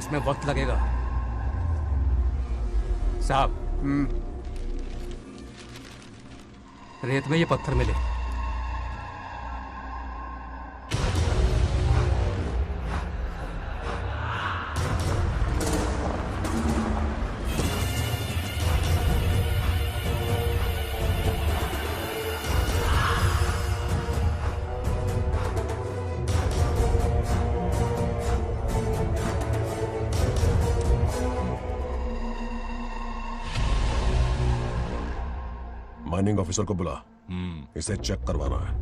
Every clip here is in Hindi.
इसमें वक्त लगेगा साहब। रेत में ये पत्थर मिले। माइनिंग ऑफिसर को बुला, इसे चेक करवाना है।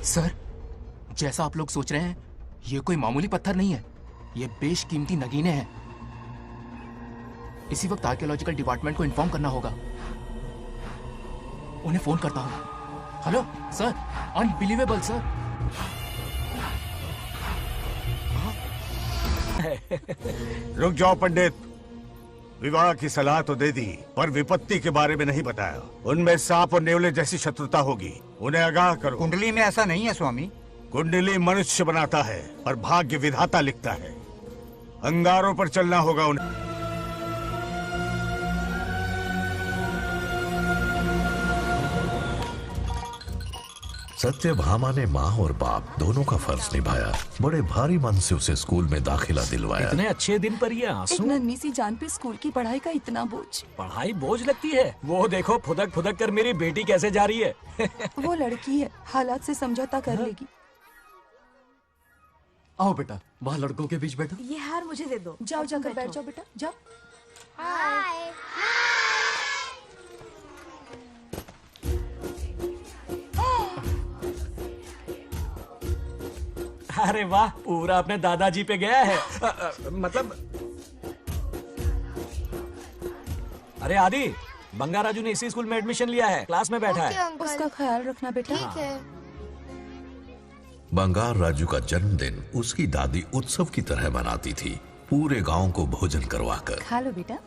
सर, जैसा आप लोग सोच रहे हैं, ये कोई मामूली पत्थर नहीं है। ये बेशकीमती नगीने हैं। इसी वक्त आर्कियोलॉजिकल डिपार्टमेंट को इन्फॉर्म करना होगा। उन्हें फोन करता हूं। Hello sir, unbelievable sir. रुक जाओ पंडित, विवाह की सलाह तो दे दी पर विपत्ति के बारे में नहीं बताया। उनमें सांप और नेवले जैसी शत्रुता होगी, उन्हें आगाह करो। कुंडली में ऐसा नहीं है स्वामी। कुंडली मनुष्य बनाता है पर भाग्य विधाता लिखता है। अंगारों पर चलना होगा उन्हें। सत्यभामा ने माँ और बाप दोनों का फर्ज निभाया। बड़े भारी मन से उसे स्कूल में दाखिला दिलवाया। इतने अच्छे दिन पर ये आंसू। एक नन्ही सी जान पे स्कूल की पढ़ाई का इतना बोझ। पढ़ाई बोझ लगती है? वो देखो फुदक फुदक कर मेरी बेटी कैसे जा रही है। वो लड़की है, हालात से समझौता कर लेगी। आओ बेटा, वहाँ लड़कों के बीच बैठो। ये हार मुझे दे दो। जाओ जाकर बैठ जाओ बेटा, जाओ। हाय। अरे वाह, पूरा अपने दादाजी पे गया है। मतलब अरे आदि, बंगाराजू ने इसी स्कूल में एडमिशन लिया है, क्लास में बैठा है। उसका ख्याल रखना बेटा। ठीक है। बंगार राजू का जन्मदिन उसकी दादी उत्सव की तरह मनाती थी, पूरे गांव को भोजन करवाकर। खा लो बेटा।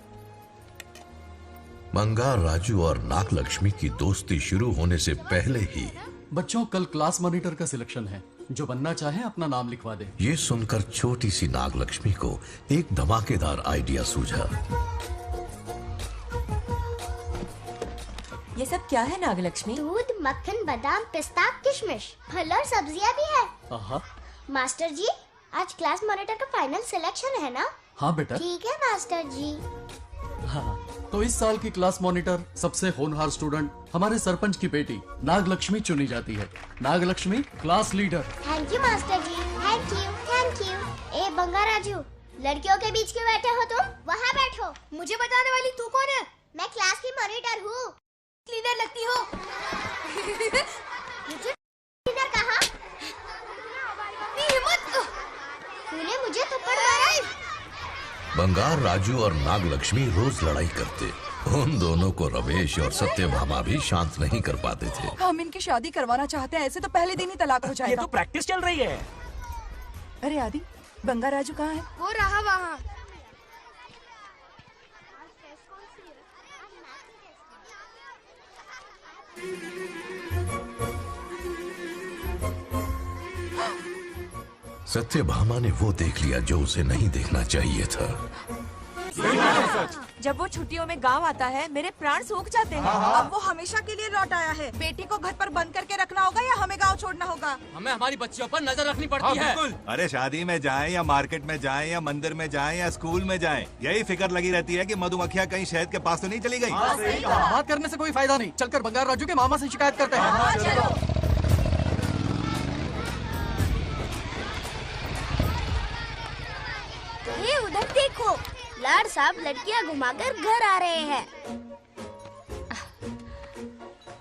बंगार राजू और नागलक्ष्मी की दोस्ती शुरू होने से पहले ही बच्चों, कल क्लास मॉनिटर का सिलेक्शन है। जो बनना चाहे अपना नाम लिखवा दे। ये सुनकर छोटी सी नागलक्ष्मी को एक धमाकेदार आइडिया सूझा। ये सब क्या है नागलक्ष्मी? दूध, मक्खन, बादाम, पिस्ता, किशमिश, फल और सब्जियां भी है। आहा। मास्टर जी, आज क्लास मॉनिटर का फाइनल सिलेक्शन है ना? हाँ बेटा। ठीक है मास्टर जी। हाँ, तो इस साल की क्लास मॉनिटर सबसे होनहार स्टूडेंट हमारे सरपंच की बेटी नागलक्ष्मी चुनी जाती है। Nagalakshmi class leader. Thank you master ji, thank you thank you. ए बंगाराजू, लड़कियों के बीच क्यों बैठे हो तुम? वहाँ बैठो। मुझे बताने वाली तू कौन है? मैं क्लास की मॉनिटर हूँ। लीडर लगती हो। मुझे लीडर कहा? तूने मुझे थप्पड़ मारा। बंगार राजू और नागलक्ष्मी रोज लड़ाई करते। उन दोनों को रमेश और सत्यभामा भी शांत नहीं कर पाते थे। हम इनकी शादी करवाना चाहते हैं, ऐसे तो पहले दिन ही तलाक हो जाएगा। ये तो प्रैक्टिस चल रही है। अरे आदि, बंगाराजू कहाँ है? वो रहा वहाँ। सत्यभामा ने वो देख लिया जो उसे नहीं देखना चाहिए था। जब वो छुट्टियों में गांव आता है, मेरे प्राण सूख जाते हैं। अब वो हमेशा के लिए लौट आया है। बेटी को घर पर बंद करके रखना होगा या हमें गांव छोड़ना होगा? हमें हमारी बच्चियों पर नजर रखनी पड़ती है। अरे शादी में जाएं या मार्केट में जाएं या मंदिर में जाएं या स्कूल में जाएं, यही फिक्र लगी रहती है कि मधुमक्खियाँ कहीं शहद के पास तो नहीं चली गई। बात करने से कोई फायदा नहीं। चलकर बंगार राजू के मामा से शिकायत करते हैं। ये उधर देखो, लाड साहब लड़कियां घुमाकर घर आ रहे हैं।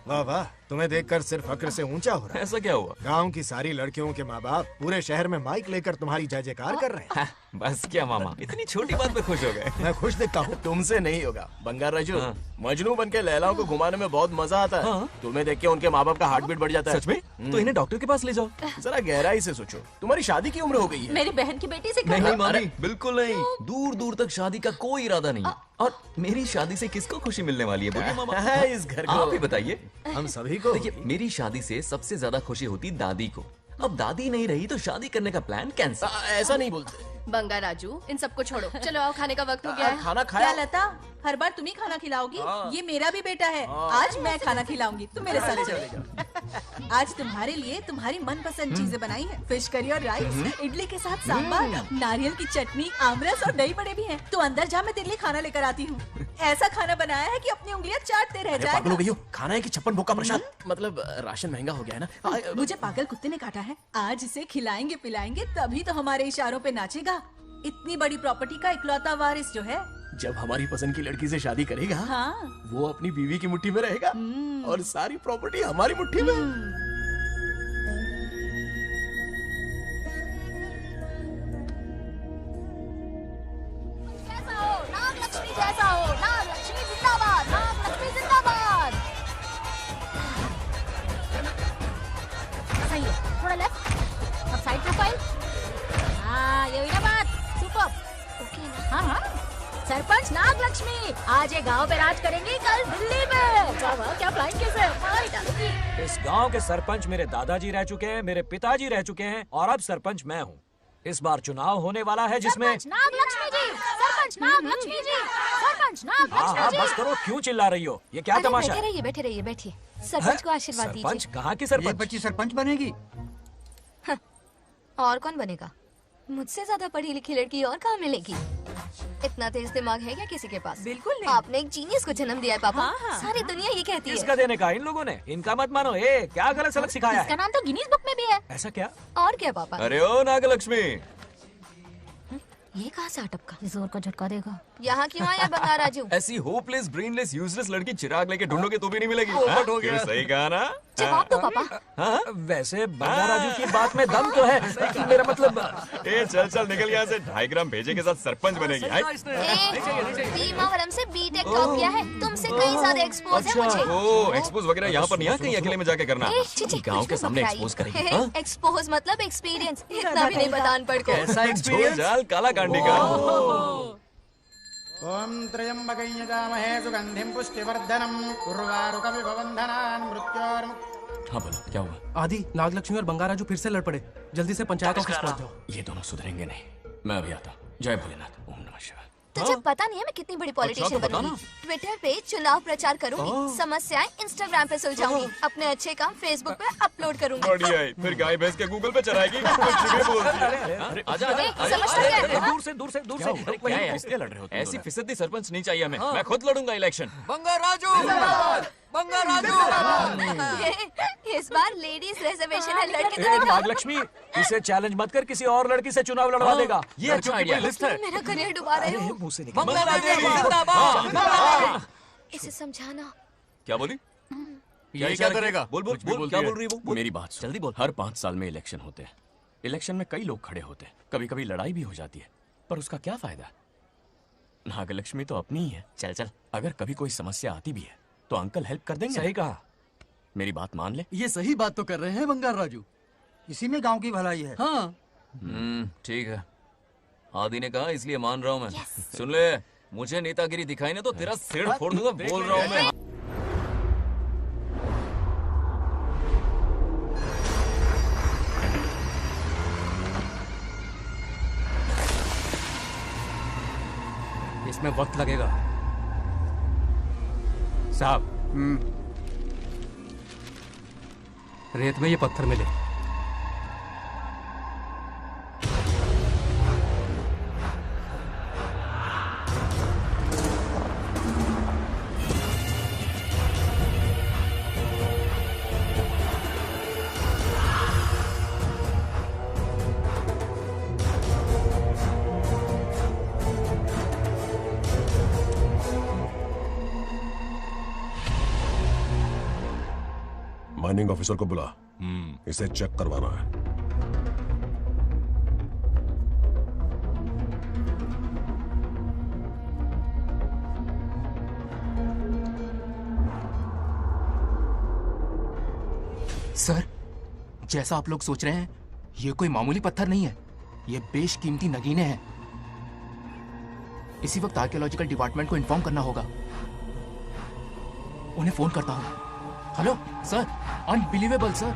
वाह वाह, तुम्हें देखकर सिर्फ फक्र से ऊंचा हो रहा है। ऐसा क्या हुआ? गांव की सारी लड़कियों के माँ बाप पूरे शहर में माइक लेकर तुम्हारी जय जयकार कर रहे हैं। बस क्या मामा, इतनी छोटी बात पे खुश हो गए। मैं खुश दिखता हूँ। तुमसे नहीं होगा बंगार राजू। हाँ। मजनू बन के लैलाओं को घुमाने में बहुत मजा आता है। हाँ। तुम्हें देख के उनके माँ बाप का हार्ट बीट बढ़ जाता है। सच में? तो इन्हें डॉक्टर के पास ले जाओ। जरा गहराई से सोचो, तुम्हारी शादी की उम्र हो गई है। मेरी बहन की बेटी से नहीं मामी, बिल्कुल नहीं। दूर दूर तक शादी का कोई इरादा नहीं है। और मेरी शादी से किसको खुशी मिलने वाली है बोलिए मामा? है इस घर को। आप ही बताइए। हम सभी को। देखिए, मेरी शादी से सबसे ज्यादा खुशी होती दादी को। अब दादी नहीं रही तो शादी करने का प्लान कैंसिल। ऐसा नहीं बोलते। बंगा राजू, इन सबको छोड़ो, चलो आओ, खाने का वक्त हो गया है। खाना क्या खाया? लता, हर बार तुम ही खाना खिलाओगी? ये मेरा भी बेटा है। आज मैं खाना खिलाऊंगी, तुम मेरे साथ चलो। आज तुम्हारे लिए तुम्हारी मनपसंद चीजें बनाई है। फिश करी और राइस, इडली के साथ सांभर, नारियल की चटनी, आमरस और दही बड़े भी हैं। तो अंदर जा, मैं तेरे लिए खाना लेकर आती हूँ। ऐसा खाना बनाया है कि अपनी उंगलियां चाटते रह पागल हो जाएगा। गई हो? खाना है कि 56 भोग का प्रसाद? मतलब राशन महंगा हो गया है ना। मुझे पागल कुत्ते ने काटा है। आज इसे खिलाएंगे पिलाएंगे तभी तो हमारे इशारों पे नाचेगा। इतनी बड़ी प्रॉपर्टी का इकलौता वारिस जो है। जब हमारी पसंद की लड़की से शादी करेगा, हाँ। वो अपनी बीवी की मुट्ठी में रहेगा और सारी प्रॉपर्टी हमारी मुट्ठी में। जैसा हो, नागलक्ष्मी जैसा हो, नागलक्ष्मी जिंदाबाद, नागलक्ष्मी जिंदाबाद। सही है, थोड़ा लेफ्ट, अब साइड प्रोफाइल। हाँ, ये हुई ना बात, सुपर। ओके, हाँ हाँ। सरपंच नागलक्ष्मी आज ये गांव पे राज करेंगी, कल दिल्ली में। वाह, क्या फ्लाइंग किस है, मार डालूंगी। इस गांव के सरपंच मेरे दादाजी रह चुके हैं, मेरे पिताजी रह चुके हैं और अब सरपंच मैं हूँ। इस बार चुनाव होने वाला है जिसमें सरपंच नागलक्ष्मी जी, सरपंच नागलक्ष्मी जी, सरपंच हाँ नागलक्ष्मी हाँ जी। बस करो, क्यों चिल्ला रही हो? ये क्या तमाशा बैठे है? रहिए, बैठे रहिए, बैठिए। सरपंच को आशीर्वाद सरपंच दीजिए। कहाँ की सरपंच? बच्ची सरपंच बनेगी। और कौन बनेगा? मुझसे ज्यादा पढ़ी लिखी लड़की और कहाँ मिलेगी? इतना तेज दिमाग है क्या किसी के पास? बिल्कुल नहीं। आपने एक जीनियस को जन्म दिया है पापा। हाँ, हाँ। सारी दुनिया ये कहती है। किसका देने का? इन लोगों ने। इनका मत मानो। ए, क्या गलत सलत सिखाया इसका है? नाम तो गिनीज बुक में भी है। ऐसा क्या? और क्या पापा? अरे ओ नागलक्ष्मी, ये कहाँ से अटपका? जोर का झटका देगा। यहाँ क्यों आया बंगार राजू? ऐसी होपलेस ब्रेनलेस यूजलेस लड़की चिराग लेके ढूंढोगे तो भी नहीं मिलेगी। पोपट हो गया। सही कहा ना? जवाब दो पापा। हाँ? वैसे बंगार राजू की बात में दम तो है, लेकिन मेरा मतलब ए चल चल निकल यहाँ से। 2.5 ग्राम भेजे के साथ सरपंच बनेगी। भीमावरम से बीटेक टॉप किया है, तुमसे कहीं ज्यादा एक्सपोज है मुझे। ओ एक्सपोज वगैरह यहाँ पर नहीं है, कहीं अकेले में जाके करना। ए, छी, छी, गांव कुछ के भी सामने मत एक्सपोज कराइए। करेगी। हाँ? एक्सपोज मतलब एक्सपीरियंस, इतना भी नहीं पता अनपढ़ को। ऐसा एक्सपीरियंस जाल काला कांडी का। ओम त्र्यंबकं यजामहे सुगंधिं पुष्टिवर्धनम् उर्वारुकमिव बन्धनान् मृत्योर्मुक्तिः। हाँ बोलो, क्या हुआ? आदि, नागलक्ष्मी और बंगार राजू फिर से लड़ पड़े। जल्दी से पंचायत ऑफिस पहुंच जाओ। ये दोनों सुधरेंगे नहीं। मैं अभी आता हूँ। जय भोलेनाथ। ओम नमः शिवाय। तुझे पता नहीं है मैं कितनी बड़ी पॉलिटिशियन तो बता बनूंगी। ट्विटर पे चुनाव प्रचार करूंगी, समस्याएं इंस्टाग्राम पे सुलझाऊंगी, अपने अच्छे काम फेसबुक पे अपलोड करूंगी। बढ़िया है। फिर गाय भैंस के गूगल पे चराएगी। कुछ भी बोलती है। अरे आजा ए, समझता क्या है? दूर से दूर से दूर से। क्या है? किसके लड़ रहे हो? ऐसी फिसदी सरपंच नहीं चाहिए हमें। मैं खुद लड़ूंगा इलेक्शन। बंगार राजू, बंगार इस बार लेडीज रिजर्वेशन है, लड़के तो ए, दिखाओ। नागलक्ष्मी, इसे चैलेंज मत कर, किसी और लड़की से चुनाव लड़वा देगा। ये अच्छा आइडिया लिस्ट है। मेरा करियर डुबा रहे हो। मुंह से इसे समझाना। क्या बोली? ये क्या करेगा? बोल बोल बोल, क्या बोल रही है वो? मेरी बात सुन। जल्दी बोल। हर 5 साल में इलेक्शन होते हैं। इलेक्शन में कई लोग खड़े होते हैं, कभी कभी लड़ाई भी हो जाती है, पर उसका क्या फायदा? नागलक्ष्मी तो अपनी ही है। चल चल, अगर कभी कोई समस्या आती भी है तो अंकल हेल्प कर देंगे। सही कहा। मेरी बात मान ले। ये सही बात तो कर रहे हैं बंगार राजू। इसी में गांव की भलाई है। हाँ, ठीक है। आदि ने कहा इसलिए मान रहा हूँ मैं। सुन ले, मुझे नेतागिरी दिखाई ना तो तेरा सिर फोड़ दूंगा। बोल रहा हूँ मैं। इसमें वक्त लगेगा साहब। रेत में ये पत्थर मिले। माइनिंग ऑफिसर को बुला। इसे चेक करवाना है। सर, जैसा आप लोग सोच रहे हैं, ये कोई मामूली पत्थर नहीं है। ये बेशकीमती नगीने हैं। इसी वक्त आर्कियोलॉजिकल डिपार्टमेंट को इन्फॉर्म करना होगा। उन्हें फोन करता हूं। Hello sir, unbelievable sir.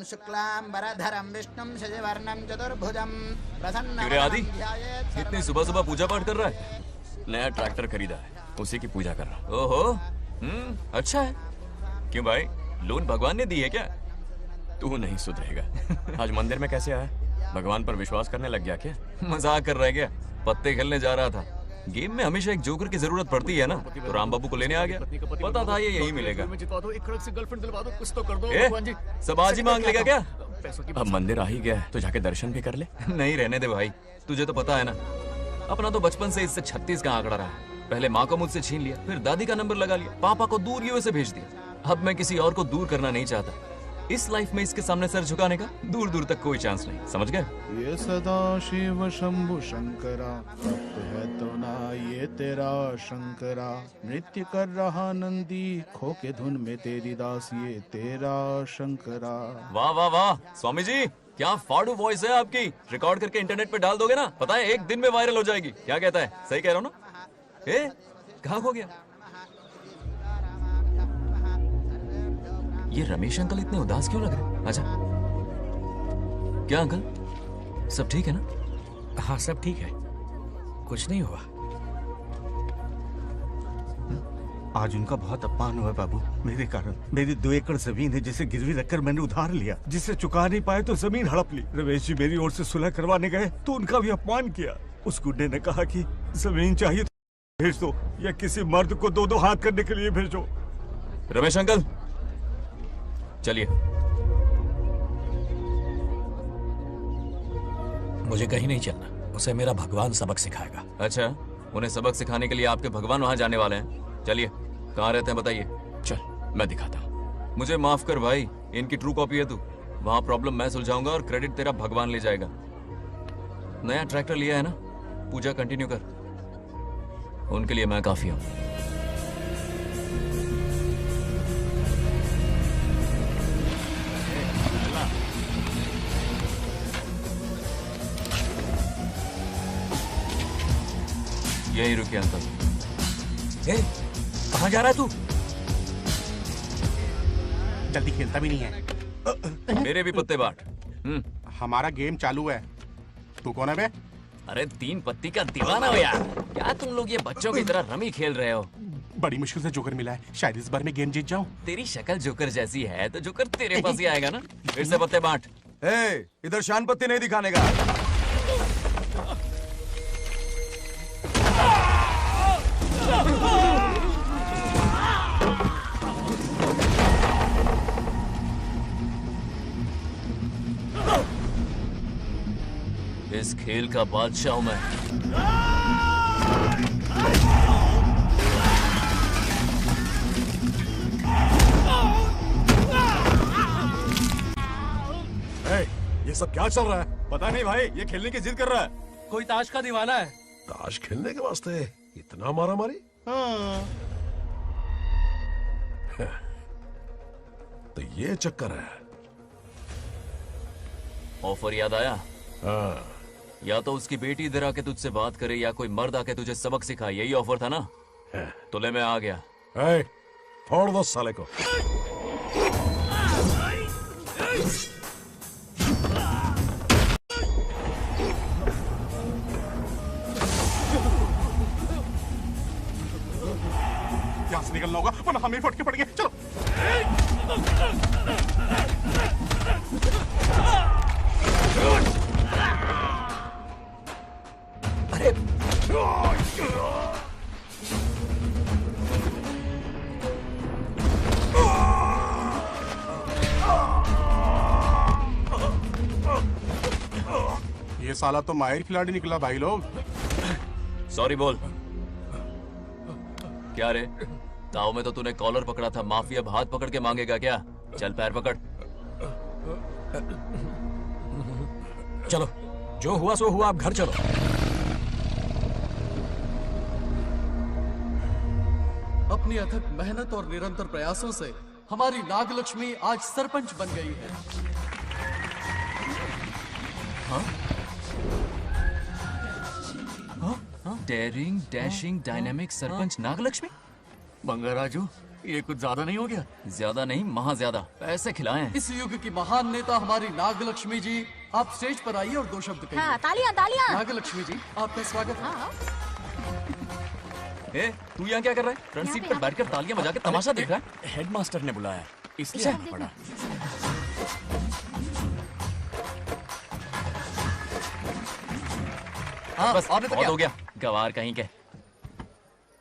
शुक्लांबरधरं विष्णुं शशिवर्णं चतुर्भुजं क्यों रे आदि, इतनी सुबह सुबह पूजा पाठ कर रहा है? नया ट्रैक्टर खरीदा है, उसी की पूजा कर रहा हूँ। ओहो, अच्छा है। क्यों भाई, लोन भगवान ने दी है क्या? तू नहीं सुधरेगा। आज मंदिर में कैसे आया? भगवान पर विश्वास करने लग गया क्या? मजाक कर रहा है क्या? पत्ते खेलने जा रहा था। गेम में हमेशा एक जोकर की जरूरत पड़ती है ना, तो राम बाबू को लेने आ गया। पता था ये यही मिलेगा। सब आज ही मांग लेगा क्या? अब मंदिर आ ही गया है तो जाके दर्शन भी कर ले। नहीं रहने दे भाई, तुझे तो पता है ना, अपना तो बचपन से इससे 36 का आंकड़ा रहा है। पहले माँ को मुझसे छीन लिया, फिर दादी का नंबर लगा लिया, पापा को दूर यूएसए भेज दिया। अब मैं किसी और को दूर करना नहीं चाहता। इस लाइफ में इसके सामने सर झुकाने का दूर दूर तक कोई चांस नहीं, समझ गए? ये सदा शिव शंभु शंकरा, तप है तो ना ये तेरा शंकरा। नृत्य कर रहा नंदी, खो के धुन में तेरी दास, ये तेरा शंकरा। वाह वाह वाह, स्वामी जी क्या फाड़ू वॉइस है आपकी। रिकॉर्ड करके इंटरनेट पे डाल दोगे ना, पता है 1 दिन में वायरल हो जाएगी। क्या कहता है, सही कह रहा हूँ ना? कहाँ खो गया ये रमेश अंकल? इतने उदास क्यों लग रहे? अच्छा, क्या अंकल, सब ठीक है ना? हाँ सब ठीक है, कुछ नहीं हुआ। आज उनका बहुत अपमान हुआ बाबू, मेरे कारण। मेरी 2 एकड़ जमीन है जिसे गिरवी रखकर मैंने उधार लिया, जिसे चुका नहीं पाए तो जमीन हड़प ली। रमेश जी मेरी ओर से सुलह करवाने गए तो उनका भी अपमान किया। उस गुड्डे ने कहा कि जमीन चाहिए तो भेज दो, या किसी मर्द को 2-2 हाथ करने के लिए भेजो। रमेश अंकल चलिए। मुझे कहीं नहीं चलना, उसे मेरा भगवान सबक सिखाएगा। अच्छा, उन्हें सबक सिखाने के लिए आपके भगवान वहां जाने वाले हैं? चलिए, कहाँ रहते हैं बताइए। चल मैं दिखाता हूँ। मुझे माफ कर भाई, इनकी ट्रू कॉपी है तू। वहां प्रॉब्लम मैं सुलझाऊंगा और क्रेडिट तेरा भगवान ले जाएगा। नया ट्रैक्टर लिया है ना, पूजा कंटिन्यू कर। उनके लिए मैं काफी हूँ। यही रुके अंकल। कहाँ जा रहा है तू? जल्दी खेलता भी नहीं है। मेरे भी पत्ते बांट। हमारा गेम चालू है। तू कौन है बे? अरे 3 पत्ती का दीवाना हो यार। क्या तुम लोग ये बच्चों की तरह रमी खेल रहे हो? बड़ी मुश्किल से जोकर मिला है, शायद इस बार में गेम जीत जाऊं। तेरी शक्ल जोकर जैसी है तो जोकर तेरे पास ही आएगा ना। फिर से पत्ते बांट। इधर शान पत्ती नहीं दिखाने का। इस खेल का बादशाह हूं मैं। ये सब क्या चल रहा है? पता नहीं भाई, ये खेलने की जिद कर रहा है। कोई ताश का दीवाना है। ताश खेलने के वास्ते इतना मारा मारी? तो ये चक्कर है। ऑफर याद आया? हाँ। या तो उसकी बेटी इधर आके तुझसे बात करे, या कोई मर्द आके तुझे सबक सिखाए। यही ऑफर था ना? तो ले मैं आ गया। फोड़ दो साले को। होगा वरना हमें फटके पड़ेंगे। चलो अरे ये साला तो माहिर खिलाड़ी निकला भाई लोग। सॉरी बोल। क्या रे, ताऊ में तो तूने कॉलर पकड़ा था, माफी अब हाथ पकड़ के मांगेगा क्या? चल पैर पकड़। चलो, जो हुआ सो हुआ, आप घर चलो। अपनी अथक मेहनत और निरंतर प्रयासों से हमारी नागलक्ष्मी आज सरपंच बन गई है। Daring dashing dynamic sarpanch Nagalakshmi. Bangaraju, ये कुछ ज्यादा नहीं हो गया? ज्यादा नहीं, महा ज्यादा। पैसे खिलाए हैं। इस युग की महान नेता हमारी नागलक्ष्मी जी, आप स्टेज पर आइए और 2 शब्द कहिए। हाँ, तालियां तालियां। नागलक्ष्मी जी, आपका स्वागत है। ए, तू यहाँ क्या कर रहा है? फ्रंट सीट पर बैठकर तालियां बजा के तमाशा देख रहा है? हेडमास्टर ने बुलाया, इसलिए आना पड़ा। बस बहुत हो गया, गवार कहीं के।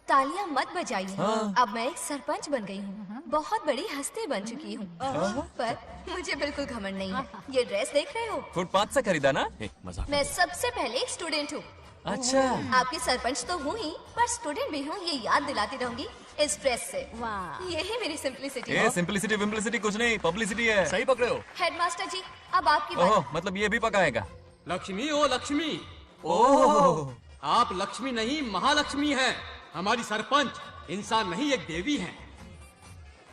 तालियां मत बजाइए। हाँ। अब मैं एक सरपंच बन गई हूँ, बहुत बड़ी हस्ती बन चुकी हूँ। पर मुझे बिल्कुल घमंड नहीं है। ये ड्रेस देख रहे हो? फुटपाथ से खरीदा ना? मजाक। मैं सबसे पहले एक स्टूडेंट हूँ। अच्छा। आपकी सरपंच तो हूँ ही, पर स्टूडेंट भी हूँ, ये याद दिलाती रहूंगी इस ड्रेस से। यही मेरी सिंपलिसिटी है। सिंपलिसिटी विम्पलिसिटी कुछ नहीं, पब्लिसिटी है। सही पकड़े हो। हेडमास्टर जी, अब आपकी बारी। ओह, मतलब ये भी पकाएगा? लक्ष्मी, ओ लक्ष्मी। ओह, आप लक्ष्मी नहीं, महालक्ष्मी हैं। हमारी सरपंच इंसान नहीं, एक देवी हैं।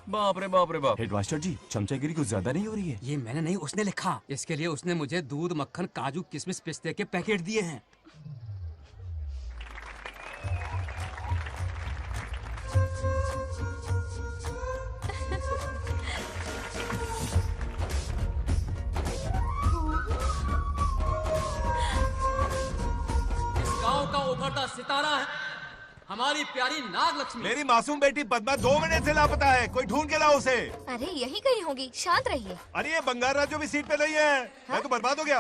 बाप रे बाप रे बाप। हेडमास्टर जी, चमचागिरी कुछ ज्यादा नहीं हो रही है? ये मैंने नहीं, उसने लिखा। इसके लिए उसने मुझे दूध, मक्खन, काजू, किशमिश, पिस्ते के पैकेट दिए हैं। इस गांव का उभरता सितारा है हमारी प्यारी नागलक्ष्मी। मेरी मासूम बेटी पद्मा 2 महीने से लापता है, कोई ढूंढ के लाओ उसे। अरे यही कहीं होगी, शांत रहिए। अरे ये बंगार राजू भी सीट पे नहीं है। मैं तो बर्बाद हो गया।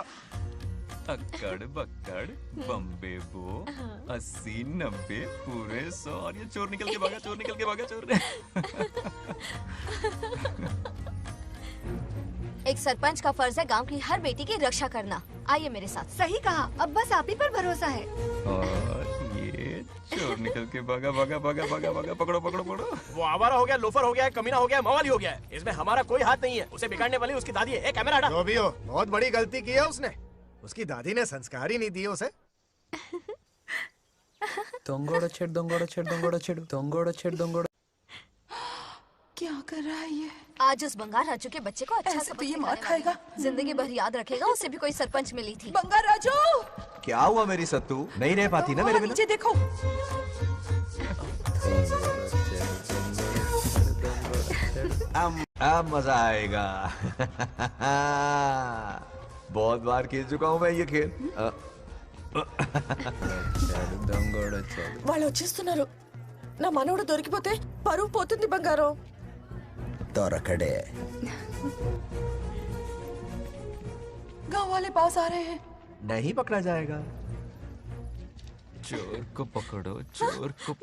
अक्कड़ बक्कड़ बम्बे बो 80 90 पूरे 100 और ये चोर निकल के भागा, चोर निकल के भागा, चोर। एक सरपंच का फर्ज है गांव की हर बेटी की रक्षा करना। आइए मेरे साथ। सही कहा, अब बस आप ही पर भरोसा है। और ये चोर निकल के भागा भागा भागा भागा भागा, पकड़ो पकड़ो पकड़ो। वो आवारा हो गया, लोफर हो गया, कमीना हो गया, मवाली हो गया। इसमें हमारा कोई हाथ नहीं है। उसे बिगाड़ने वाली उसकी दादी है। कैमरा हटा। जो भी हो, बहुत बड़ी गलती की है उसने। उसकी दादी ने संस्कार ही नहीं दिए उसे। दंगोड़ा छेड़ दंगोड़ा छेड़ दंगोड़ा छेड़ दंगोड़ा छेड़ दंगोड़ा। क्या कर रहा है ये? आज उस बंगार राजू के बच्चे को अच्छा ऐसे तो ये मार खाएगा। जिंदगी भर याद रखेगा। उसे भी कोई सरपंच मिली थी। बंगार राजू, क्या हुआ मेरी सत्तू? नहीं रह पाती ना मेरे बिना? नीचे देखो। अब मजा आएगा। बहुत बार खेल चुका हूँ मैं ये खेल। వాళ్ళు వచ్చేస్తున్నారు. నా మనవడు దొరికిపోతే పరువు పోతుంది బంగారం. दौरकड़े। गांव वाले पास आ रहे हैं। नहीं पकड़ा जाएगा। चोर को पकड़ो, चोर को।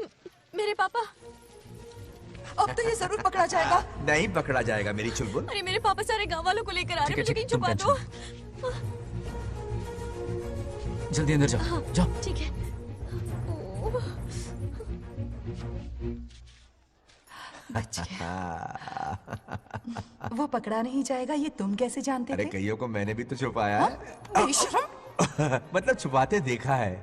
मेरे पापा, अब तो ये जरूर पकड़ा जाएगा। नहीं पकड़ा जाएगा मेरी चुलबुल। अरे मेरे पापा सारे गांव वालों को लेकर आ रहे हैं, मुझे कहीं छुपा दो। जल्दी अंदर जाओ, जाओ। ठीक है। वो पकड़ा नहीं जाएगा, ये तुम कैसे जानते अरे थे? कईयों को मैंने भी तो छुपाया है। बेशरम। मतलब छुपाते देखा है।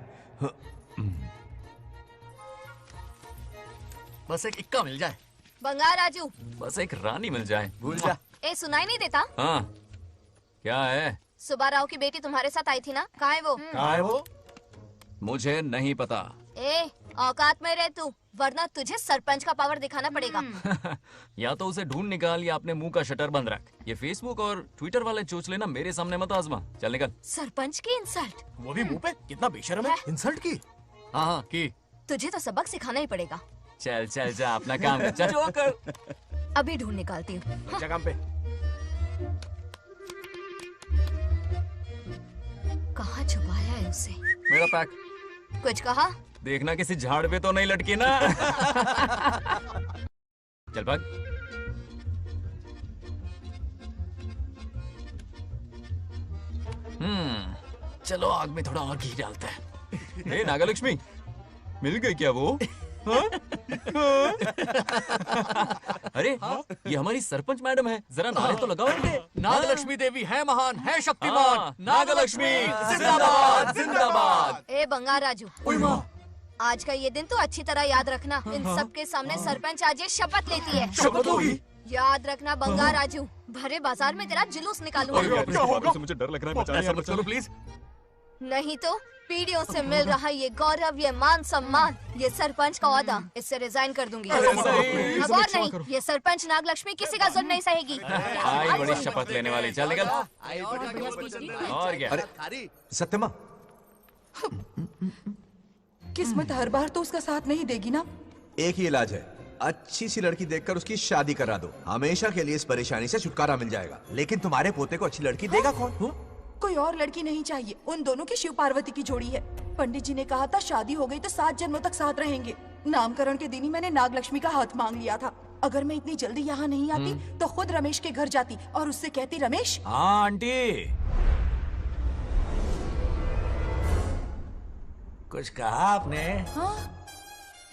बस एक इक्का मिल जाए। बंगार राजू, बस एक रानी मिल जाए, भूल जा। ए सुनाई नहीं देता? हाँ, क्या है? सुबह राव की बेटी तुम्हारे साथ आई थी ना? कहाँ है वो? कहाँ है वो? मुझे नहीं पता। ए औकात में रह तू, वरना तुझे सरपंच का पावर दिखाना पड़ेगा। या तो उसे ढूंढ निकाल या अपने मुंह का शटर बंद रख। ये फेसबुक और ट्विटर वाले चोच लेना मेरे सामने मत आजमा। चल निकल। सरपंच की इंसल्ट। वो भी मुंह पे? कितना बेशर्म है। इंसल्ट की? हाँ हाँ की। तुझे तो सबक सिखाना ही पड़ेगा। चल चल जा अपना काम कर, चल जो कर। अभी ढूंढ निकालती हूँ। अच्छा काम पे। कहाँ छुपाया है उसे? मेरा पैक। कुछ कहा? देखना किसी झाड़ पे तो नहीं लटकी ना। चल भाग। चलो आग में थोड़ा और घी डालते हैं। हे नागलक्ष्मी, मिल गई क्या वो? हाँ? अरे ये हमारी सरपंच मैडम है, जरा नारे तो लगाओ इनके। नागलक्ष्मी देवी है महान, है शक्तिमान। नागलक्ष्मी जिंदाबाद जिंदाबाद। ए बंगार राजू, आज का ये दिन तो अच्छी तरह याद रखना। इन सब के सामने सरपंच आज ये शपथ लेती है। शपथ होगी? याद रखना बंगार राजू, भरे बाजार में तेरा जुलूस निकालूंगा। क्या होगा? मुझे डर लग रहा है, बचाने चलो प्लीज। नहीं तो पीढ़ियों से मिल रहा ये गौरव, ये मान सम्मान, ये सरपंच का ओहदा, इससे रिजाइन कर दूंगी। अब और नहीं, ये सरपंच नागलक्ष्मी किसी का जुल्म नहीं सहेगी। आई बड़ी शपथ लेने वाली, चल निकल। और क्या? अरे सत्यमा, किस्मत हर बार तो उसका साथ नहीं देगी ना। एक ही इलाज है, अच्छी सी लड़की देखकर उसकी शादी करा दो, हमेशा के लिए इस परेशानी से छुटकारा मिल जाएगा। लेकिन तुम्हारे पोते को अच्छी लड़की देगा कौन? कोई और लड़की नहीं चाहिए, उन दोनों की शिव पार्वती की जोड़ी है। पंडित जी ने कहा था शादी हो गई तो 7 जन्मों तक साथ रहेंगे। नामकरण के दिन ही मैंने नागलक्ष्मी का हाथ मांग लिया था। अगर मैं इतनी जल्दी यहाँ नहीं आती तो खुद रमेश के घर जाती और उससे कहती, रमेश। हाँ आंटी, कुछ कहा आपने? हाँ,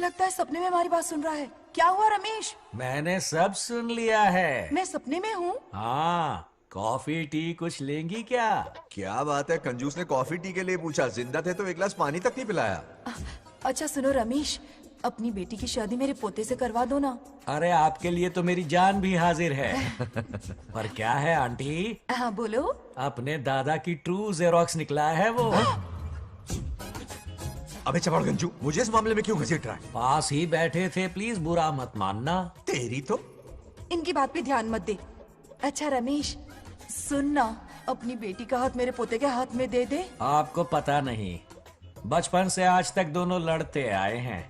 लगता है सपने में हमारी बात सुन रहा है। क्या हुआ रमेश? मैंने सब सुन लिया है। मैं सपने में हूँ? हाँ, कॉफी टी कुछ लेंगी क्या? क्या बात है, कंजूस ने कॉफी टी के लिए पूछा, जिंदा थे तो एक गिलास पानी तक नहीं पिलाया। अच्छा सुनो रमेश, अपनी बेटी की शादी मेरे पोते से करवा दो ना। अरे आपके लिए तो मेरी जान भी हाजिर है। पर क्या है आंटी? हाँ बोलो। अपने दादा की ट्रू जेरोक्स निकला है वो। अबे चमाड़ गंजू, मुझे इस मामले में क्यों घसीट रहा है? पास ही बैठे थे, प्लीज बुरा मत मानना। तेरी तो इनकी बात पे ध्यान मत दे। अच्छा रमेश सुन ना, अपनी बेटी का हाथ मेरे पोते के हाथ में दे दे। आपको पता नहीं, बचपन से आज तक दोनों लड़ते आए हैं।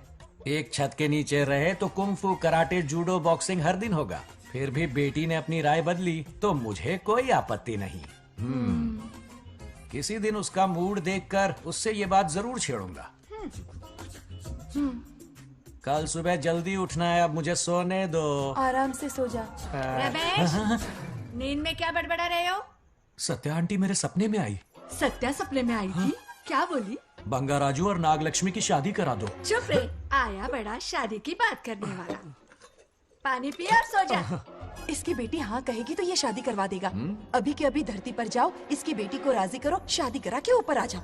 एक छत के नीचे रहे तो कुंफू, कराटे, जूडो, बॉक्सिंग हर दिन होगा। फिर भी बेटी ने अपनी राय बदली तो मुझे कोई आपत्ति नहीं। किसी दिन उसका मूड देखकर उससे ये बात जरूर छेड़ूंगा। कल सुबह जल्दी उठना है, अब मुझे सोने दो। आराम से सो जा। रमेश, नींद में क्या बड़बड़ा रहे हो? सत्या आंटी मेरे सपने में आई। सत्या सपने में आई थी? क्या बोली? बंगा राजू और नागलक्ष्मी की शादी करा दो। चुप रे, आया बड़ा शादी की बात करने वाला। पानी पिया और सो जा। इसकी बेटी हाँ कहेगी तो ये शादी करवा देगा। अभी के अभी धरती पर जाओ, इसकी बेटी को राजी करो, शादी करा के ऊपर आ जाओ।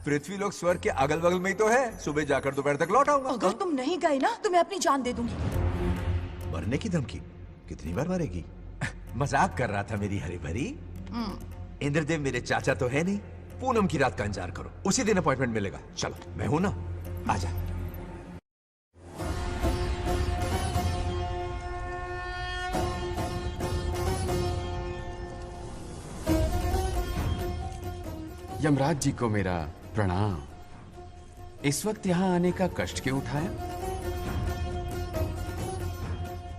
पृथ्वी लोग स्वर्ग के अगल बगल में ही तो है, सुबह जाकर दोपहर तक लौट आऊंगा। अगर तुम नहीं गए ना तो मैं अपनी जान दे दूंगी। मरने की धमकी? कितनी बार मरेगी? मजाक कर रहा था मेरी हरी भरी। इंद्रदेव मेरे चाचा तो है नहीं। पूनम की रात का इंतजार करो, उसी दिन अपॉइंटमेंट मिलेगा। चलो मैं हूं ना, आजा। यमराज जी को मेरा प्रणाम। इस वक्त यहाँ आने का कष्ट क्यों उठाया?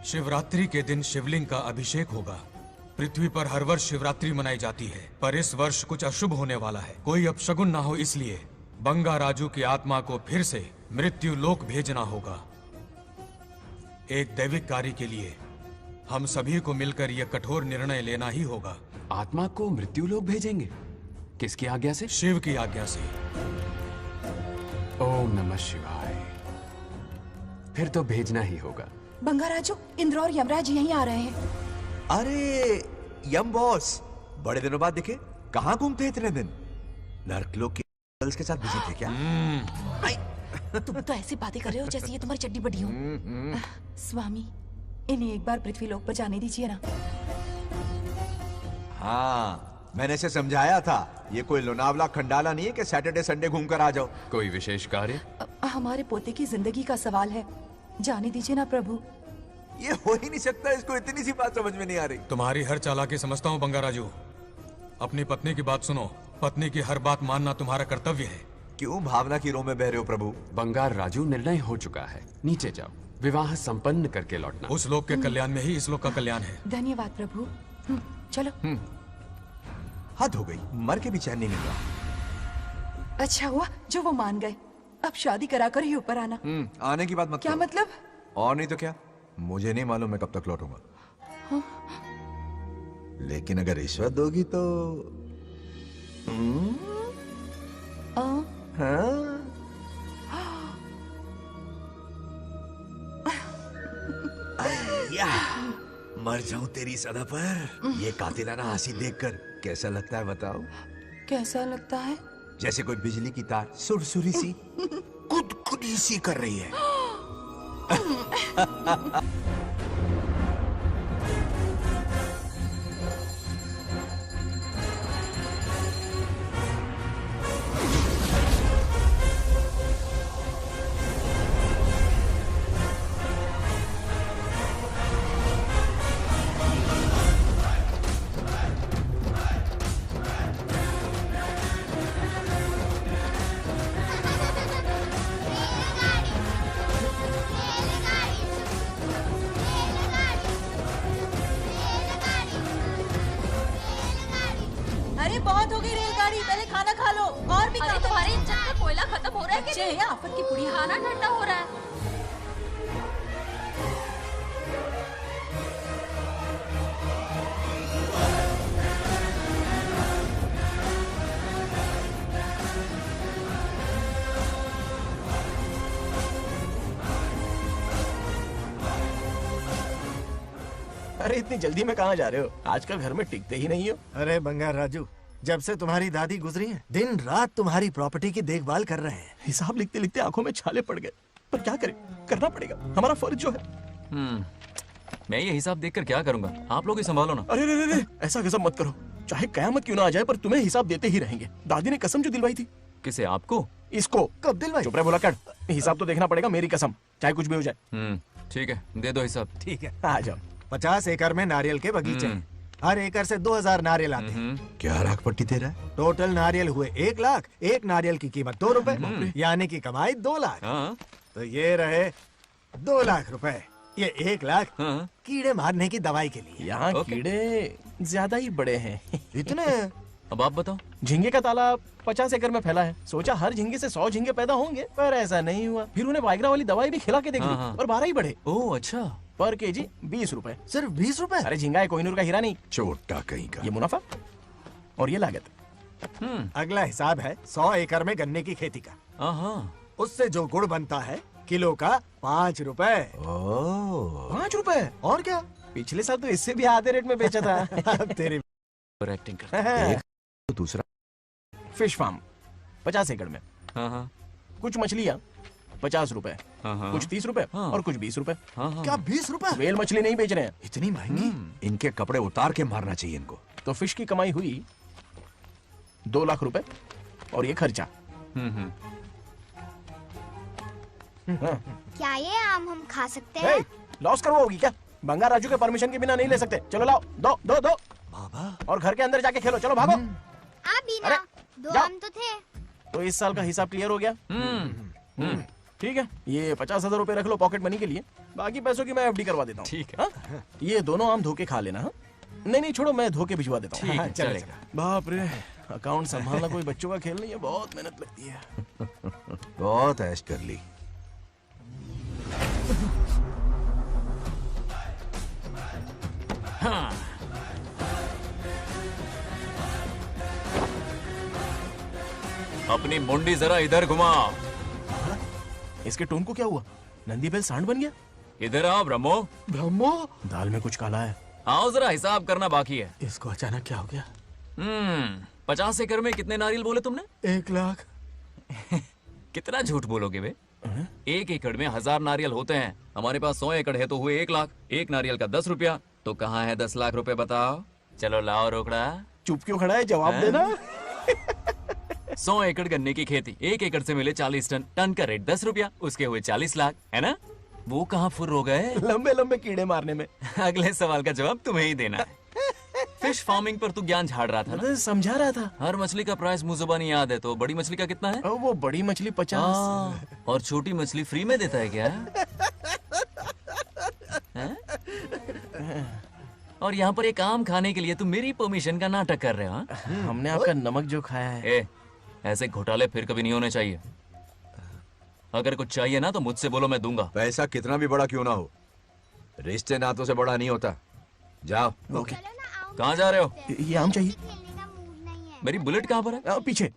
शिवरात्रि के दिन शिवलिंग का अभिषेक होगा। पृथ्वी पर हर वर्ष शिवरात्रि मनाई जाती है, पर इस वर्ष कुछ अशुभ होने वाला है। कोई अपशगुन ना हो, इसलिए बंगा राजू की आत्मा को फिर से मृत्यु लोक भेजना होगा। एक दैविक कार्य के लिए हम सभी को मिलकर यह कठोर निर्णय लेना ही होगा। आत्मा को मृत्यु लोक भेजेंगे? किसकी आज्ञा से? शिव की आज्ञा से। ओम नमः शिवाय। फिर तो भेजना ही होगा। बंगा राजू, इंद्र और यमराज यहीं आ रहे हैं। अरे यम बॉस, बड़े दिनों बाद दिखे। कहाँ घूमते इतने दिन? नर्कलोक के गर्ल्स के साथ बिजी थे क्या? तुम तो ऐसी बातें कर रहे हो जैसे ये तुम्हारी चड्डी बड़ी हो। स्वामी, इन्हें एक बार पृथ्वी लोक पर जाने दीजिए ना। हाँ, मैंने इसे समझाया था, ये कोई लोनावला खंडाला नहीं है कि सैटरडे संडे घूम कर आ जाओ। कोई विशेष कार्य? हमारे पोते की जिंदगी का सवाल है, जाने दीजिए ना प्रभु। ये हो ही नहीं सकता, इसको इतनी सी बात समझ में नहीं आ रही। तुम्हारी हर चालाकी समझता हूँ बंगा राजू। अपनी पत्नी की बात सुनो। पत्नी की हर बात मानना तुम्हारा कर्तव्य है। क्यों भावना की रो में बह रहे हो प्रभु? बंगार राजू, निर्णय हो चुका है, नीचे जाओ, विवाह संपन्न करके लौटना। उस लोग के कल्याण में ही इस लोग का कल्याण है। धन्यवाद प्रभु। चलो। हद हो गई, मर के भी चैन नहीं मिल रहा। अच्छा हुआ जो वो मान गए। अब शादी कराकर ही ऊपर आना। आने की बात मत क्या करो। मतलब? और नहीं तो क्या, मुझे नहीं मालूम मैं कब तक लौटूंगा। हाँ? लेकिन अगर रिश्वत दोगी तो या, मर जाऊं तेरी सदा पर। ये कातिलाना हंसी देखकर कैसा लगता है बताओ? कैसा लगता है? जैसे कोई बिजली की तार सुरसुरी सी खुद सी कर रही है। अरे बहुत हो गई रेलगाड़ी, पहले खाना खा लो। और भी अरे तुम्हारे इंजन में कोयला खत्म हो रहा है बच्चे हैं आफत की पुड़ी। खाना ठंडा हो रहा है। अरे इतनी जल्दी में कहाँ जा रहे हो? आजकल घर में टिकते ही नहीं हो। अरे बंगार राजू, जब से तुम्हारी दादी गुजरी हैं, दिन रात तुम्हारी प्रॉपर्टी की देखभाल कर रहे हैं। हिसाब लिखते लिखते आंखों में छाले पड़ गए, पर क्या करें, करना पड़ेगा, हमारा फर्ज जो है। मैं ये हिसाब देखकर क्या करूंगा? आप लोग ही संभालो ना। अरे रे रे, ऐसा गजब मत करो, चाहे कयामत क्यों ना आ जाए पर तुम्हें हिसाब देते ही रहेंगे। दादी ने कसम जो दिलवाई थी। किसे? आपको? इसको कब दिलवाई? चुप रहे, बोला कर। हिसाब तो देखना पड़ेगा, मेरी कसम, चाहे कुछ भी हो जाए। ठीक है, दे दो हिसाब। ठीक है, आ जाओ। 50 एकड़ में नारियल के बगीचे हैं। हर एकड़ से 2000 नारियल आते हैं। क्या राख पट्टी दे रहा है? टोटल नारियल हुए 1 लाख। एक नारियल की कीमत 2 रुपए, यानी कि कमाई 2 लाख। तो ये रहे 2 लाख रुपए। ये 1 लाख कीड़े मारने की दवाई के लिए। यहाँ कीड़े ज्यादा ही बड़े हैं। इतने? अब आप बताओ। झींगे का तालाब 50 एकड़ में फैला है। सोचा हर झींगे से 100 झींगे पैदा होंगे, पर ऐसा नहीं हुआ। फिर उन्हें वाइग्रा वाली दवाई भी खिला के देख ली और 12 ही बढ़े। ओह अच्छा। पर केजी 20 रुपए। सिर्फ 20 रुपए? अरे झींगा है, कोहिनूर का हीरा नहीं। छोटा कहीं का। ये मुनाफा और ये लागत। अगला हिसाब है 100 एकड़ में गन्ने की खेती का। उससे जो गुड़ बनता है किलो का 5 रुपए। 5 रुपए? और क्या, पिछले साल तो इससे भी आधे रेट में बेचा था। तेरी एक्टिंग करता है। तो दूसरा फिश फार्म 50 एकड़ में। कुछ मछलियाँ 50 रुपए, कुछ 30 रुपए और कुछ 20 रुपए। क्या 20 रुपए? वेल मछली नहीं बेच रहे हैं। इतनी महंगी? इनके कपड़े उतार के मारना चाहिए इनको। तो फिश की कमाई हुई 2 लाख रुपए और ये खर्चा। क्या ये आम हम खा सकते हैं? लॉस करवाओगी क्या? बंगार राजू के परमिशन के बिना नहीं ले सकते। चलो लाओ, दो दो दो। बाबा। और घर के अंदर जाके खेलो, चलो भागो। अभी ना, 2 आम तो थे। तो इस साल का हिसाब क्लियर हो गया? ठीक है, ये 50,000 रुपए रख लो पॉकेट मनी के लिए, बाकी पैसों की मैं एफडी करवा देता हूँ। ठीक है। ये दोनों आम धोके खा लेना। नहीं छोड़ो, मैं धोके भिजवा देता हूँ। ठीक है, चलेगा। बाप रे, अकाउंट संभालना कोई बच्चों का खेल नहीं है, बहुत मेहनत लगती है। बहुत ऐश कर ली। अपनी मुंडी जरा इधर घुमा। इसके टोन को क्या हुआ? नंदी बैल सांड बन गया? इधर आओ ब्रह्मो। ब्रह्मो? दाल में कुछ काला है। आओ जरा, हिसाब करना बाकी है। इसको अचानक क्या हो गया? 50 एकड़ में कितने नारियल बोले तुमने? 1 लाख। कितना झूठ बोलोगे बे? 1 एकड़ में 1000 नारियल होते हैं। हमारे पास 100 एकड़ है तो हुए 1 लाख। एक नारियल का 10 रुपया, तो कहाँ है 10 लाख रुपए बताओ? चलो लाओ रोकड़ा। चुप क्यों खड़ा है, जवाब देना। 100 एकड़ गन्ने की खेती, 1 एकड़ से मिले 40 टन, टन का रेट 10 रुपया, उसके हुए 40 लाख, है ना? वो कहाँ फुर हो गए? लंबे लंबे कीड़े मारने में। अगले सवाल का जवाब तुम्हें ही देना है। फिश फार्मिंग पर तू ज्ञान झाड़ रहा था ना? समझा रहा था। हर मछली का प्राइस मुझे जुबानी याद है, तो बड़ी मछली का कितना है? वो बड़ी मछली 50। और छोटी मछली फ्री में देता है क्या? और यहाँ पर एक आम खाने के लिए तुम मेरी परमिशन का नाटक कर रहे हो? हमने आपका नमक जो खाया है। ऐसे घोटाले फिर कभी नहीं होने चाहिए। अगर कुछ चाहिए ना तो मुझसे बोलो, मैं दूंगा। पैसा कितना भी बड़ा क्यों ना हो, रिश्ते नातों से बड़ा नहीं होता। जाओ। ओके। कहाँ जा रहे हो? ये आम चाहिए। मेरी बुलेट कहाँ पर है? पीछे।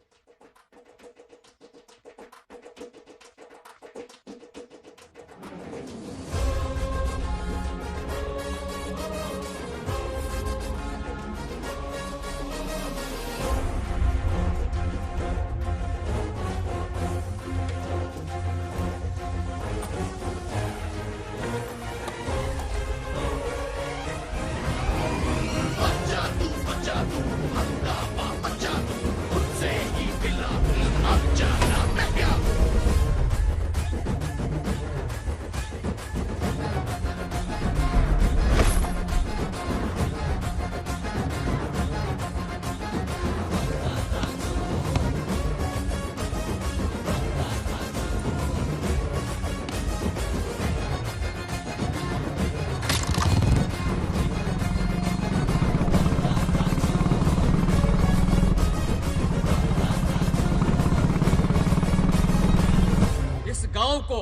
गांव को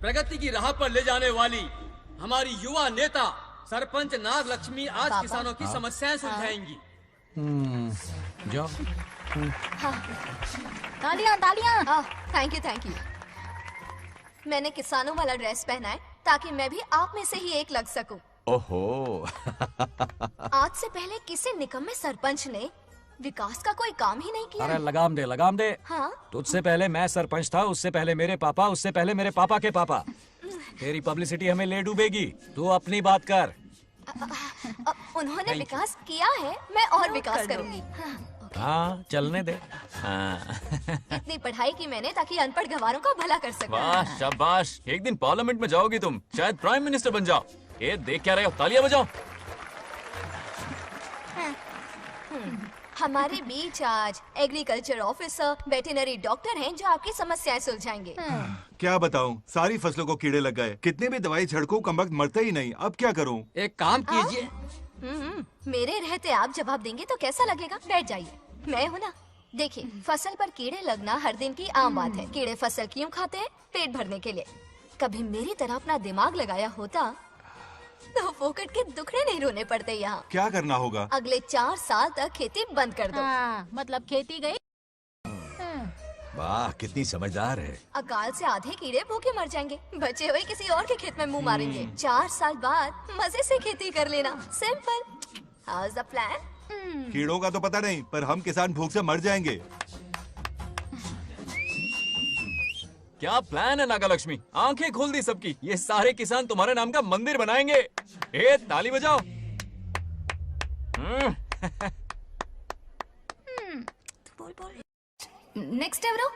प्रगति की राह पर ले जाने वाली हमारी युवा नेता सरपंच नागलक्ष्मी आज किसानों की समस्याएं सुलझाएंगी। जाओ। तालियां तालियां। Thank you. मैंने किसानों वाला ड्रेस पहना है ताकि मैं भी आप में से ही एक लग सकूं। ओहो। आज से पहले किसी निकम्मे सरपंच ने विकास का कोई काम ही नहीं किया। अरे लगाम दे। हाँ? तुझसे पहले मैं सरपंच था, उससे पहले मेरे पापा, उससे पहले मेरे पापा के पापा। तेरी पब्लिसिटी हमें ले डूबेगी। तू अपनी बात कर। उन्होंने विकास किया है, मैं और विकास करूंगी। हाँ, चलने दे। इतनी पढ़ाई की मैंने ताकि अनपढ़ गंवारों का भला कर सकूं। वाह, शाबाश। एक दिन पार्लियामेंट में जाओगी तुम, शायद प्राइम मिनिस्टर बन जाओ। ये देख क्या रहे हो? तालियां बजाओ। हमारे बीच आज एग्रीकल्चर ऑफिसर, वेटरनरी डॉक्टर हैं जो आपकी समस्याएं सुलझाएंगे। क्या बताऊं, सारी फसलों को कीड़े लग गए। कितनी भी दवाई छिड़कूं, कमबख्त मरते ही नहीं। अब क्या करूं? एक काम कीजिए। मेरे रहते आप जवाब देंगे तो कैसा लगेगा? बैठ जाइए, मैं हूं ना। देखिए, फसल पर कीड़े लगना हर दिन की आम बात है। कीड़े फसल क्यों खाते हैं? पेट भरने के लिए। कभी मेरी तरह अपना दिमाग लगाया होता तो फोकट के दुखड़े नहीं रोने पड़ते यहाँ। क्या करना होगा? अगले 4 साल तक खेती बंद कर दो। मतलब खेती गई। वाह, कितनी समझदार है। अकाल से आधे कीड़े भूखे मर जाएंगे, बचे हुए किसी और के खेत में मुंह मारेंगे। 4 साल बाद मजे से खेती कर लेना। Simple. How is the plan? कीड़ों का तो पता नहीं, पर हम किसान भूख से मर जाएंगे। क्या प्लान है नागालक्ष्मी? आंखें खोल दी सबकी। ये सारे किसान तुम्हारे नाम का मंदिर बनाएंगे। ताली बजाओ। నెక్స్ట్ ఎవరు?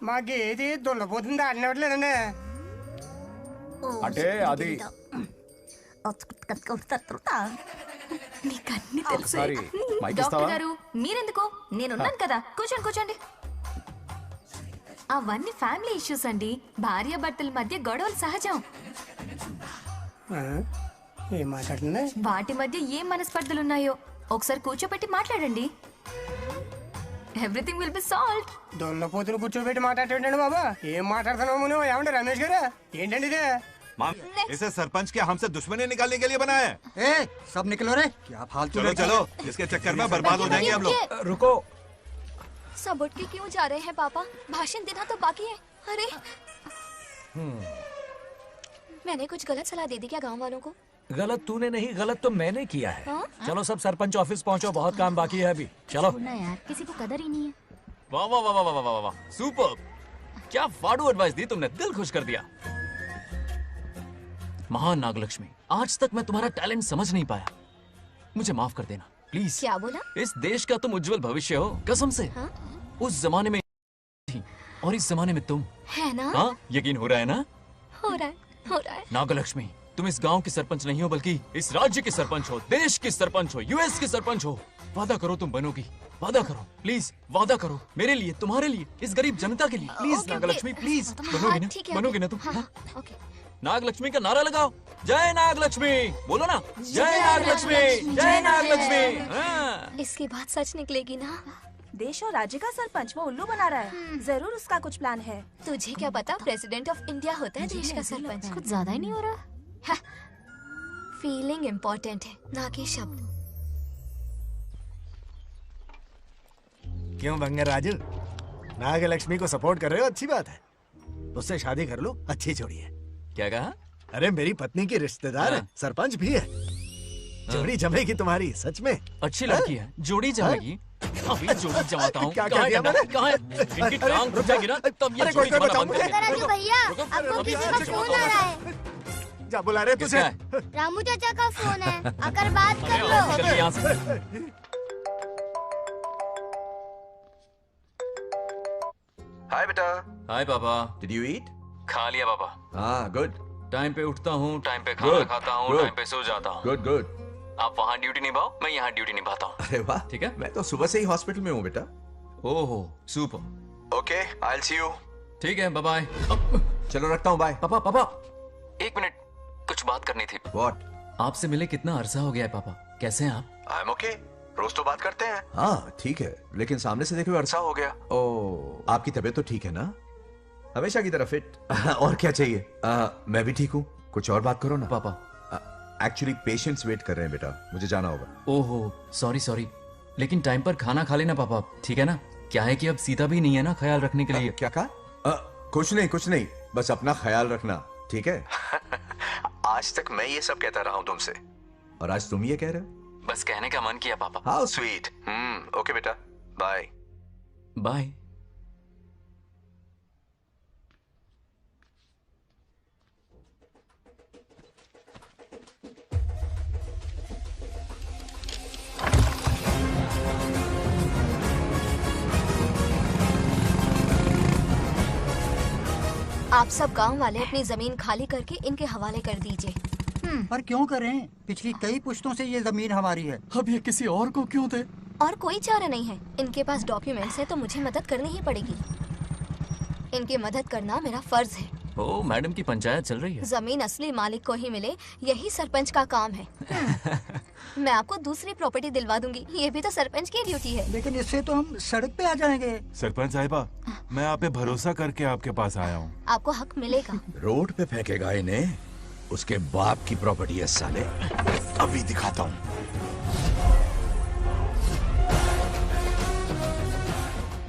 మాకేది దున్నపోతుంది ఆడినట్లేదండి. అంటే అది నీకన్నీ తెలుసు. డాక్టర్ గారు మీరెందుకు? నేనున్నాను కదా, కూర్చోండి. అవన్నీ ఫ్యామిలీ ఇష్యూస్ అండి. భార్య భర్తల మధ్య గొడవలు సహజం. ఏం మాట్లాడుతుంది? వాటి మధ్య ఏం మనస్పర్ధలున్నాయో ఒకసారి కూర్చోబెట్టి మాట్లాడండి. Everything will be solved. దున్నపోతులు కూర్చోబెట్టి మాట్లాడేటండి బాబా. ఏం మాట్లాడుతున్నావు నువ్వు? ఏమండి రమేష్ గారు, ఏంటండి ఇది? इसे सरपंच के हमसे दुश्मनी निकालने के लिए बनाया है। सब निकलो रे। क्या फालतू। चलो, इसके चक्कर में बर्बाद हो जाएंगे हम लोग। रुको। सब उठ के क्यों जा रहे हैं पापा? भाषण देना तो बाकी है। अरे मैंने कुछ गलत सलाह दे दी क्या गांव वालों को? गलत तूने नहीं, गलत तो मैंने किया है। चलो सब सरपंच ऑफिस पहुंचो, बहुत काम बाकी है अभी। चलो यार, किसी को कदर ही नहीं है। वाह वाह वाह वाह वाह वाह, सुपर। क्या फाड़ू एडवाइस दी तुमने, दिल खुश कर दिया। महान नागलक्ष्मी, आज तक मैं तुम्हारा टैलेंट समझ नहीं पाया। मुझे माफ कर देना प्लीज। क्या बोला? इस देश का तुम उज्जवल भविष्य हो, कसम से। उस जमाने में थी और इस जमाने में तुम है ना? हाँ, यकीन हो रहा है ना? हो रहा है। नागलक्ष्मी, तुम इस गांव की सरपंच नहीं हो, बल्कि इस राज्य की सरपंच हो, देश की सरपंच हो, यूएस की सरपंच हो। वादा करो तुम बनोगी, वादा करो प्लीज, वादा करो मेरे लिए, तुम्हारे लिए, इस गरीब जनता के लिए, please okay, Nagalakshmi okay. Please. हाँ, बनोगी ना, ठीक है, बनोगी ना ओके, तुम? हाँ, ओके। नागलक्ष्मी का नारा लगाओ, जय नागलक्ष्मी, बोलो ना, जय नागलक्ष्मी, जय नागलक्ष्मी। हाँ। इसकी बात सच निकलेगी ना? देश और राज्य का सरपंच वो उल्लू बना रहा है, जरूर उसका कुछ प्लान है। तुझे क्या पता, प्रेसिडेंट ऑफ इंडिया होता है देश का सरपंच। कुछ ज्यादा ही नहीं हो रहा? फीलिंग इम्पोर्टेंट है, ना कि शब्द। क्यों बंगर राजू, नागलक्ष्मी को सपोर्ट कर रहे हो? अच्छी बात है, उससे शादी कर लो, अच्छी जोड़ी है। क्या कहा? अरे मेरी पत्नी की रिश्तेदार है, सरपंच भी है, जोड़ी जमेगी तुम्हारी, सच में। अच्छी लड़की है, जोड़ी जमेगी। अभी जोड़ी जमाता हूँ। क्या कह दिया मैंने? कहाँ है? इनकी टांग घुस जाएगी ना, तब ये जोड़ी जमाना बंद करेंगे। राजू भैया, आपको किसी का फोन आ रहा है। जा बुला रहे तुझे। रामू चाचा का फोन है, आकर बात कर लो। चल यहाँ से। हाय बेटा। हाय पापा। Did you eat? खा लिया पापा। हाँ गुड। टाइम पे उठता हूँ, टाइम पे खाना Good, खाता हूँ, good. टाइम पे सो जाता हूँ। Good good. आप वहाँ ड्यूटी निभाओ, मैं यहाँ ड्यूटी निभाता हूँ। अरे वाह, ठीक है। मैं तो सुबह से ही हॉस्पिटल में हूँ बेटा। ओहो super. Okay, I will see you. ठीक है, बाय बाय। चलो रखता हूँ, बाय। पापा पापा, एक मिनट, कुछ बात करनी थी। व्हाट? आपसे मिले कितना अरसा हो गया है पापा, कैसे हैं आप? आई एम ओके, रोज तो बात करते हैं। हाँ ठीक है, लेकिन सामने से देखे हुए अरसा हो गया। ओ, आपकी तबीयत तो ठीक है ना? हमेशा की तरह फिट। और क्या चाहिए? मैं भी ठीक हूँ, कुछ और बात करो ना। पापा एक्चुअली पेशेंट्स वेट कर रहे हैं बेटा, मुझे जाना होगा। ओहो सॉरी सॉरी, लेकिन टाइम पर खाना खा लेना पापा, ठीक है ना? क्या है कि अब सीता भी नहीं है ना ख्याल रखने के लिए। क्या कहा? कुछ नहीं, बस अपना ख्याल रखना, ठीक है? आज तक मैं ये सब कहता रहा हूँ तुमसे, और आज तुम ये कह रहे हो? बस कहने का मन किया पापा। How sweet. ओके बेटा, बाय बाय। आप सब गांव वाले अपनी जमीन खाली करके इनके हवाले कर दीजिए। पर क्यों करें? पिछली कई पुश्तों से ये जमीन हमारी है। अब ये किसी और को क्यों दे? और कोई चारा नहीं है, इनके पास डॉक्यूमेंट्स है तो मुझे मदद करनी ही पड़ेगी। इनकी मदद करना मेरा फर्ज है। ओ मैडम की पंचायत चल रही है। जमीन असली मालिक को ही मिले, यही सरपंच का काम है। मैं आपको दूसरी प्रॉपर्टी दिलवा दूंगी, ये भी तो सरपंच की ड्यूटी है। लेकिन इससे तो हम सड़क पे आ जाएंगे। सरपंच साहिबा, मैं आप पे भरोसा करके आपके पास आया हूँ। आपको हक मिलेगा। रोड पे फेंकेगा इन्हें, उसके बाप की प्रॉपर्टी है साले, अभी दिखाता हूँ।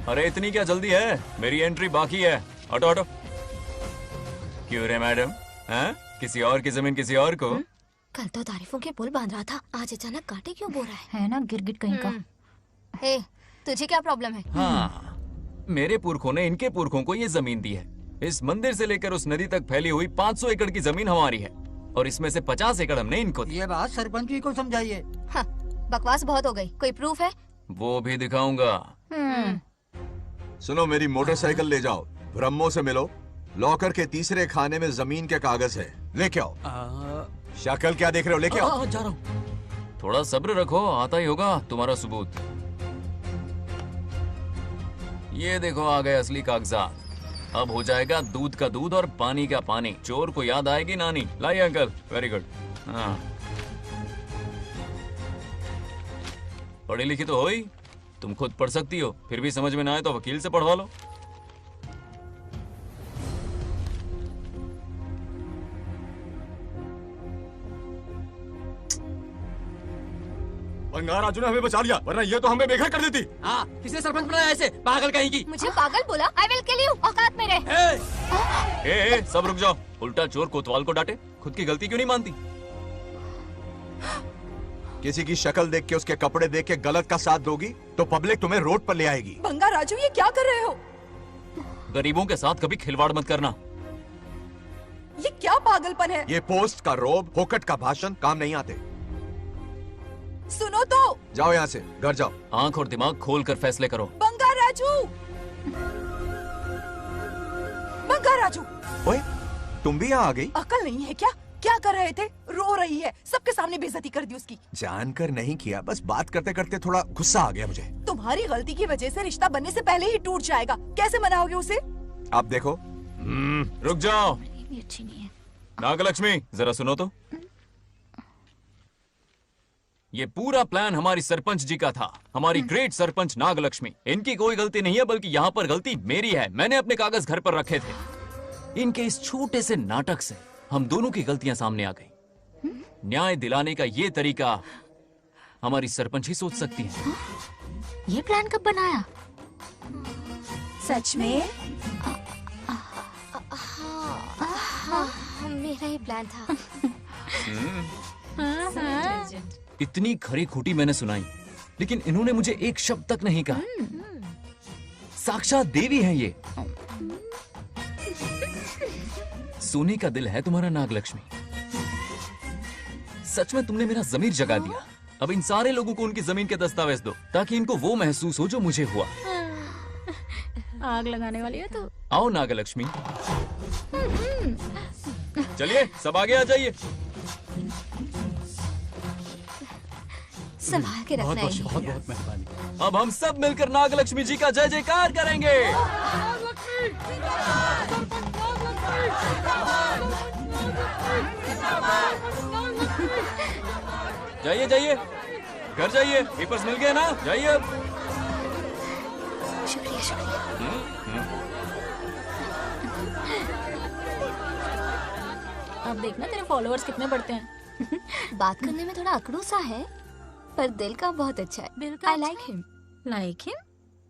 अरे इतनी क्या जल्दी है, मेरी एंट्री बाकी है। हटो हटो। क्यों रे मैडम, हैं? किसी और की जमीन किसी और को? कल तो तारीफों के पुल बांध रहा था, आज अचानक कांटे क्यों बो रहा है ना गिरगिट कहीं का। ए, तुझे क्या प्रॉब्लम है? हाँ, मेरे पुरखों ने इनके पुरखों को ये जमीन दी है। इस मंदिर से लेकर उस नदी तक फैली हुई 500 एकड़ की जमीन हमारी है, और इसमें से 50 एकड़ हमने इनको दी। ये बात सरपंच जी को समझाइए। हाँ, बकवास बहुत हो गई, कोई प्रूफ है? वो भी दिखाऊंगा। सुनो, मेरी मोटरसाइकिल ले जाओ, ब्रह्मो से मिलो, लॉकर के तीसरे खाने में जमीन के कागज है, लेके आओ। शक्ल क्या देख रहे हो, लेके आओ। जा रहा हूँ। थोड़ा सब्र रखो, आता ही होगा तुम्हारा सबूत। ये देखो आ गए असली कागजात। अब हो जाएगा दूध का दूध और पानी का पानी। चोर को याद आएगी नानी। लाइए अंकल, वेरी गुड। हाँ, पढ़ी लिखी तो हो ही, तुम खुद पढ़ सकती हो, फिर भी समझ में ना आए तो वकील से पढ़वा लो। बंगार राजू ने हमें बचा लिया, वरना ये तो हमें बेघर कर देती। हाँ, किसने सरपंच बनाया ऐसे पागल कहीं की? मुझे पागल बोला? आई विल किल यू, औकात में रहे। ए, सब रुक जाओ। उल्टा चोर कोतवाल को डांटे, खुद की गलती क्यों नहीं मानती? किसी की शक्ल देख के, उसके कपड़े देख के गलत का साथ दोगी तो पब्लिक तुम्हें रोड पर ले आएगी। बंगा राजू, ये क्या कर रहे हो? गरीबों के साथ कभी खिलवाड़ मत करना। ये क्या पागलपन है? ये पोस्ट का रोब, फोकट का भाषण काम नहीं आते। सुनो तो। जाओ यहाँ से, घर जाओ। आंख और दिमाग खोल कर फैसले करो। बंगा राजू, बंगा राजू। ओए, तुम भी यहाँ आ गई? अकल नहीं है क्या? क्या कर रहे थे? रो रही है, सबके सामने बेइज्जती कर दी उसकी। जानकर नहीं किया, बस बात करते करते थोड़ा गुस्सा आ गया मुझे। तुम्हारी गलती की वजह से रिश्ता बनने से पहले ही टूट जाएगा, कैसे मनाओगे उसे? आप देखो। रुक जाओ। भी अच्छी नहीं है। नागलक्ष्मी जरा सुनो तो। ये पूरा प्लान हमारी सरपंच जी का था, हमारी ग्रेट सरपंच नागलक्ष्मी। इनकी कोई गलती नहीं है, बल्कि यहाँ पर गलती मेरी है। मैंने अपने कागज घर पर रखे थे। इनके इस छोटे से नाटक से हम दोनों की गलतियां सामने आ गई। न्याय दिलाने का ये तरीका हमारी सरपंच ही सोच सकती है। ये प्लान कब बनाया? सच में? हाँ, मेरा ही प्लान था। इतनी खरी खोटी मैंने सुनाई, लेकिन इन्होंने मुझे एक शब्द तक नहीं कहा। साक्षात देवी है ये। सोने का दिल है तुम्हारा नागलक्ष्मी। सच में तुमने मेरा जमीर जगा दिया। अब इन सारे लोगों को उनकी जमीन के दस्तावेज दो, ताकि इनको वो महसूस हो जो मुझे हुआ। आग लगाने वाली है तो। आओ नागलक्ष्मी, चलिए सब आगे आ जाइए। संभाल के रखना है। बहुत बहुत मेहरबानी। अब हम सब मिलकर नागलक्ष्मी जी का जय जयकार करेंगे। जाइए जाइए, घर जाइए। पेपर्स मिल गए ना? जाइए अब। शुक्रिया शुक्रिया। अब देखना तेरे फॉलोअर्स कितने बढ़ते हैं। बात करने में थोड़ा अकड़ू सा है, पर दिल का बहुत अच्छा है। I like him. Like him?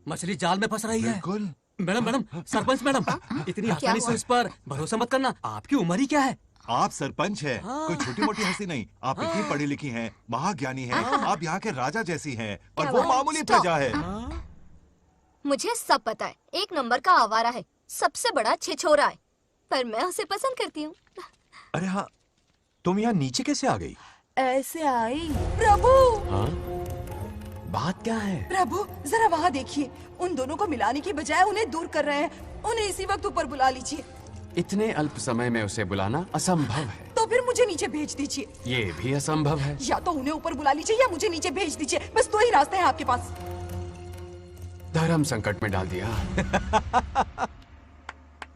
मछली जाल में फंस रही है। बिल्कुल। मैडम मैडम, सरपंच मैडम, इतनी आसानी से हुआ? उस पर भरोसा मत करना। आपकी उम्र ही क्या है? आप सरपंच हैं, कोई छोटी मोटी हंसी नहीं। आप इतनी पढ़ी लिखी हैं, महाज्ञानी हैं, आप यहाँ के राजा जैसी हैं, और वो मामूली प्रजा है। मुझे सब पता है, एक नंबर का आवारा है, सबसे बड़ा छिछोरा है, पर मैं उसे पसंद करती हूँ। अरे हाँ, तुम यहाँ नीचे कैसे आ गई? ऐसे आई। प्रभु, बात क्या है? प्रभु जरा वहाँ देखिए, उन दोनों को मिलाने की बजाय उन्हें दूर कर रहे हैं। उन्हें इसी वक्त ऊपर बुला लीजिए। इतने अल्प समय में उसे बुलाना असंभव है। तो फिर मुझे नीचे भेज दीजिए। ये भी असंभव है। या तो उन्हें ऊपर बुला लीजिए या मुझे नीचे भेज दीजिए, बस दो ही रास्ते हैं आपके पास। धर्म संकट में डाल दिया।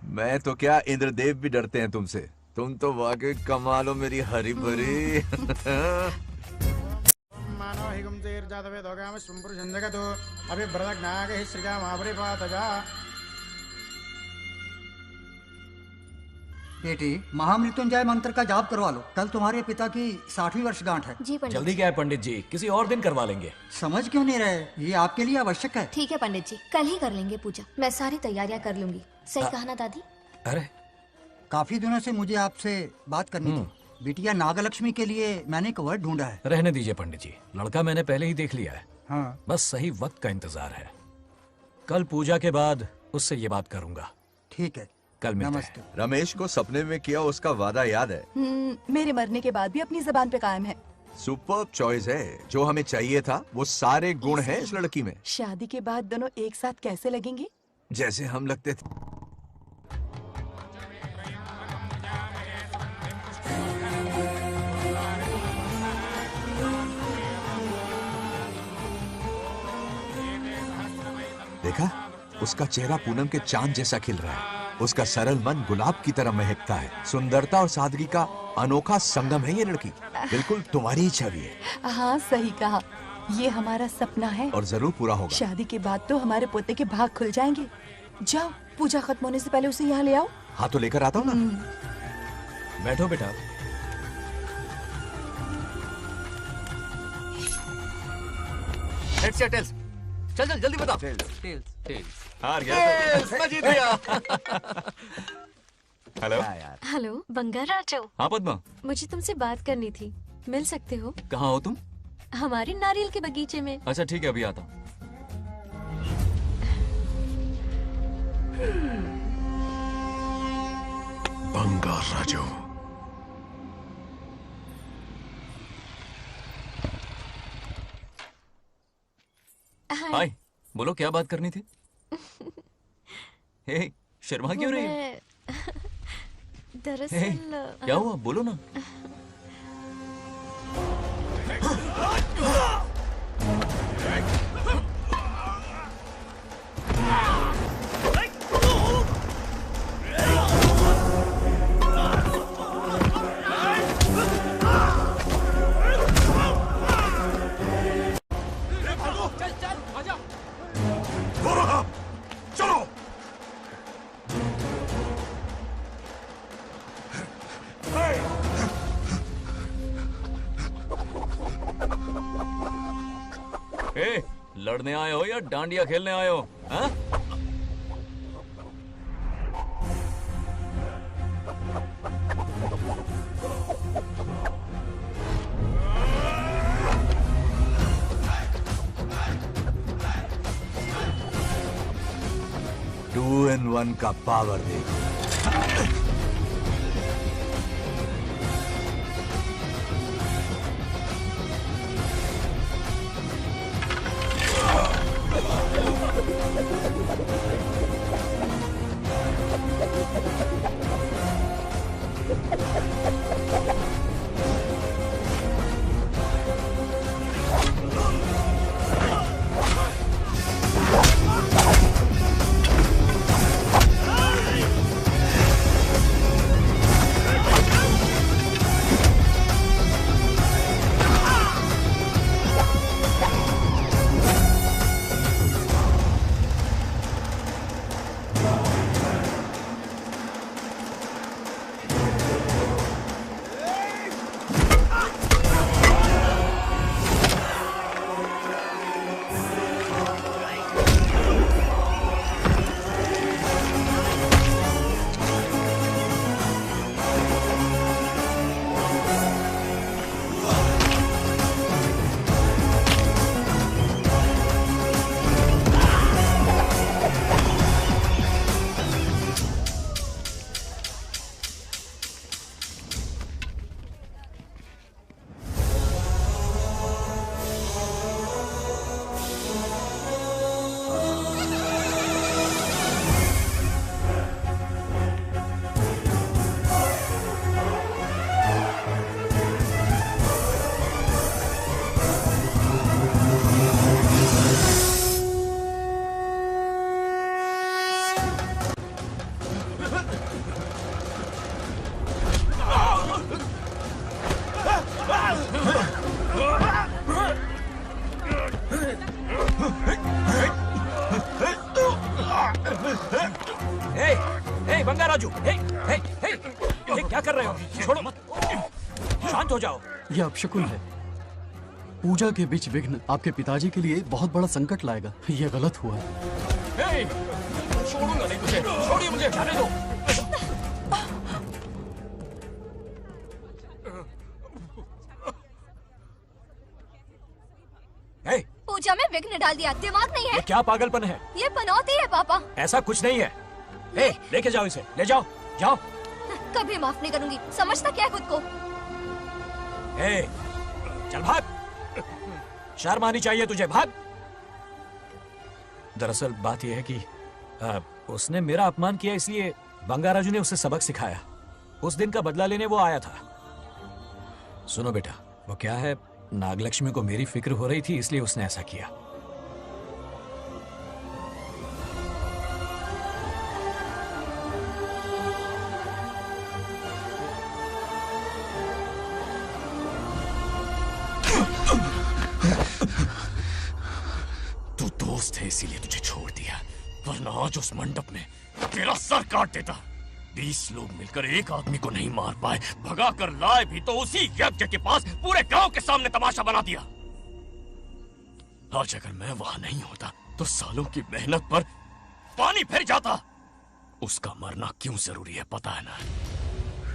मैं तो क्या, इंद्रदेव भी डरते हैं तुमसे। तुम तो वाकई कमाल हो मेरी हरी भरी। मानव हिगम तेर जातवे दोगाम सुंपुर जंजगतो अभी ब्रदक नागे श्रीगा महाबरी पातजा। बेटी, महामृत्युंजय मंत्र का जाप करवा लो। कल तुम्हारे पिता की 60वीं वर्षगांठ है। जी पंडित। जल्दी क्या है पंडित जी, किसी और दिन करवा लेंगे। समझ क्यों नहीं रहे? ये आपके लिए आवश्यक है। ठीक है पंडित जी, कल ही कर लेंगे पूजा। मैं सारी तैयारियां कर लूंगी। सही कहा ना दादी? अरे काफी दिनों से मुझे आपसे बात करनी थी। बिटिया नागलक्ष्मी के लिए मैंने एक वर्ड ढूंढा है। रहने दीजिए पंडित जी, लड़का मैंने पहले ही देख लिया है। हाँ। बस सही वक्त का इंतजार है। कल पूजा के बाद उससे ये बात करूंगा। ठीक है, कल मिलते नमस्ते। हैं। रमेश को सपने में किया उसका वादा याद है? मेरे मरने के बाद भी अपनी जबान पे कायम है। सुपर्ब चॉइस है। जो हमें चाहिए था वो सारे गुण हैं इस लड़की में। शादी के बाद दोनों एक साथ कैसे लगेंगे? जैसे हम लगते थे। देखा, उसका चेहरा पूनम के चांद जैसा खिल रहा है। उसका सरल मन गुलाब की तरह महकता है। सुंदरता और सादगी का अनोखा संगम है ये लड़की। बिल्कुल तुम्हारी ही छवि है। हाँ सही कहा, ये हमारा सपना है और जरूर पूरा होगा। शादी के बाद तो हमारे पोते के भाग खुल जाएंगे। जाओ, पूजा खत्म होने से पहले उसे यहाँ ले आओ। हाँ तो लेकर आता हूँ ना। बैठो बेटा। हेड्स या टेल्स? चल चल जल्दी बता। टेल्स। हार गया। मैं जीत गया। हेलो। हेलो बंगाराजो। हाँ पद्मा। मुझे तुमसे बात करनी थी, मिल सकते हो? कहाँ हो तुम? हमारे नारियल के बगीचे में। अच्छा ठीक है, अभी आता हूँ। बंगाराजो। हाय, बोलो क्या बात करनी थी? हे, शर्मा क्यों रही है? दरअसल क्या हुआ, बोलो ना। लड़ने आए हो या डांडिया खेलने आए हो? हाँ? टू इन वन का पावर देखो। क्या कर रहे हो? छोड़ो मत, शांत हो जाओ। यह अपशकुन है। पूजा के बीच विघ्न आपके पिताजी के लिए बहुत बड़ा संकट लाएगा। यह गलत हुआ। छोड़ूंगा नहीं तुझे, छोड़िए मुझे, जाने दो। पूजा में विघ्न डाल दिया, दिमाग नहीं है? ये क्या पागलपन है? ये पनौती है पापा। ऐसा कुछ नहीं है। लेके जाओ इसे, ले जाओ, जाओ। कभी माफ नहीं करूंगी, समझता क्या है खुद को? चल भाग, शर्म आनी चाहिए तुझे, भाग। दरअसल बात यह है कि उसने मेरा अपमान किया, इसलिए बंगाराजू ने उसे सबक सिखाया। उस दिन का बदला लेने वो आया था। सुनो बेटा, वो क्या है, नागलक्ष्मी को मेरी फिक्र हो रही थी, इसलिए उसने ऐसा किया। तू दोस्त है इसीलिए तुझे छोड़ दिया, वरना आज उस मंडप में तेरा सर काट देता। 20 लोग मिलकर एक आदमी को नहीं मार पाए, भगा कर लाए भी तो उसी यज्ञ के पास पूरे गांव के सामने तमाशा बना दिया। आज अगर मैं वहां नहीं होता तो सालों की मेहनत पर पानी फिर जाता। उसका मरना क्यों जरूरी है पता है ना?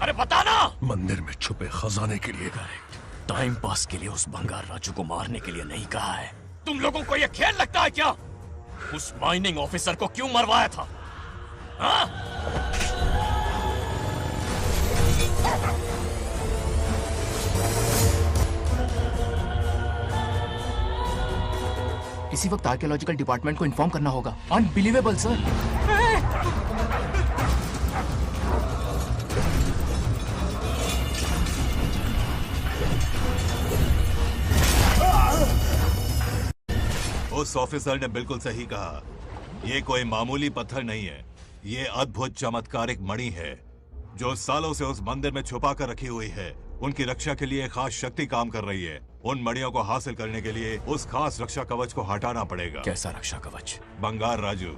अरे बता ना। मंदिर में छुपे खजाने के लिए। करेक्ट, टाइम पास के लिए उस बंगार राजू को मारने के लिए नहीं कहा है। तुम लोगों को यह खेल लगता है क्या? उस माइनिंग ऑफिसर को क्यों मरवाया था? हाँ? इसी वक्त आर्कियोलॉजिकल डिपार्टमेंट को इन्फॉर्म करना होगा। Unbelievable sir. उस ऑफिसर ने बिल्कुल सही कहा। ये कोई मामूली पत्थर नहीं है, ये अद्भुत चमत्कारिक मणि है जो सालों से उस मंदिर में छुपा कर रखी हुई है। उनकी रक्षा के लिए खास शक्ति काम कर रही है। उन मणियों को हासिल करने के लिए उस खास रक्षा कवच को हटाना पड़ेगा। कैसा रक्षा कवच? बंगार राजू।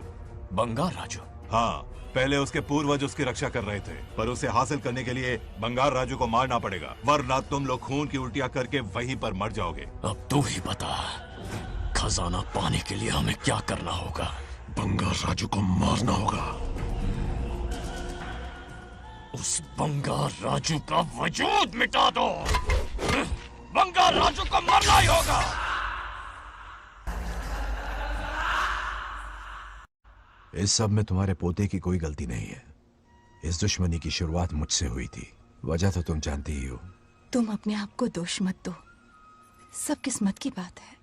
बंगार राजू? हाँ, पहले उसके पूर्वज उसकी रक्षा कर रहे थे, पर उसे हासिल करने के लिए बंगार राजू को मारना पड़ेगा, वरना तुम लोग खून की उल्टियां करके वहीं पर मर जाओगे। अब तू ही बता, खजाना पाने के लिए हमें क्या करना होगा? बंगार राजू को मारना होगा। उस बंगार राजू का वजूद मिटा दो। बंगार राजू को मरना ही होगा। इस सब में तुम्हारे पोते की कोई गलती नहीं है। इस दुश्मनी की शुरुआत मुझसे हुई थी। वजह तो तुम जानती ही हो। तुम अपने आप को दोष मत दो, सब किस्मत की बात है।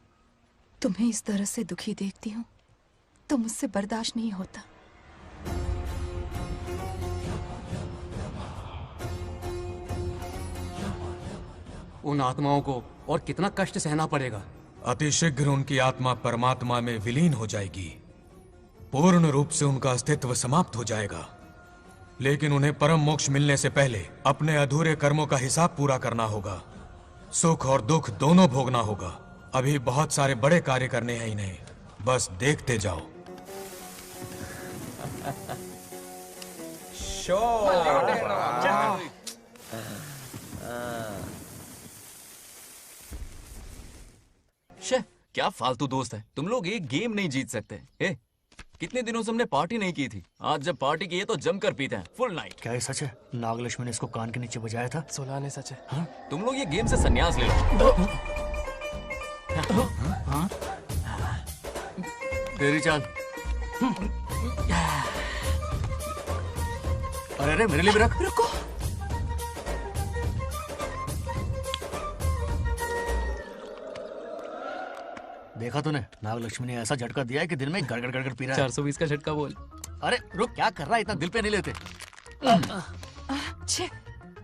तुम्हें इस तरह से दुखी देखती हूँ तो मुझसे बर्दाश्त नहीं होता। उन आत्माओं को और कितना कष्ट सहना पड़ेगा। अतिशीघ्र उनकी आत्मा परमात्मा में विलीन हो जाएगी। पूर्ण रूप से उनका अस्तित्व समाप्त हो जाएगा। लेकिन उन्हें परम मोक्ष मिलने से पहले अपने अधूरे कर्मों का हिसाब पूरा करना होगा। सुख और दुख दोनों भोगना होगा। अभी बहुत सारे बड़े कार्य करने हैं इन्हें, बस देखते जाओ। शे, क्या फालतू दोस्त है। तुम लोग एक गेम नहीं जीत सकते। कितने दिनों से हमने पार्टी नहीं की थी। आज जब पार्टी की है तो जमकर पीते हैं, फुल नाइट। क्या ये सच है? नागलक्ष्मी ने इसको कान के नीचे बजाया था। सोलह ने सच है। हाँ? तुम लोग ये गेम से संन्यास ले लो। हाँ? तेरी चाल। अरे अरे मेरे लिए भी रख। रुको, देखा तूने? नागलक्ष्मी ने ऐसा झटका दिया है कि दिन में गड़गड़ गड़गड़ पी रहा है। 420 का झटका बोल। अरे रुक, क्या कर रहा है? इतना दिल पे नहीं लेते।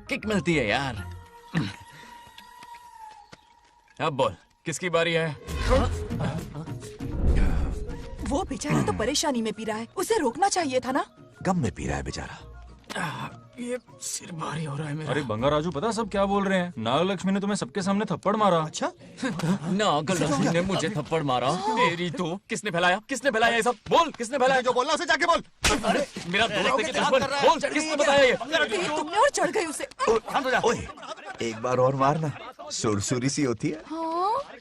किक मिलती है यार। अब बोल, किसकी बारी है? वो बेचारा तो परेशानी में पी रहा है, उसे रोकना चाहिए था ना। गम में पी रहा है बेचारा। ये सिर भारी हो रहा है मेरा। अरे बंगार राजू, पता सब क्या बोल रहे हैं? नागलक्ष्मी ने तुम्हें सबके सामने थप्पड़ मारा। अच्छा? नागलक्ष्मी ने मुझे थप्पड़ मारा? तेरी तो किसने फैलाया? किसने फैलाया ये सब? बोल, किसने फैलाया? जो बोलना उसे जाके बोल। अरे मेरा दोस्त है कि दुश्मन? बोल, किसने बताया ये? तुमने और चढ़ गई उसे। ओए, एक बार और मारना, सुरसुरी सी होती है।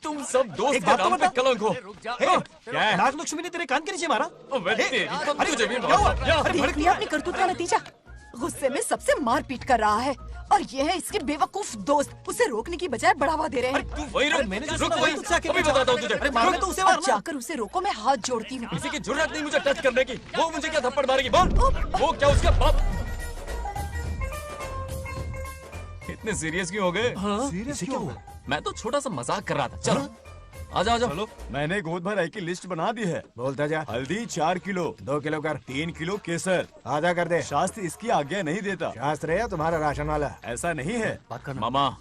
तुम सब दोस्त के नाम पे कलंक हो। क्या है? नागलक्ष्मी ने तेरे कान के नीचे मारा? तुझे भी देख लिया अपनी करतूत का नतीजा। गुस्से में सबसे मार पीट कर रहा है और ये है इसके बेवकूफ दोस्त। उसे रोकने की बजाय बढ़ावा दे रहे हैं। वही रुक, वही अभी बताता हूँ तुझे। तो उसे जाकर उसे रोको, मैं हाथ जोड़ती हूँ। किसी की जुर्रत नहीं मुझे टच करने की। वो मुझे क्या थप्पड़ मारेगी? बोल, वो क्या उसका बाप? इतने सीरियस क्यों हो गए? सीरियस क्यों हुआ? मैं तो छोटा सा मजाक कर रहा था। चलो आजा आजा। चलो, मैंने गोद भराई की लिस्ट बना दी है। बोलता जा। हल्दी 4 किलो, 2 किलो कर, 3 किलो केसर। आधा कर दे। शास्त्र इसकी आज्ञा नहीं देता। शास्त्र है तुम्हारा राशन वाला? ऐसा नहीं है। मामा,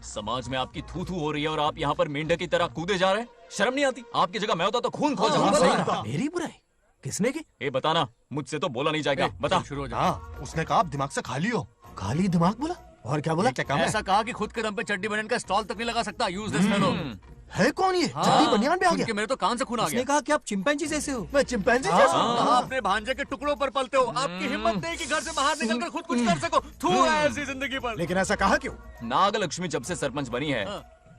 समाज में आपकी थू थू हो रही है और आप यहाँ पर मेंढक की तरह कूदे जा रहे हैं। शर्म नहीं आती? आपकी जगह मैं होता तो खून खो जाता। मेरी बुराई किसने की? ये बताना, मुझसे तो बोला नहीं जाएगा। बता। उसने कहा आप दिमाग से खाली हो। खाली दिमाग बोला? और क्या बोला? ऐसा कहा कि खुद के दम पे चड्डी बनियान का स्टॉल तक नहीं लगा सकता। Useless fellow. है कौन ये? चड्डी बनियान पे आ गया? मेरे तो कान से खून आ गया। उसने कहा कि आप चिंपैंजी जैसे हो। मैं चिंपैंजी जैसा हूँ? आप अपने भांजे के टुकड़ों पर पलते हो। आपकी हिम्मत नहीं कि घर से बाहर निकलकर खुद कुछ कर सको। थू है ऐसी जिंदगी पर। लेकिन ऐसा कहा क्यों? नागलक्ष्मी जब से सरपंच बनी है,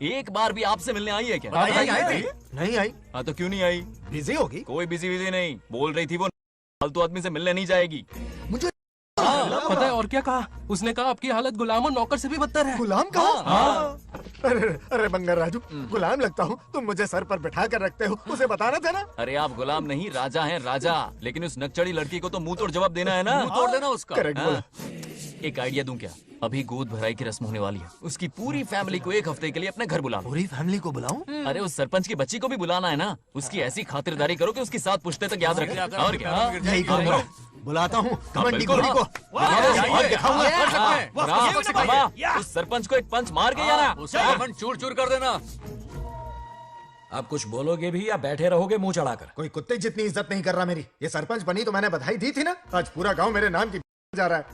एक बार भी आपसे मिलने आई है क्या? नहीं आई। हाँ तो क्यों नहीं आई? बिजी होगी। कोई बिजी नहीं। बोल रही थी वो फालतू आदमी से मिलने नहीं जाएगी। मुझे पता है और क्या कहा? उसने कहा आपकी हालत गुलाम और नौकर से भी बदतर है। गुलाम कहा? अरे बंगार राजू, गुलाम लगता हूँ? तुम मुझे सर पर बैठा कर रखते हो, उसे बताना था ना। अरे आप गुलाम नहीं, राजा हैं, राजा। लेकिन उस नकचड़ी लड़की को तो मुंह तोड़ जवाब देना है ना। मुंह तोड़ देना उसका। करेक्ट बोला। एक आइडिया दूं क्या? अभी गोद भराई की रस्म होने वाली है। उसकी पूरी फैमिली को 1 हफ्ते के लिए अपने घर बुला लो। पूरी फैमिली को बुलाऊं? अरे उस सरपंच की बच्ची को भी बुलाना है ना। उसकी ऐसी खातिरदारी करो कि उसकी 7 पुश्ते तक याद रखे। और क्या? यही करो। बुलाता हूँ कमंडी गोरी को। उस सरपंच को एक पंच मार के आना। चूर चूर कर देना। आप कुछ बोलोगे भी या बैठे रहोगे मुंह चढ़ाकर? कोई कुत्ते जितनी इज्जत नहीं कर रहा मेरी। ये सरपंच बनी तो मैंने बधाई दी थी ना। आज पूरा गांव मेरे नाम की जा रहा है।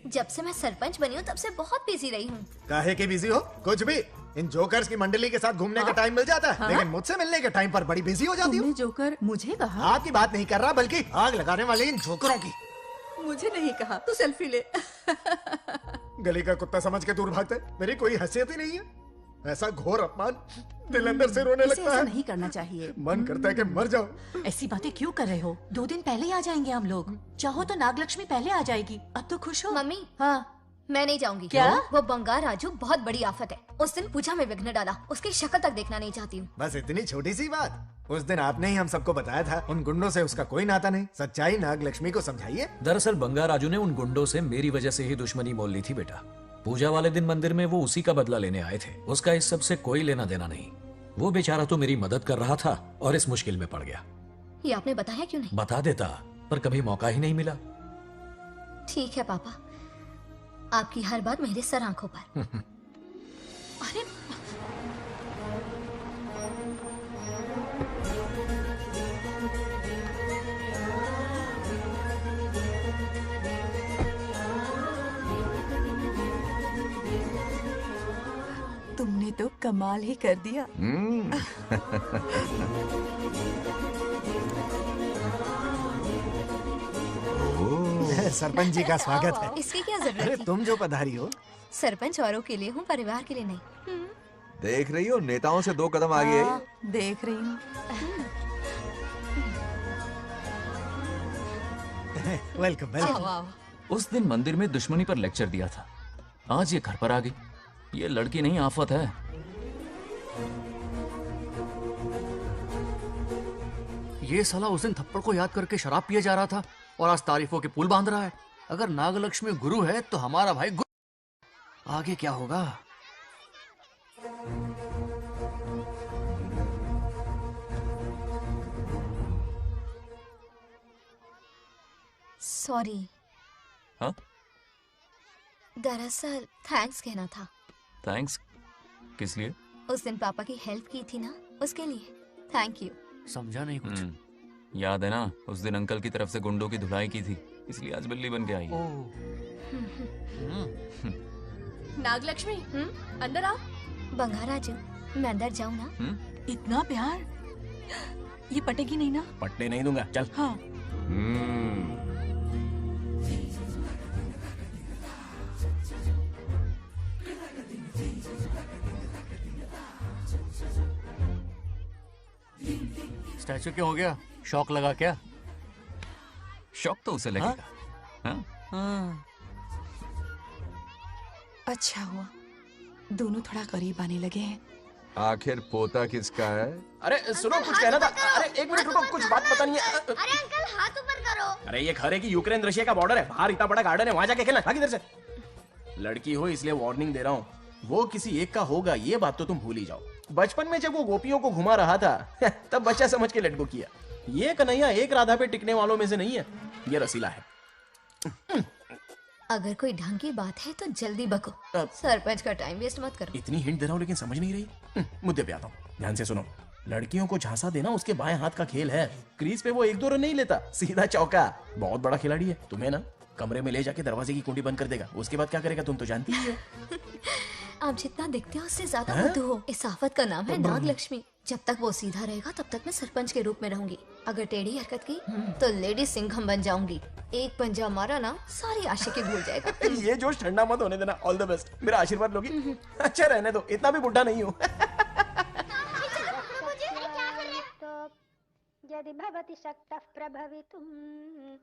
जब से मैं सरपंच बनी हूँ तब से बहुत बिजी रही हूँ। काहे के बिजी हो? कुछ भी। इन जोकर्स की मंडली के साथ घूमने का टाइम मिल जाता है, लेकिन मुझसे मिलने के टाइम पर बड़ी बिजी हो जाती हूँ। जोकर मुझे कहा? आपकी बात नहीं कर रहा, बल्कि आग लगाने वाले इन जोकरों की। मुझे नहीं कहा। तू सेल्फी ले। गली का कुत्ता समझ के दूर भागते। मेरी कोई हैसियत ही नहीं है। ऐसा घोर अपमान, दिल अंदर से रोने इसे लगता ऐसा है। नहीं करना चाहिए। मन करता है कि मर जाओ। ऐसी बातें क्यों कर रहे हो? 2 दिन पहले ही आ जाएंगे हम लोग। चाहो तो नागलक्ष्मी पहले आ जाएगी। अब तो खुश हो? मम्मी, हाँ, मैं नहीं जाऊंगी। क्या? वो बंगार राजू बहुत बड़ी आफत है। उस दिन पूजा में विघ्न डाला, उसकी शक्ल तक देखना नहीं चाहती हूँ। बस इतनी छोटी सी बात। उस दिन आपने ही हम सबको बताया था, उन गुंडों से उसका कोई नाता नहीं। सच्चाई नागलक्ष्मी को समझाइए। दरअसल बंगा राजू ने उन गुंडों से मेरी वजह से ही दुश्मनी मोल ली थी बेटा। पूजा वाले दिन मंदिर में वो उसी का बदला लेने आए थे। उसका इस सब से कोई लेना देना नहीं। वो बेचारा तो मेरी मदद कर रहा था और इस मुश्किल में पड़ गया। ये आपने बताया क्यों नहीं? बता देता, पर कभी मौका ही नहीं मिला। ठीक है पापा, आपकी हर बात मेरे सर आंखों पर। अरे तुमने तो कमाल ही कर दिया। सरपंच जी का स्वागत है। इसकी क्या जरूरत अरे थी? तुम जो पधारी हो। सरपंच औरों के लिए हूँ, परिवार के लिए नहीं। देख रही हो, नेताओं से 2 कदम आगे है। देख रही हूँ। Welcome welcome. उस दिन मंदिर में दुश्मनी पर लेक्चर दिया था, आज ये घर पर आ गई। ये लड़की नहीं, आफत है। ये साला उस दिन थप्पड़ को याद करके शराब पिए जा रहा था और आज तारीफों के पुल बांध रहा है। अगर नागलक्ष्मी गुरु है तो हमारा भाई गुरु। आगे क्या होगा? सॉरी। हाँ? दरअसल थैंक्स कहना था। थैंक्स किस लिए? उस दिन पापा की हेल्प की थी ना, उसके लिए थैंक यू। समझा नहीं कुछ। याद है ना, उस दिन अंकल की तरफ से गुंडों की धुलाई की थी, इसलिए आज बिल्ली बन के आई है। नागलक्ष्मी, अंदर आओ। बंगार राजू, मैं अंदर जाऊँ ना? इतना प्यार, ये पटेगी नहीं ना? पटने नहीं दूंगा, चल। हाँ। स्टैचू क्यों हो गया? शौक लगा क्या? शौक तो उसे लगेगा। हाँ? हाँ। अच्छा हुआ, दोनों थोड़ा करीब आने लगे हैं। आखिर पोता किसका है? अरे सुनो, कुछ कहना था। अरे 1 मिनट रुको, कुछ बात पता नहीं है। अरे अंकल हाथ ऊपर करो। अरे ये घर है कि यूक्रेन रशिया का बॉर्डर है? बाहर इतना बड़ा गार्डन है, वहां जाके खेलना। भाग इधर से। लड़की हो इसलिए वार्निंग दे रहा हूँ, वो किसी एक का होगा, ये बात तो तुम भूल ही जाओ। बचपन में जब वो गोपियों को घुमा रहा था तब बच्चा समझ के लेट गो किया। ये कन्हैया एक राधा पे टिकने वालों में से नहीं है, ये रसीला है। अगर कोई ढंग की बात है तो जल्दी बको, सरपंच का टाइम वेस्ट मत करो। इतनी हिंट दे रहा हूँ लेकिन समझ नहीं रही। मुद्दे पे आता हूँ, ध्यान से सुनो। लड़कियों को झांसा देना उसके बाएं हाथ का खेल है। क्रीज पे वो 1-2 रन नहीं लेता, सीधा चौका। बहुत बड़ा खिलाड़ी है। तुम्हें ना कमरे में ले जाके दरवाजे की कुंडी बंद कर देगा, उसके बाद क्या करेगा तुम तो जानती ही हो। आप जितना दिखते हो उससे ज्यादा बुद्धू हो। इस आफत का नाम है नागलक्ष्मी। जब तक वो सीधा रहेगा तब तक मैं सरपंच के रूप में रहूंगी। अगर टेढ़ी हरकत की तो लेडी सिंघम बन जाऊंगी। एक पंजा मारा ना, सारी आशिकी भूल जाएगा। ये जोश ठंडा मत होने देना। ऑल द बेस्ट, मेरा आशीर्वाद लोगी? अच्छा रहने दो, इतना भी बुढ़ा नहीं हूँ। यदि भवति शक्तः प्रभवितुम्।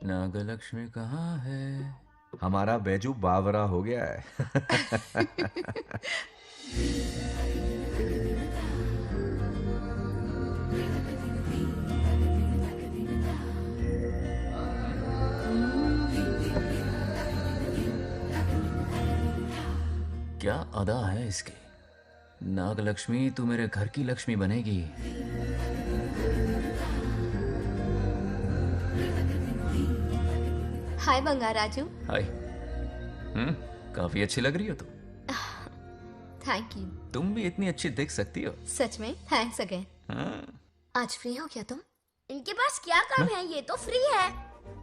नागलक्ष्मी कहाँ है? हमारा बैजू बावरा हो गया है। क्या अदा है इसकी। नागलक्ष्मी, तू मेरे घर की लक्ष्मी बनेगी। हाय बंगार राजू। हाय। काफी अच्छी लग रही हो तुम। Thank you. तुम भी इतनी अच्छी दिख सकती हो। सच में थैंक्स अगेन। आज फ्री हो क्या तुम? इनके पास क्या काम है, ये तो फ्री है।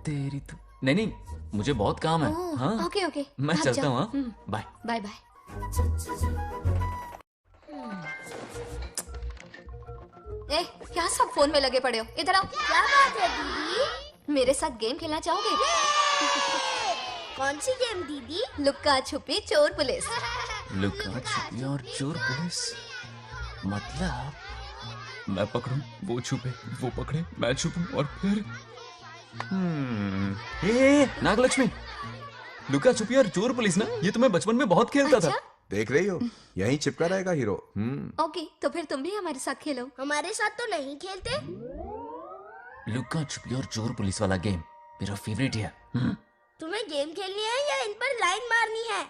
तेरी तो नहीं, मुझे बहुत काम है। हाँ? ओके ओके, मैं चलता हूँ। Bye bye bye. ए, क्या सब फोन में लगे पड़े हो? इधर आओ। क्या बात है दीदी? मेरे साथ गेम खेलना चाहोगे? कौन सी गेम दीदी? लुक्का छुपी चोर पुलिस। लुका छुपी और चोर पुलिस, मतलब मैं पकड़ूं, वो छुपे, वो पकड़े, मैं छुपूं और फिर नागलक्ष्मी, लुका छुपी और चोर पुलिस ना, ये तो मैं बचपन में बहुत खेलता था। देख रही हो, यहीं चिपका रहेगा हीरो। ओके, तो फिर तुम भी हमारे साथ खेलो। हमारे साथ तो नहीं खेलते। लुका छुपी और चोर पुलिस वाला गेम मेरा फेवरेट है। तुम्हें गेम खेलनी है या इन पर लाइन मारनी है?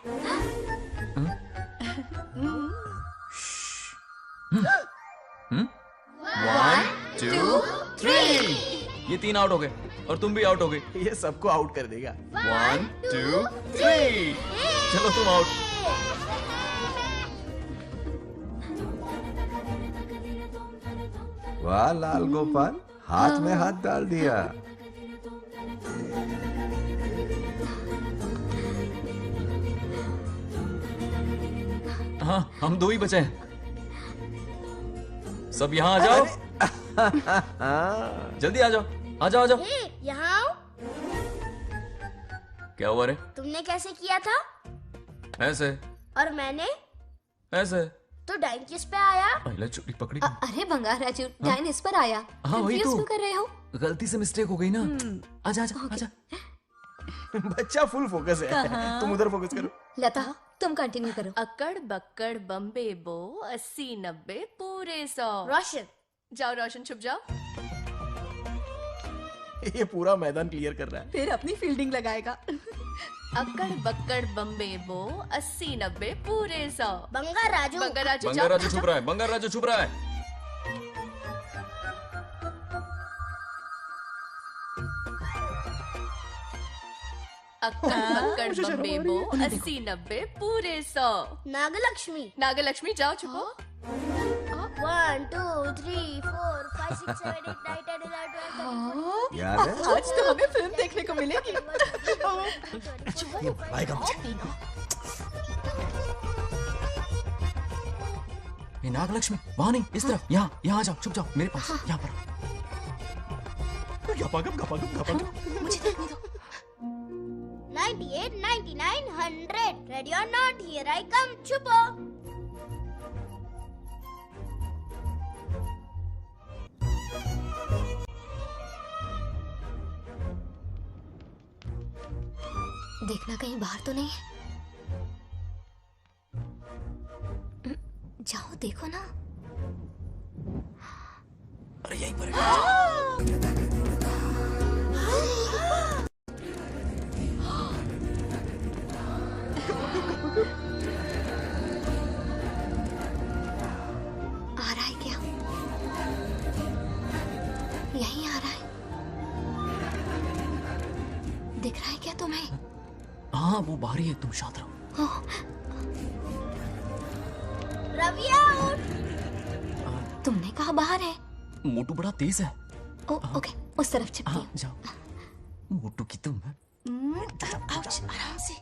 1 2 3, ये 3 आउट हो गए और तुम भी आउट हो गए। ये सबको आउट कर देगा। 1 2 3, चलो तुम आउट। वाह लाल गोपाल, हाथ में हाथ डाल दिया। हाँ, हम 2 ही बचे हैं। सब यहाँ आ जाओ। जल्दी आ जाओ, आ जाओ, आ जाओ। यहाँ आओ। क्या हुआ रे? तुमने कैसे किया था? ऐसे। और मैंने? ऐसे। तो डाइन किस पे आया? पहले चोरी पकड़ी। अरे बंगार राजू, डाइन इस पर आया। हाँ वही Confuse तो। क्यों कर रहे हो? गलती से मिस्टेक हो गई ना। आजा आजा आजा। बच्चा फुल फोकस है। कहाँ? तुम उधर फोकस करो। लता, तुम कंटिन्यू करो। अक्कड़ बक्कड़ बम्बे बो 80 90 पूरे 100। रोशन, जाओ रोशन, छुप जाओ। ये पूरा मैदान क्लियर कर रहा है। फिर अपनी फील्डिंग लगाएगा। अक्कड़ बक्कड़ बम्बे बो 80 90 पूरे 100। बंगार राजू। बंगार राजू, बंगार राजू छुप रहा है, बंगार राजू छुप रहा है। अक्कड़ बक्कड़ बम्बे बो 80 90 पूरे 100। नागलक्ष्मी। नागलक्ष्मी जाओ छुपो। 1 2 3 4 5 6 7 8 9 10 11 12 याद है? आज तो हमें फिल्म देखने को मिलेगी। आएगा मुझे। ये नागलक्ष्मी वहां नहीं, इस तरफ, यहाँ यहाँ आ जाओ, छुप जाओ मेरे पास, यहाँ पर। मुझे देखने दो। 98 99 100 ready or not, here I come. छुपो। देखना कहीं बाहर तो नहीं है। जाओ देखो ना। अरे यहीं पर आ रहा है क्या? यहीं आ रहा है। दिख रहा है क्या तुम्हें? हाँ वो बाहर ही है, तुम शांत रहो। रवि आउट। तुमने कहा बाहर है? मोटू बड़ा तेज है। ओके, उस तरफ छिपती हूँ। जाओ। मोटू की तुम है। आउच, आराम से।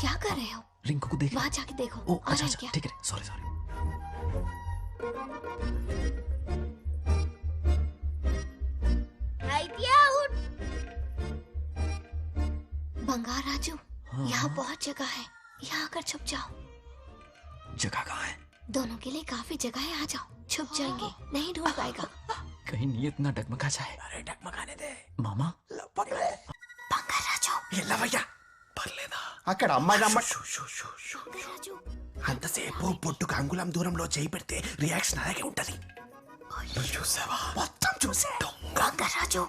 क्या कर रहे हो? रिंकू को देख। वहां जाके देखो। ओ आ अच्छा रहा है अच्छा, क्या? ठीक है, सॉरी सॉरी। आउट। बंगार राजू, यहाँ बहुत जगह है, यहाँ आकर छुप जाओ। जगह कहाँ है? दोनों के लिए काफी जगह है, आ जाओ। छुप जाएंगे, नहीं ढूंढ पाएगा। कहीं नीयत ना डगमगा जाए। अरे डगमगाने दे मामा। बंगार राजू, ये लवయ్య పర్లేదా అక్కడ అమ్మాయి అమ్మాయి అంతసేపు పొట్టుకు అంగుళం దూరంలో చేయి పెడితే రియాక్షన్ అలాగే ఉంటది. నువ్వు చూసావా? మొత్తం చూసా. బంగారు రాజు,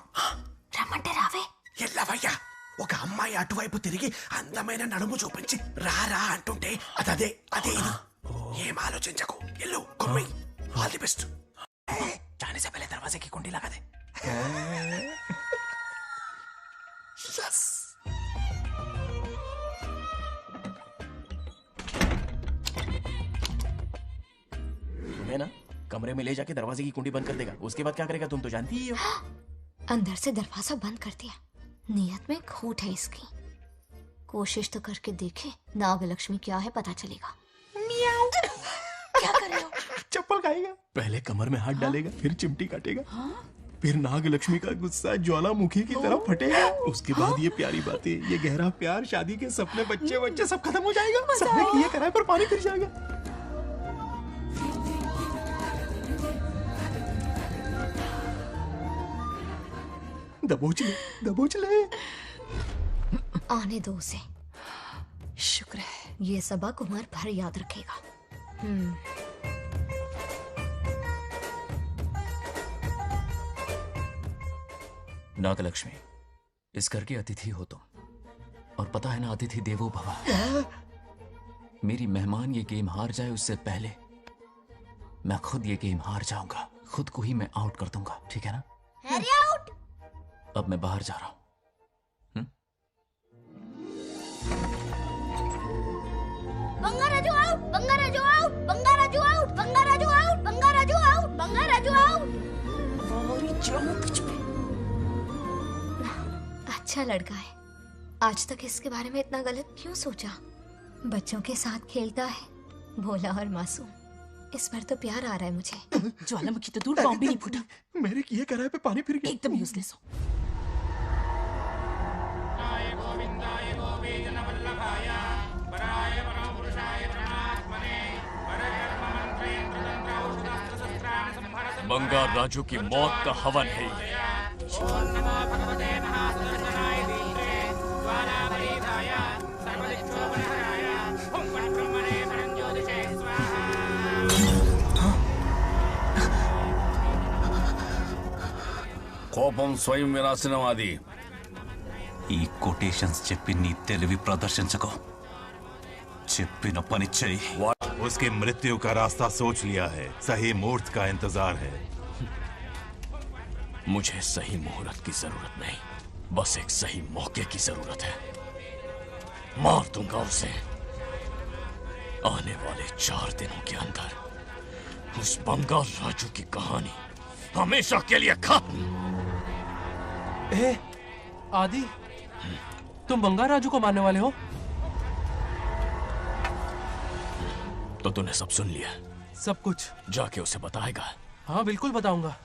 రమ్మంటే రావే. ఎల్లవయ్య, ఒక అమ్మాయి అటువైపు తిరిగి అందమైన నడుము చూపించి రారా అంటుంటే అదే అదే ఇది. ఏం ఆలోచించకు, ఎల్లు కొమ్మి. All the best. जाने से पहले दरवाजे की कुंडी लगा दे. यस. तुम्हें ना कमरे में ले जाके दरवाजे की कुंडी बंद कर देगा, उसके बाद क्या करेगा तुम तो जानती ही हो. अंदर से दरवाजा बंद कर दिया। नियत में खोट है इसकी। कोशिश तो करके देखे, नागलक्ष्मी क्या है पता चलेगा। क्या कर रहे हो? चप्पल खाएगा. पहले कमर में हाथ डालेगा, फिर चिमटी काटेगा. फिर नागलक्ष्मी का गुस्सा ज्वालामुखी की तरह फटेगा। उसके बाद ये प्यारी बातें, ये गहरा प्यार, शादी के सपने, बच्चे बच्चे सब खत्म हो जाएगा। सबने किए कराए पर पानी फिर जाएगा। दबोच ले, दबोच ले। आने दो उसे। शुक्र है ये सबक उम्र भर याद रखेगा। नागलक्ष्मी, इस घर की अतिथि हो तुम, और पता है ना, अतिथि देवो भव। मेरी मेहमान ये गेम हार जाए उससे पहले मैं खुद ये गेम हार जाऊंगा। खुद को ही मैं आउट कर दूंगा, ठीक है ना? Harry out. अब मैं बाहर जा रहा हूं। Bangaraju out, Bangaraju out, Bangaraju out, Bangaraju out, Bangaraju out, Bangaraju out. अच्छा लड़का है। आज तक इसके बारे में इतना गलत क्यों सोचा? बच्चों के साथ खेलता है, भोला और मासूम। इस पर तो प्यार आ रहा है मुझे। ज्वालामुखी तो दूर, बॉम्ब भी नहीं फूटा। मेरे किए कराए पे पानी फिर गया। एकदम यूजलेस हो। बंगार राजू की मौत का हवन है ये। కోపం స్వయం వినాశనవాది. ఈ కొటేషన్స్ చెప్పి నీ తెలివి ప్రదర్శించకు. చెప్పిన పని చెయ్యి. उसकी मृत्यु का रास्ता सोच लिया है, सही मुहूर्त का इंतजार है। मुझे सही मुहूर्त की जरूरत नहीं, बस एक सही मौके की जरूरत है। मार दूंगा उसे आने वाले 4 दिनों के अंदर। उस बंगाल राजू की कहानी हमेशा के लिए खत्म। ए, आदि, तुम बंगाल राजू को मारने वाले हो? तो तूने सब सुन लिया? सब कुछ। जाके उसे बताएगा? हाँ बिल्कुल बताऊंगा।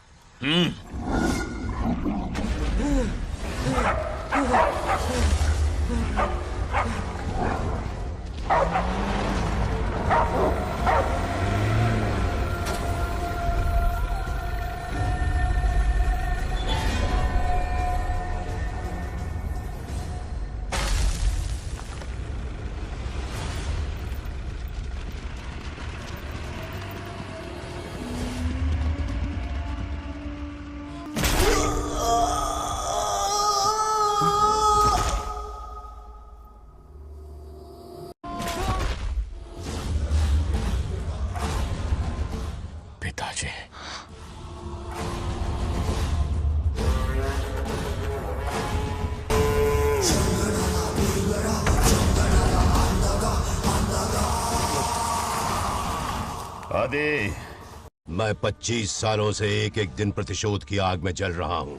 पिताजी, आदि, मैं 25 सालों से एक एक दिन प्रतिशोध की आग में जल रहा हूँ।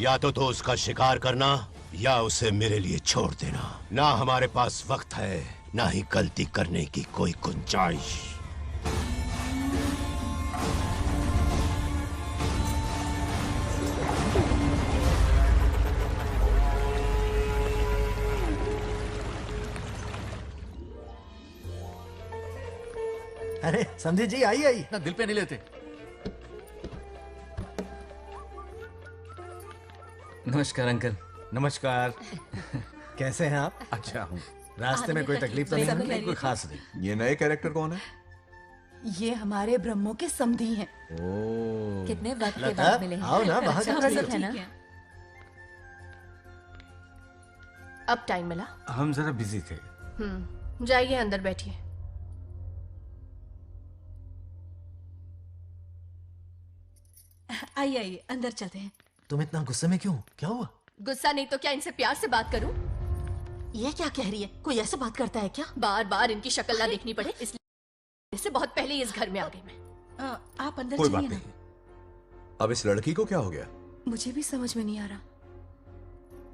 या तो उसका शिकार करना या उसे मेरे लिए छोड़ देना। ना हमारे पास वक्त है, ना ही गलती करने की कोई गुंजाइश। अरे समझी जी, आई आई। ना दिल पे नहीं लेते। नमस्कार अंकल। नमस्कार। कैसे हैं आप? अच्छा हूँ। रास्ते में कोई तकलीफ तो नहीं? कोई खास नहीं। ये नए कैरेक्टर कौन है? ये हमारे ब्रह्मों के समधी हैं। ओ, कितने वक्त के बाद मिले हैं। आओ ना बाहर। सब है ना? अब टाइम मिला? हम जरा बिजी थे। जाइए अंदर बैठिए। आइए आइए, अंदर चलते हैं। तुम इतना गुस्से में क्यों? क्या हुआ? गुस्सा नहीं तो क्या इनसे प्यार से बात करूं? ये क्या कह रही है? कोई ऐसे बात करता है क्या? बार बार इनकी शक्ल ना देखनी पड़े इसलिए से बहुत पहले इस घर में आ गई मैं। आप अंदर कोई बात चलिए ना। नहीं। अब इस लड़की को क्या हो गया? मुझे भी समझ में नहीं आ रहा।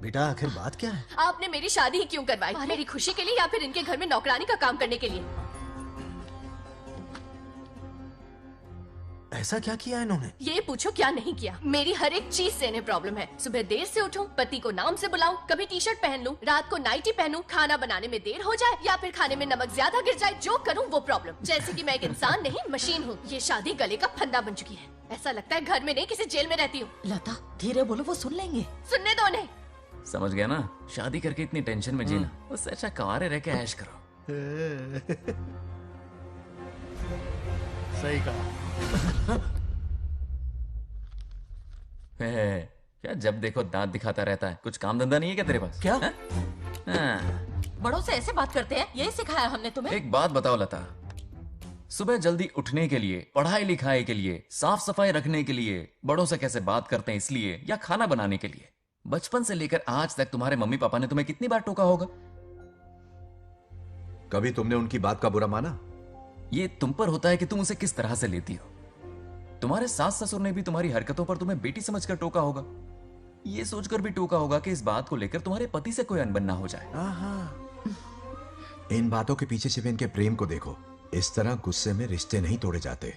बेटा आखिर बात क्या है? आपने मेरी शादी ही क्यों करवाई? मेरी खुशी के लिए या फिर इनके घर में नौकरानी का काम करने के लिए? ऐसा क्या किया इन्होंने? ये पूछो क्या नहीं किया। मेरी हर एक चीज से इन्हें प्रॉब्लम है। सुबह देर से उठूं, पति को नाम से बुलाऊं, कभी टी शर्ट पहन लूं, रात को नाइटी पहनूं, खाना बनाने में देर हो जाए या फिर खाने में नमक ज्यादा गिर जाए, जो करूं वो प्रॉब्लम। जैसे कि मैं एक इंसान नहीं मशीन हूँ। ये शादी गले का फंदा बन चुकी है। ऐसा लगता है घर में नहीं किसी जेल में रहती हूँ। लता धीरे बोलो, वो सुन लेंगे। सुनने दो उन्हें। समझ गया ना, शादी करके इतनी टेंशन में जीना, उससे अच्छा कुंवारे रह के ऐश करो। सही कहा। क्या जब देखो दांत दिखाता रहता है, कुछ काम धंधा नहीं है क्या तेरे पास? क्या? बड़ों से ऐसे बात करते हैं, यही सिखाया हमने तुम्हें? एक बात बताओ लता, सुबह जल्दी उठने के लिए, पढ़ाई लिखाई के लिए, साफ सफाई रखने के लिए बड़ों से कैसे बात करते हैं इसलिए, या खाना बनाने के लिए? बचपन से लेकर आज तक तुम्हारे मम्मी पापा ने तुम्हें कितनी बार टोका होगा? कभी तुमने उनकी बात का बुरा माना? ये तुम पर होता है कि तुम उसे किस तरह से लेती हो। तुम्हारे सास ससुर ने भी तुम्हारी हरकतों पर तुम्हें बेटी समझकर टोका होगा। ये सोचकर भी टोका होगा कि इस बात को लेकर तुम्हारे पति से कोई अनबन ना हो जाए। इन बातों के पीछे सिर्फ इनके प्रेम को देखो। इस तरह गुस्से में रिश्ते नहीं तोड़े जाते।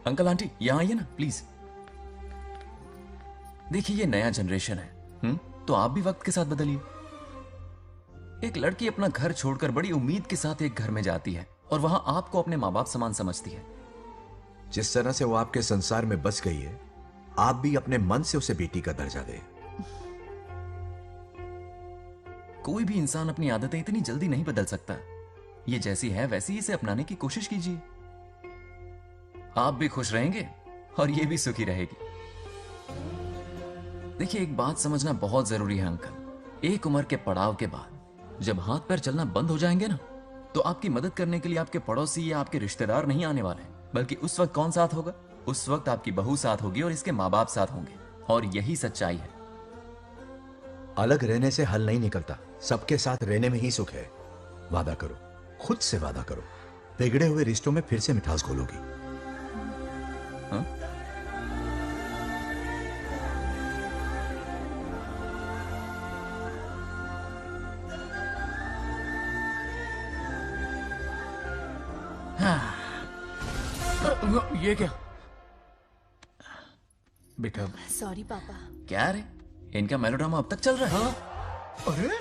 अंकल आंटी यहां आइए ना प्लीज। देखिए ये नया जनरेशन है, तो आप भी वक्त के साथ बदलिए। एक लड़की अपना घर छोड़कर बड़ी उम्मीद के साथ एक घर में जाती है और वहां आपको अपने माँ बाप समान समझती है। जिस तरह से वो आपके संसार में बस गई है, आप भी अपने मन से उसे बेटी का दर्जा दें। कोई भी इंसान अपनी आदतें इतनी जल्दी नहीं बदल सकता। ये जैसी है वैसी ही इसे अपनाने की कोशिश कीजिए। आप भी खुश रहेंगे और ये भी सुखी रहेगी। देखिए एक बात समझना बहुत जरूरी है अंकल, एक उम्र के पड़ाव के बाद जब हाथ पैर चलना बंद हो जाएंगे ना, तो आपकी मदद करने के लिए आपके पड़ोसी या आपके रिश्तेदार नहीं आने वाले, बल्कि उस वक्त कौन साथ होगा? उस वक्त आपकी बहू साथ होगी और इसके माँ बाप साथ होंगे। और यही सच्चाई है। अलग रहने से हल नहीं निकलता, सबके साथ रहने में ही सुख है। वादा करो, खुद से वादा करो, बिगड़े हुए रिश्तों में फिर से मिठास घोलोगी। ये क्या बेटा? सॉरी पापा। क्या रे, इनका मेलोड्रामा अब तक चल रहा है? अरे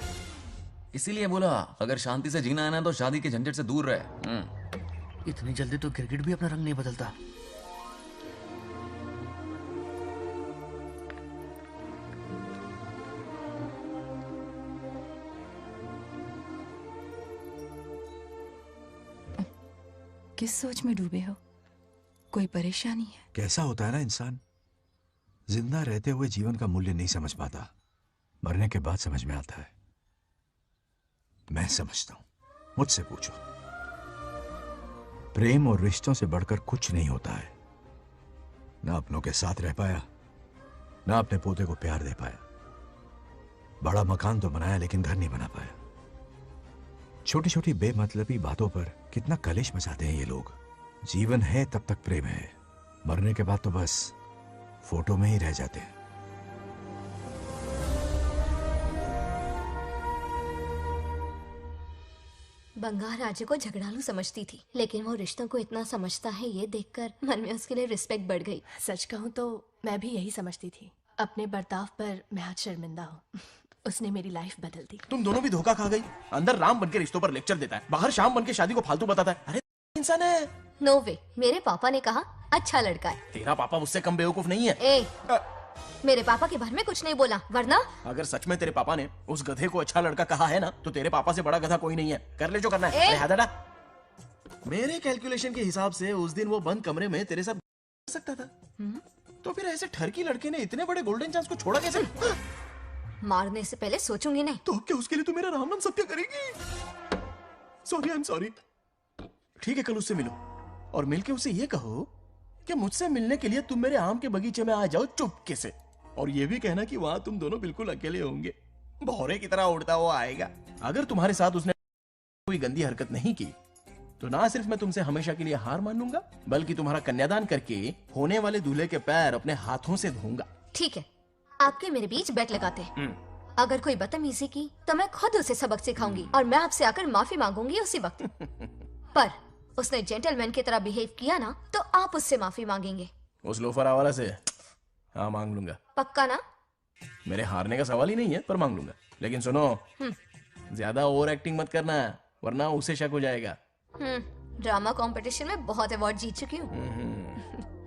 इसीलिए बोला अगर शांति से जीना है ना तो शादी के झंझट से दूर रहे। इतनी जल्दी तो क्रिकेट भी अपना रंग नहीं बदलता। किस सोच में डूबे हो? कोई परेशानी है? कैसा होता है ना इंसान, जिंदा रहते हुए जीवन का मूल्य नहीं समझ पाता, मरने के बाद समझ में आता है। मैं समझता हूं, मुझसे पूछो। प्रेम और रिश्तों से बढ़कर कुछ नहीं होता है। ना अपनों के साथ रह पाया, ना अपने पोते को प्यार दे पाया। बड़ा मकान तो बनाया लेकिन घर नहीं बना पाया। छोटी छोटी बेमतलबी बातों पर कितना कलेश मचाते हैं ये लोग। जीवन है तब तक प्रेम है, मरने के बाद तो बस फोटो में ही रह जाते हैं। बंगार राजे को झगड़ालू समझती थी, लेकिन वो रिश्तों को इतना समझता है ये देखकर मन में उसके लिए रिस्पेक्ट बढ़ गई। सच कहूँ तो मैं भी यही समझती थी। अपने बर्ताव पर मैं आज शर्मिंदा हूँ। उसने मेरी लाइफ बदल दी। तुम दोनों भी धोखा खा गई। अंदर राम बनके रिश्तों पर लेक्चर देता है, बाहर शाम बनके शादी को फालतू बताता है। अरे इंसान है। नो वे, मेरे पापा ने कहा अच्छा लड़का है। तेरा पापा मुझसे कम बेवकूफ नहीं है। ए, मेरे पापा के बारे में कुछ नहीं बोला, वरना अगर सच में तेरे पापा ने उस गधे को अच्छा लड़का कहा है ना, तो तेरे पापा से बड़ा गधा कोई नहीं है। कर ले जो करना है। अरे हाथ हटा। मेरे कैलकुलेशन के हिसाब से उस दिन वो बंद कमरे में तेरे साथ सकता था। तो फिर ऐसे ठरकी लड़के ने इतने बड़े गोल्डन चांस को छोड़ा कैसे? मारने से पहले सोचूंगी नहीं। तो क्या उसके लिए तू मेरा राम नाम सत्य करेगी? Sorry, I am sorry. ठीक है, कल उससे मिलो और मिलके उसे ये कहो कि मुझसे मिलने के लिए तुम मेरे आम के बगीचे में आ जाओ चुपके से, और ये भी कहना कि वहां तुम दोनों बिल्कुल अकेले होंगे। भौरे की तरह उड़ता हुआ आएगा। अगर तुम्हारे साथ उसने कोई गंदी हरकत नहीं की तो ना सिर्फ मैं तुमसे हमेशा के लिए हार मान लूंगा, बल्कि तुम्हारा कन्यादान करके होने वाले दूल्हे के पैर अपने हाथों से धोऊंगा। ठीक है, आपके मेरे बीच बैट लगाते हैं। अगर कोई बदतमीजी की तो मैं खुद उसे सबक सिखाऊंगी और मैं आपसे आकर माफी मांगूंगी उसी वक्त। पर उसने जेंटलमैन की तरह बिहेव किया ना तो आप उससे माफी मांगेंगे। उस लोफर आवारा से हाँ मांग लूंगा। पक्का ना? मेरे हारने का सवाल ही नहीं है, पर मांग लूंगा। लेकिन सुनो, ज्यादा ओवर एक्टिंग मत करना, वरना उसे शक हो जाएगा। ड्रामा कंपटीशन में बहुत अवार्ड जीत चुकी हूँ।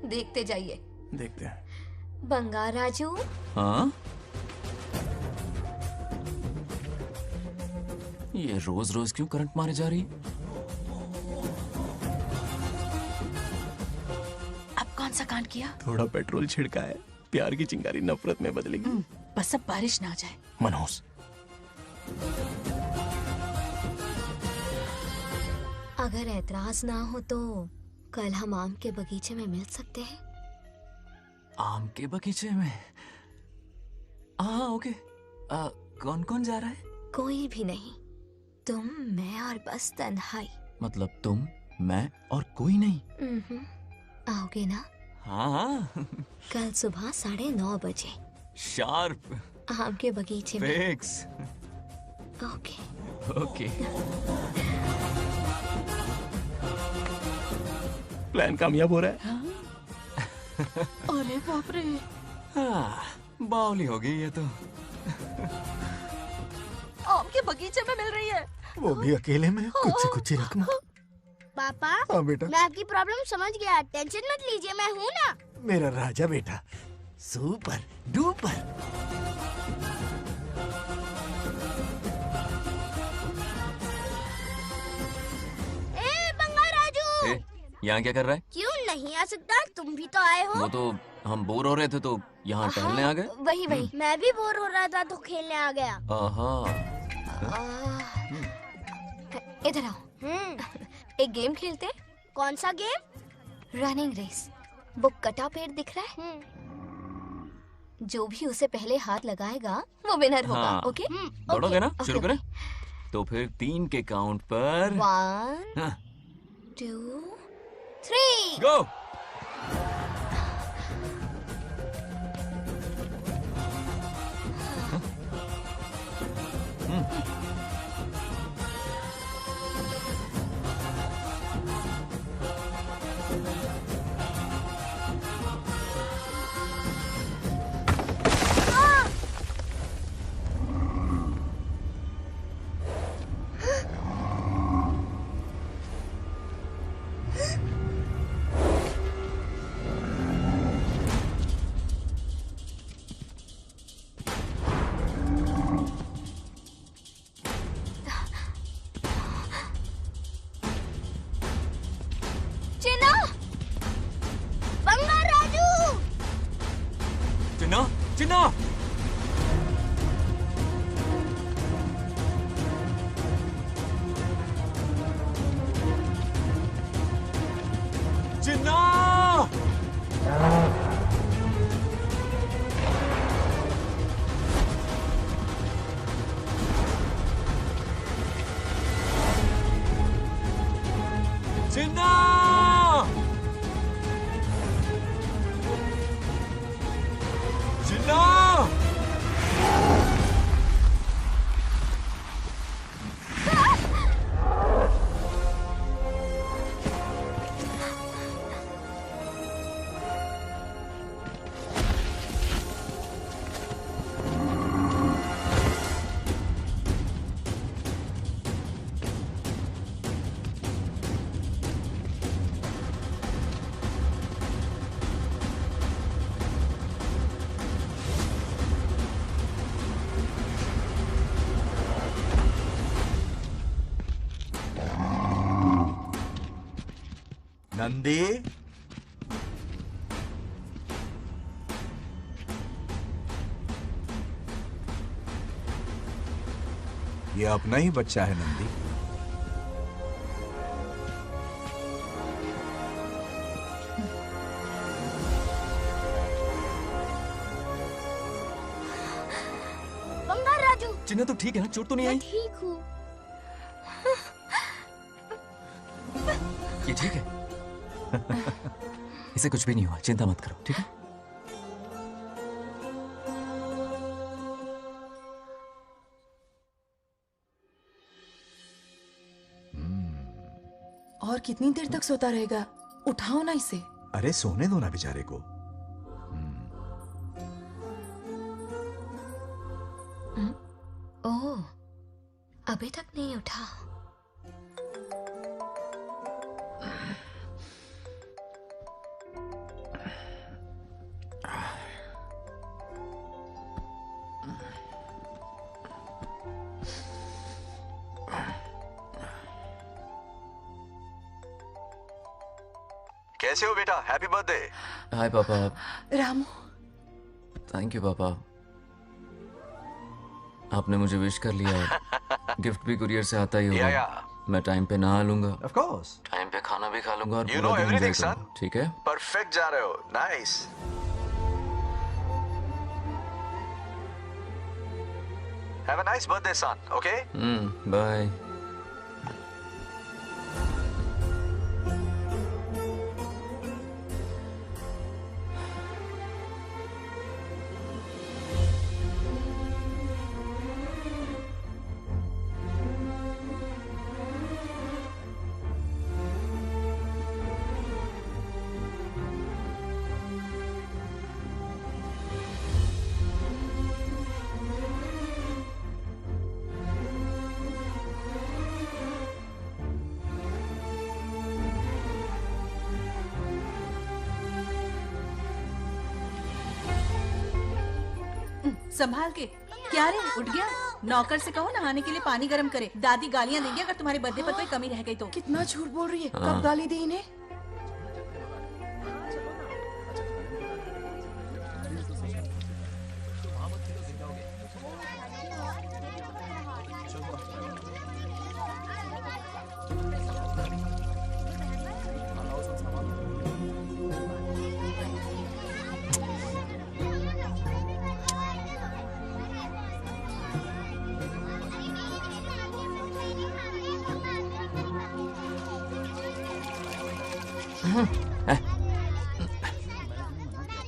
देखते जाइए। देखते हैं। बंगार राजू। हाँ? ये रोज रोज क्यों करंट मारे जा रही? अब कौन सा कांड किया? थोड़ा पेट्रोल छिड़का है, प्यार की चिंगारी नफरत में बदलेगी। बस अब बारिश ना आ जाए। मनोज, अगर ऐतराज ना हो तो कल हम आम के बगीचे में मिल सकते हैं। आम के बगीचे में? हाँ ओके। कौन कौन जा रहा है? कोई भी नहीं, तुम, मैं और बस तन्हाई। मतलब तुम, मैं और कोई नहीं? आओगे ना? हाँ हाँ। कल सुबह 9:30 बजे शार्प। आम के बगीचे में। फिक्स। ओके। ओके। प्लान कामयाब हो रहा है। अरे बाप रे। बावली हो गई ये तो। आम के बगीचे में मिल रही है। वो भी अकेले में, कुछ से कुछ ही रखना। पापा, हाँ बेटा। मैं आपकी प्रॉब्लम समझ गया, टेंशन मत लीजिए, मैं हूँ ना। मेरा राजा बेटा, सुपर डुपर। बंगार राजू, यहाँ क्या कर रहा है? क्यों नहीं आ सकता? तुम भी तो आए हो। वो तो हम बोर हो रहे थे तो यहाँ टहलने आ गए। वही वही। मैं भी बोर हो रहा था तो खेलने आ गया। इधर आओ। एक गेम खेलते हैं। कौन सा गेम? Running race. वो कटा पेड़ दिख रहा है? जो भी उसे पहले हाथ लगाएगा वो विनर होगा। हाँ। ओके? दौड़ोगे ना? शुरू करें? तो फिर 3 के काउंट पर 1 2 3 गो। चिन्ना! चिन्ना! चिन्ना! चिन्ना! नंदी, ये अपना ही बच्चा है नंदी। बंगार राजू, चिन्ना तो ठीक है ना? चोट तो नहीं आई? ठीक हूँ। ये ठीक है? इसे कुछ भी नहीं हुआ, चिंता मत करो, ठीक है? और कितनी देर तक सोता रहेगा? उठाओ ना इसे। अरे सोने दो ना बेचारे को। ओह, अभी तक नहीं उठा। कैसे हो बेटा? Happy birthday. हाय पापा। रामू, थैंक यू पापा, आपने मुझे विश कर लिया। गिफ्ट भी कुरियर से आता ही होगा। मैं टाइम पे नहा लूंगा, ऑफ कोर्स, टाइम पे खाना भी खा लूंगा और You पूरा know दिन everything, enjoy करूंगा, ठीक है? परफेक्ट जा रहे हो। Nice. Have a nice birthday son, okay? Bye. संभाल के। क्या रे, उठ गया? नौकर से कहो नहाने के लिए पानी गर्म करे। दादी गालियां देंगे अगर तुम्हारे बर्थडे पर कोई कमी रह गई तो। कितना झूठ बोल रही है। हाँ। कब गाली दी इन्हें?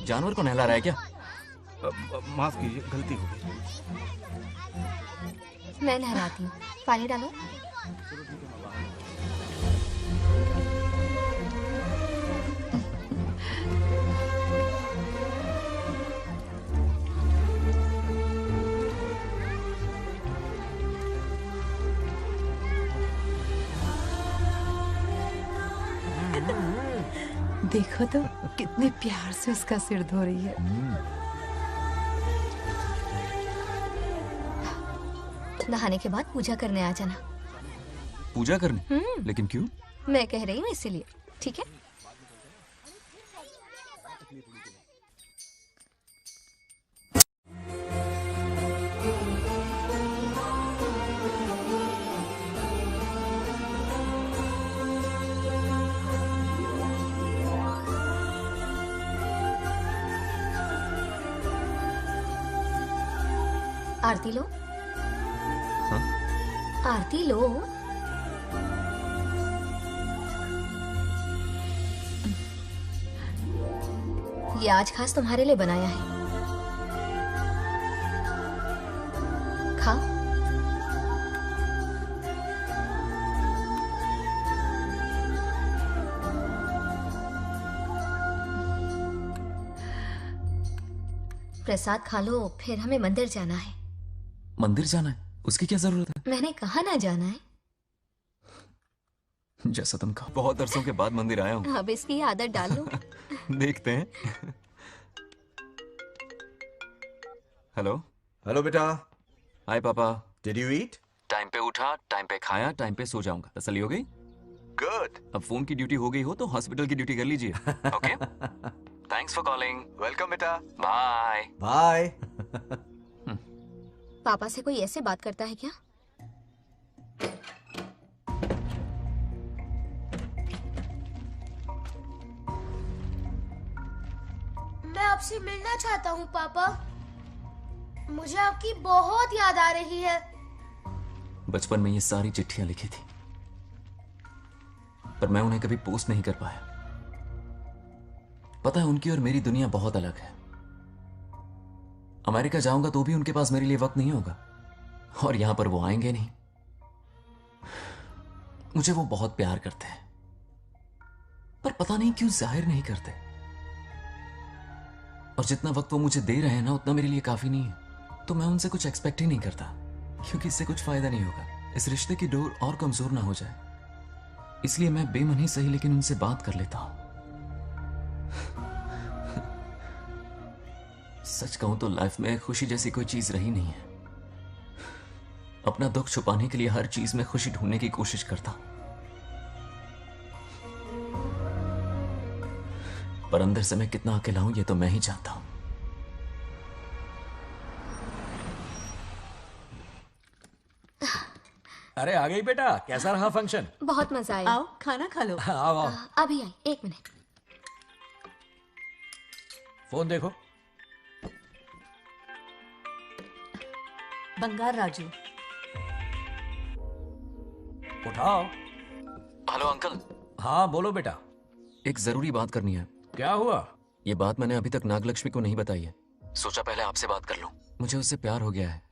जानवर को नहला रहा है क्या? माफ कीजिए, गलती हो गई। मैं नहलाती हूँ, पानी डालो। देखो तो कितने प्यार से उसका सिर धो रही है। नहाने के बाद पूजा करने आ जाना। पूजा करने? लेकिन क्यों? मैं कह रही हूँ इसीलिए, ठीक है? आरती लो। हाँ? आरती लो। ये आज खास तुम्हारे लिए बनाया है, खाओ। प्रसाद खा लो, फिर हमें मंदिर जाना है। मंदिर जाना है? उसकी क्या जरूरत है? मैंने कहा ना जाना है। जैसा तुम कहो। बहुत अरसों के बाद मंदिर आया हूँ। अब इसकी आदत डाल लो। देखते हैं। हेलो। हेलो बेटा। हाय पापा। Did you eat? टाइम पे उठा, टाइम पे खाया, टाइम पे सो जाऊंगा। तसल्ली हो गई? गुड। अब फोन की ड्यूटी हो गई हो तो हॉस्पिटल की ड्यूटी कर लीजिए। Okay? Thanks for calling. Welcome बेटा। बाय। बाय। पापा से कोई ऐसे बात करता है क्या? मैं आपसे मिलना चाहता हूँ पापा। मुझे आपकी बहुत याद आ रही है। बचपन में ये सारी चिट्ठियां लिखी थी, पर मैं उन्हें कभी पोस्ट नहीं कर पाया। पता है, उनकी और मेरी दुनिया बहुत अलग है। अमेरिका जाऊंगा तो भी उनके पास मेरे लिए वक्त नहीं होगा, और यहां पर वो आएंगे नहीं। मुझे वो बहुत प्यार करते हैं, पर पता नहीं क्यों जाहिर नहीं करते। और जितना वक्त वो मुझे दे रहे हैं ना, उतना मेरे लिए काफी नहीं है। तो मैं उनसे कुछ एक्सपेक्ट ही नहीं करता, क्योंकि इससे कुछ फायदा नहीं होगा। इस रिश्ते की डोर और कमजोर ना हो जाए, इसलिए मैं बेमन ही सही लेकिन उनसे बात कर लेता हूं। सच कहूं तो लाइफ में खुशी जैसी कोई चीज रही नहीं है। अपना दुख छुपाने के लिए हर चीज में खुशी ढूंढने की कोशिश करता हूं, पर अंदर से मैं कितना अकेला हूं ये तो मैं ही जानता हूं। अरे आ गई बेटा, कैसा रहा फंक्शन? बहुत मजा आया। आओ खाना खा लो। आओ आओ। अभी आई, 1 मिनट। फोन देखो। बंगार राजू। उठाओ। Hello uncle. हाँ बोलो बेटा। एक जरूरी बात करनी है। क्या हुआ? ये बात मैंने अभी तक नागलक्ष्मी को नहीं बताई है। सोचा पहले आपसे बात कर लूं। मुझे उससे प्यार हो गया है।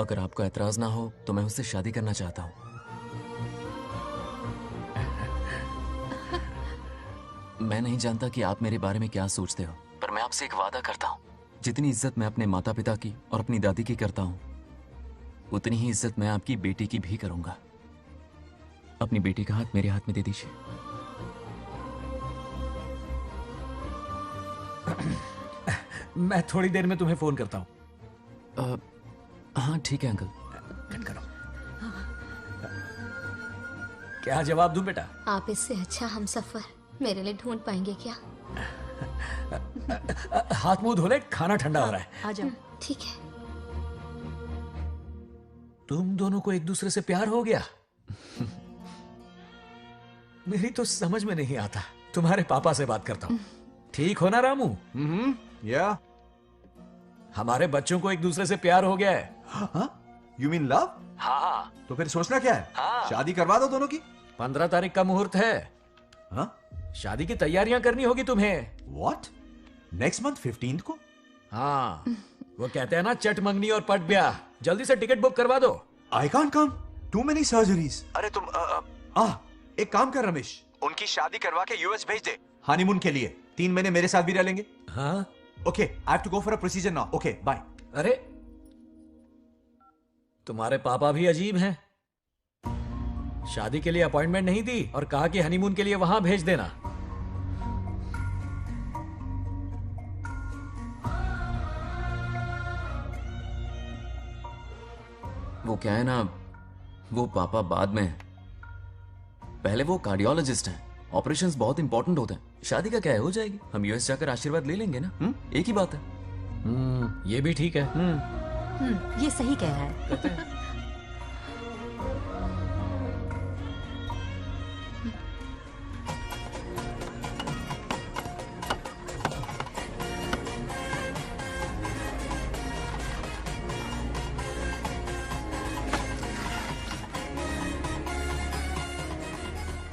अगर आपको ऐतराज ना हो तो मैं उससे शादी करना चाहता हूं। मैं नहीं जानता कि आप मेरे बारे में क्या सोचते हो, पर मैं आपसे एक वादा करता हूं। जितनी इज्जत मैं अपने माता पिता की और अपनी दादी की करता हूं, उतनी ही इज्जत मैं आपकी बेटी की भी करूंगा। अपनी बेटी का हाथ मेरे हाथ में दे दीजिए। मैं थोड़ी देर में तुम्हें फोन करता हूं। हाँ ठीक है अंकल। कट करो। क्या जवाब दूं बेटा? आप इससे अच्छा हम सफर मेरे लिए ढूंढ पाएंगे क्या? हाथ मुंह धो ले, खाना ठंडा हो रहा है। आ जाओ। ठीक है। तुम दोनों को एक दूसरे से प्यार हो गया? मेरी तो समझ में नहीं आता। तुम्हारे पापा से बात करता हूं। ठीक हो ना रामू? या हमारे बच्चों को एक दूसरे से प्यार हो गया है। You mean love? हाँ। तो फिर सोचना क्या है? शादी करवा दो दोनों की। 15 तारीख का मुहूर्त है। हाँ? शादी की तैयारियां करनी होगी तुम्हें। What? नेक्स्ट मंथ 15 को? हाँ, वो कहते हैं ना चट मंगनी और पट ब्याह। जल्दी से टिकट बुक करवा दो। I can't come. Too many surgeries. अरे तुम एक काम कर रमेश, उनकी शादी करवा के यूएस भेज दे हनीमून के लिए। 3 महीने मेरे साथ भी रह लेंगे। हाँ? Okay, I have to go for a procedure now. Okay, bye. अरे तुम्हारे पापा भी अजीब हैं। शादी के लिए अपॉइंटमेंट नहीं दी और कहा कि हनीमून के लिए वहां भेज देना। वो क्या है ना, वो पापा बाद में, पहले वो कार्डियोलॉजिस्ट हैं। ऑपरेशंस बहुत इंपॉर्टेंट होते हैं। शादी का क्या है, हो जाएगी। हम यूएस जाकर आशीर्वाद ले लेंगे ना। एक ही बात है। ये भी ठीक है। ये सही कह रहा है।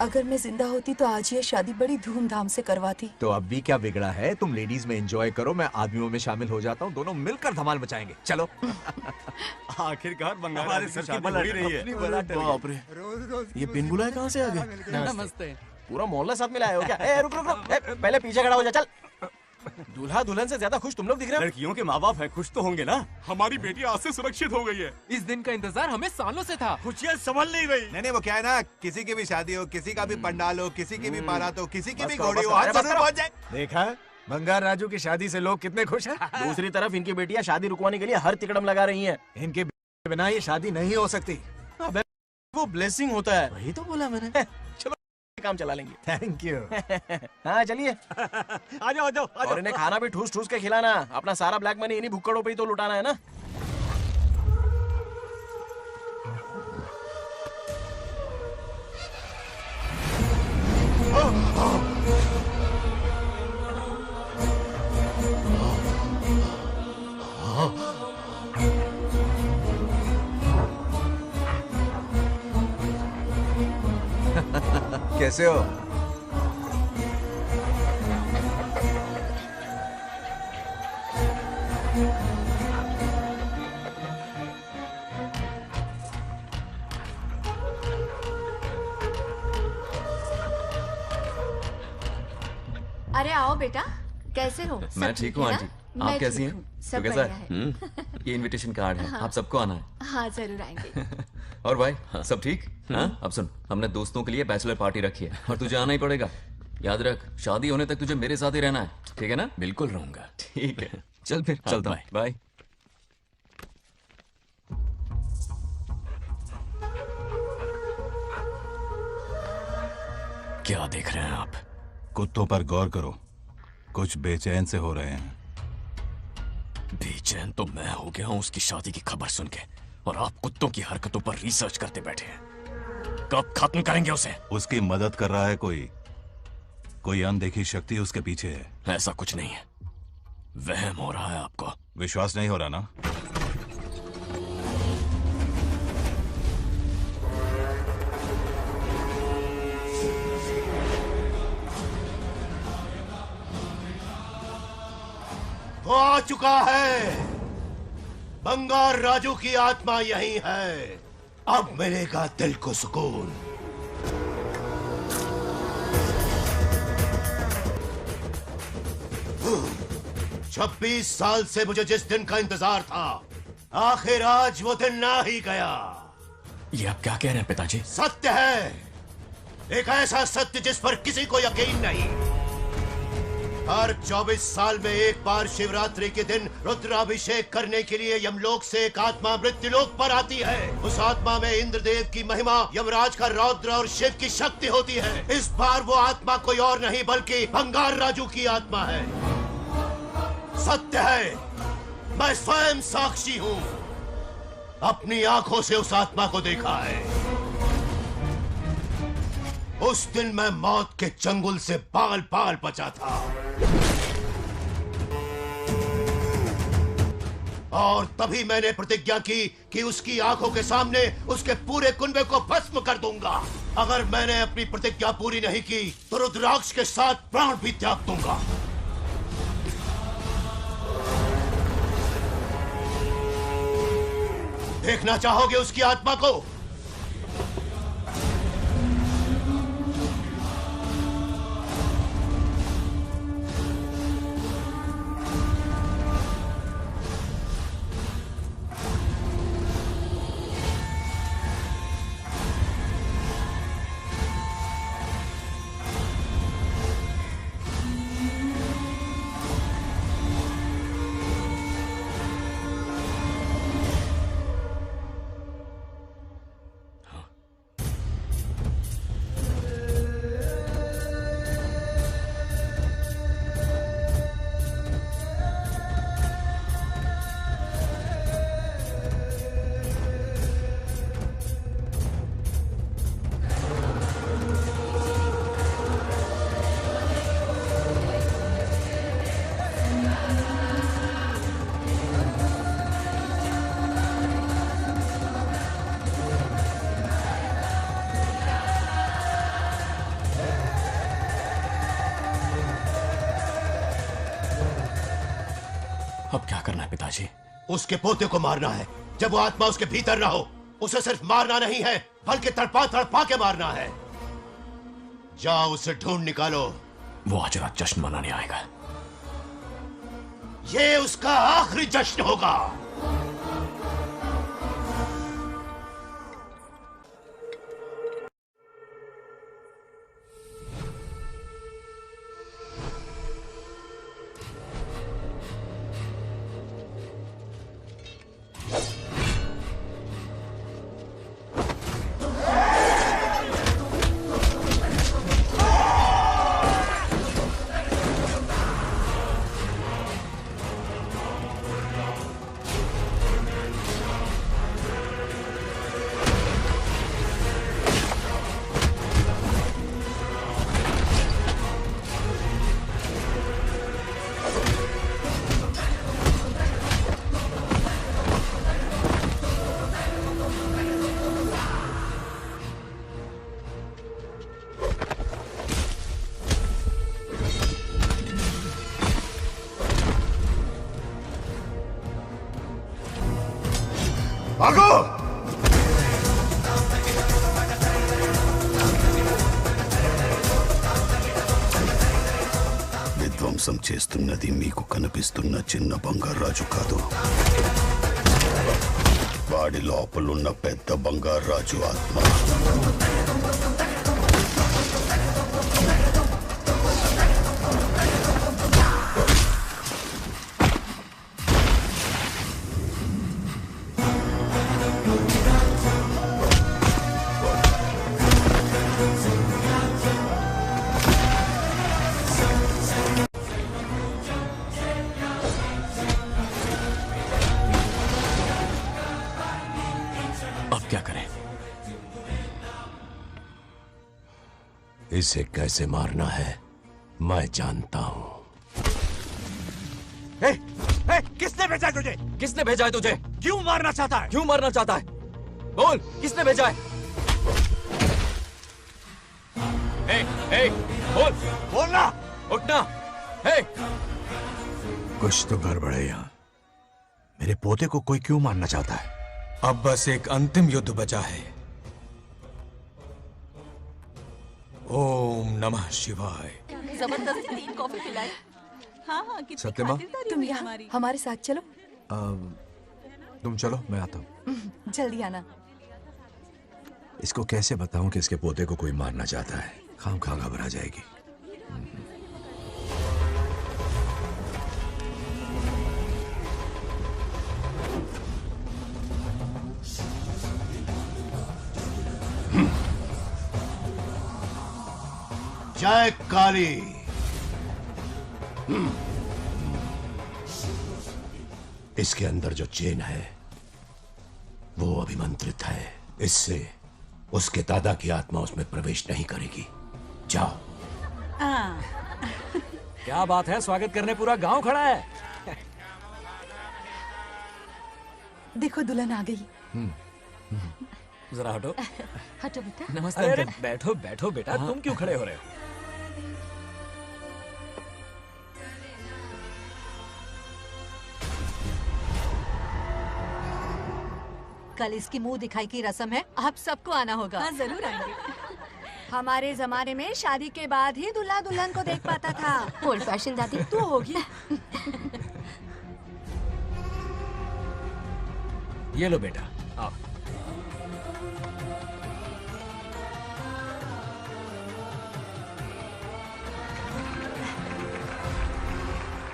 अगर मैं जिंदा होती तो आज ये शादी बड़ी धूमधाम से करवाती। तो अब भी क्या बिगड़ा है? तुम लेडीज में एंजॉय करो, मैं आदमियों में शामिल हो जाता हूँ। दोनों मिलकर धमाल मचाएंगे। चलो। आखिरकार बंगाल हमारे सर की बलट रही है। बाप रे, ये बिन बुलाए कहाँ से आ गए? नमस्ते। पूरा मोहल्ला साथ में लाए हो क्या? रुक रुक रुक, पहले पीछे खड़ा हो जा। चल। दूल्हा दुल्हन से ज्यादा खुश तुम लोग दिख रहे हो। लड़कियों के माँ बाप है, खुश तो होंगे ना। हमारी बेटी आज से सुरक्षित हो गई है। इस दिन का इंतजार हमें सालों से था। खुशियाँ संभल नहीं रही। नहीं वो क्या है ना, किसी की भी शादी हो, किसी का भी पंडाल हो, किसी की भी बारात हो, किसी की भी बस घोड़ी करो, हो, बस आज करो, जरूर बस पहुंच जाए। देखा, बंगार राजू की शादी से लोग कितने खुश हैं। दूसरी तरफ इनकी बेटियां शादी रुकवाने के लिए हर तिकड़म लगा रही हैं। इनके बिना ये शादी नहीं हो सकती। अबे वो ब्लेसिंग होता है। वही तो बोला मैंने। चलो काम चला लेंगे। Thank you. हाँ चलिए। आ जाओ आ जाओ। और इन्हें खाना भी ठूस ठूस के खिलाना। अपना सारा ब्लैक मनी इन्हीं भुक्कड़ों पे ही तो लुटाना है ना। कैसे हो? अरे आओ बेटा, कैसे हो? मैं ठीक हूँ आंटी, आप कैसी हैं? सब तो कैसा बढ़िया है? ये इनविटेशन कार्ड है, हाँ। आप सबको आना है। हाँ जरूर आएंगे। और भाई सब ठीक? हाँ? अब सुन, हमने दोस्तों के लिए बैचलर पार्टी रखी है और तुझे आना ही पड़ेगा। याद रख, शादी होने तक तुझे मेरे साथ ही रहना है, ठीक है ना? बिल्कुल रहूंगा। ठीक है, चल फिर चलता हूँ, बाय। क्या देख रहे हैं आप? कुत्तों पर गौर करो, कुछ बेचैन से हो रहे हैं। बेचैन तो मैं हो गया हूं उसकी शादी की खबर सुन के, और आप कुत्तों की हरकतों पर रिसर्च करते बैठे हैं। कब खत्म करेंगे उसे? उसकी मदद कर रहा है कोई अनदेखी शक्ति उसके पीछे है। ऐसा कुछ नहीं है, वहम हो रहा है आपको। विश्वास नहीं हो रहा ना? वो आ चुका है। बंगार राजू की आत्मा यही है। अब मिलेगा दिल को सुकून। छब्बीस साल से मुझे जिस दिन का इंतजार था, आखिर आज वो दिन ना ही गया। ये आप क्या कह रहे हैं पिताजी? सत्य है, एक ऐसा सत्य जिस पर किसी को यकीन नहीं। हर 24 साल में एक बार शिवरात्रि के दिन रुद्राभिषेक करने के लिए यमलोक से एक आत्मा मृत्युलोक पर आती है। उस आत्मा में इंद्रदेव की महिमा, यमराज का रौद्र और शिव की शक्ति होती है। इस बार वो आत्मा कोई और नहीं बल्कि बंगार राजू की आत्मा है। सत्य है, मैं स्वयं साक्षी हूँ। अपनी आंखों से उस आत्मा को देखा है। उस दिन मैं मौत के चंगुल से बाल बाल बचा था, और तभी मैंने प्रतिज्ञा की कि उसकी आंखों के सामने उसके पूरे कुनबे को भस्म कर दूंगा। अगर मैंने अपनी प्रतिज्ञा पूरी नहीं की तो रुद्राक्ष के साथ प्राण भी त्याग दूंगा। देखना चाहोगे उसकी आत्मा को? अब क्या करना है पिताजी? उसके पोते को मारना है। जब वो आत्मा उसके भीतर ना हो, उसे सिर्फ मारना नहीं है बल्कि तड़पा तड़पा के मारना है। जाओ उसे ढूंढ निकालो। वो आज रात जश्न मनाने आएगा। ये उसका आखिरी जश्न होगा। మోసం చేస్తున్నది మీకు కనిపిస్తున్న చిన్న బంగారాజు కాదు, వాడి లోపలున్న పెద్ద బంగారాజు ఆత్మ. इसे कैसे मारना है मैं जानता हूं. किसने भेजा है तुझे? किसने भेजा है तुझे? क्यों मारना चाहता है? क्यों मारना चाहता है? बोल, किसने भेजा है? बोल, बोलना, उठना. कुछ तो गड़बड़ है यहाँ. मेरे पोते को कोई क्यों मारना चाहता है? अब बस एक अंतिम युद्ध बचा है. ओम नमः शिवाय. जबरदस्ती 3 कॉफी पिलाई. हाँ कितनी सत्यमा? खातिरदारी तुम हुई यहाँ हमारी. हमारे साथ चलो. तुम चलो, मैं आता हूँ. जल्दी आना. इसको कैसे बताऊं कि इसके पोते को कोई मारना चाहता है? खामखा घबरा जाएगी. जय काली. इसके अंदर जो चेन है वो अभिमंत्रित है. इससे उसके दादा की आत्मा उसमें प्रवेश नहीं करेगी. जाओ. क्या बात है, स्वागत करने पूरा गांव खड़ा है. देखो दुल्हन आ गई. जरा हटो. हटो बेटा. नमस्ते अंकल. बैठो बैठो बेटा. तुम क्यों खड़े हो रहे हो? कल इसकी मुंह दिखाई की रस्म है, आप सबको आना होगा. हाँ जरूर आएंगे. हमारे जमाने में शादी के बाद ही दूल्हा दुल्हन को देख पाता था. ओल्ड फैशन दादी. तू होगी. ये लो बेटा, आओ.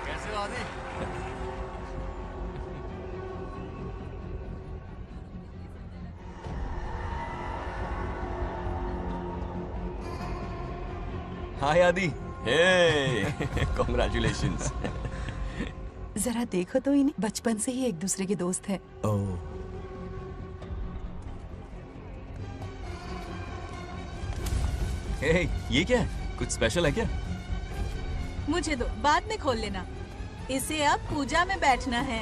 कैसे हो आदि? हाय आदि. कॉन्ग्रेचुलेशंस. जरा देखो तो इन्हें. बचपन से ही एक दूसरे के दोस्त हैं. ये क्या है? कुछ स्पेशल है क्या? मुझे दो, बाद में खोल लेना. इसे अब पूजा में बैठना है.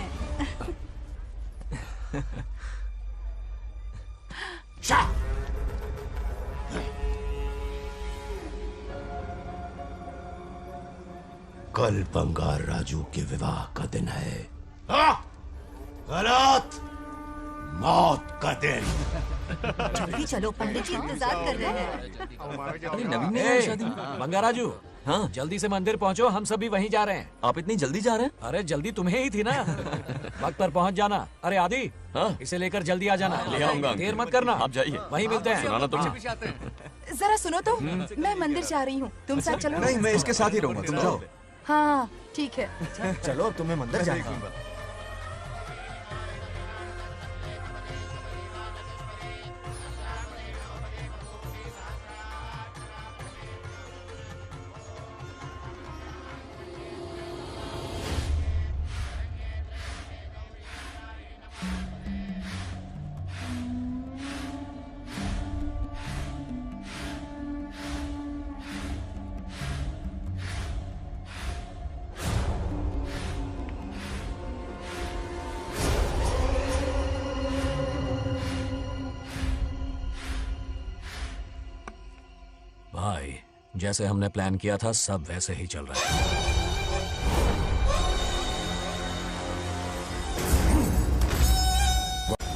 कल बंगार राजू के विवाह का दिन है. गलत. मौत का दिन. जल्दी चलो, पंडित जी इंतजार कर रहे हैं. अरे नवीन ने आया शादी में. बंगाराजू. हाँ, जल्दी से मंदिर पहुंचो, हम सभी वहीं जा रहे हैं. आप इतनी जल्दी जा रहे हैं? अरे जल्दी तुम्हें ही थी ना. वक्त पर पहुंच जाना. अरे आदि, इसे लेकर जल्दी आ जाना. ले आऊंगा. देर मत करना. आप जाइए. वहीं मिलते हैं. सुनाना तुम. जरा सुनो तो. मैं मंदिर जा रही हूँ, तुम साथ चलो. नहीं, मैं इसके साथ ही रहूंगा. तुम जाओ. हाँ ठीक है. चलो, अब तुम्हें मंदिर जाना. भाई, जैसे हमने प्लान किया था सब वैसे ही चल रहा है.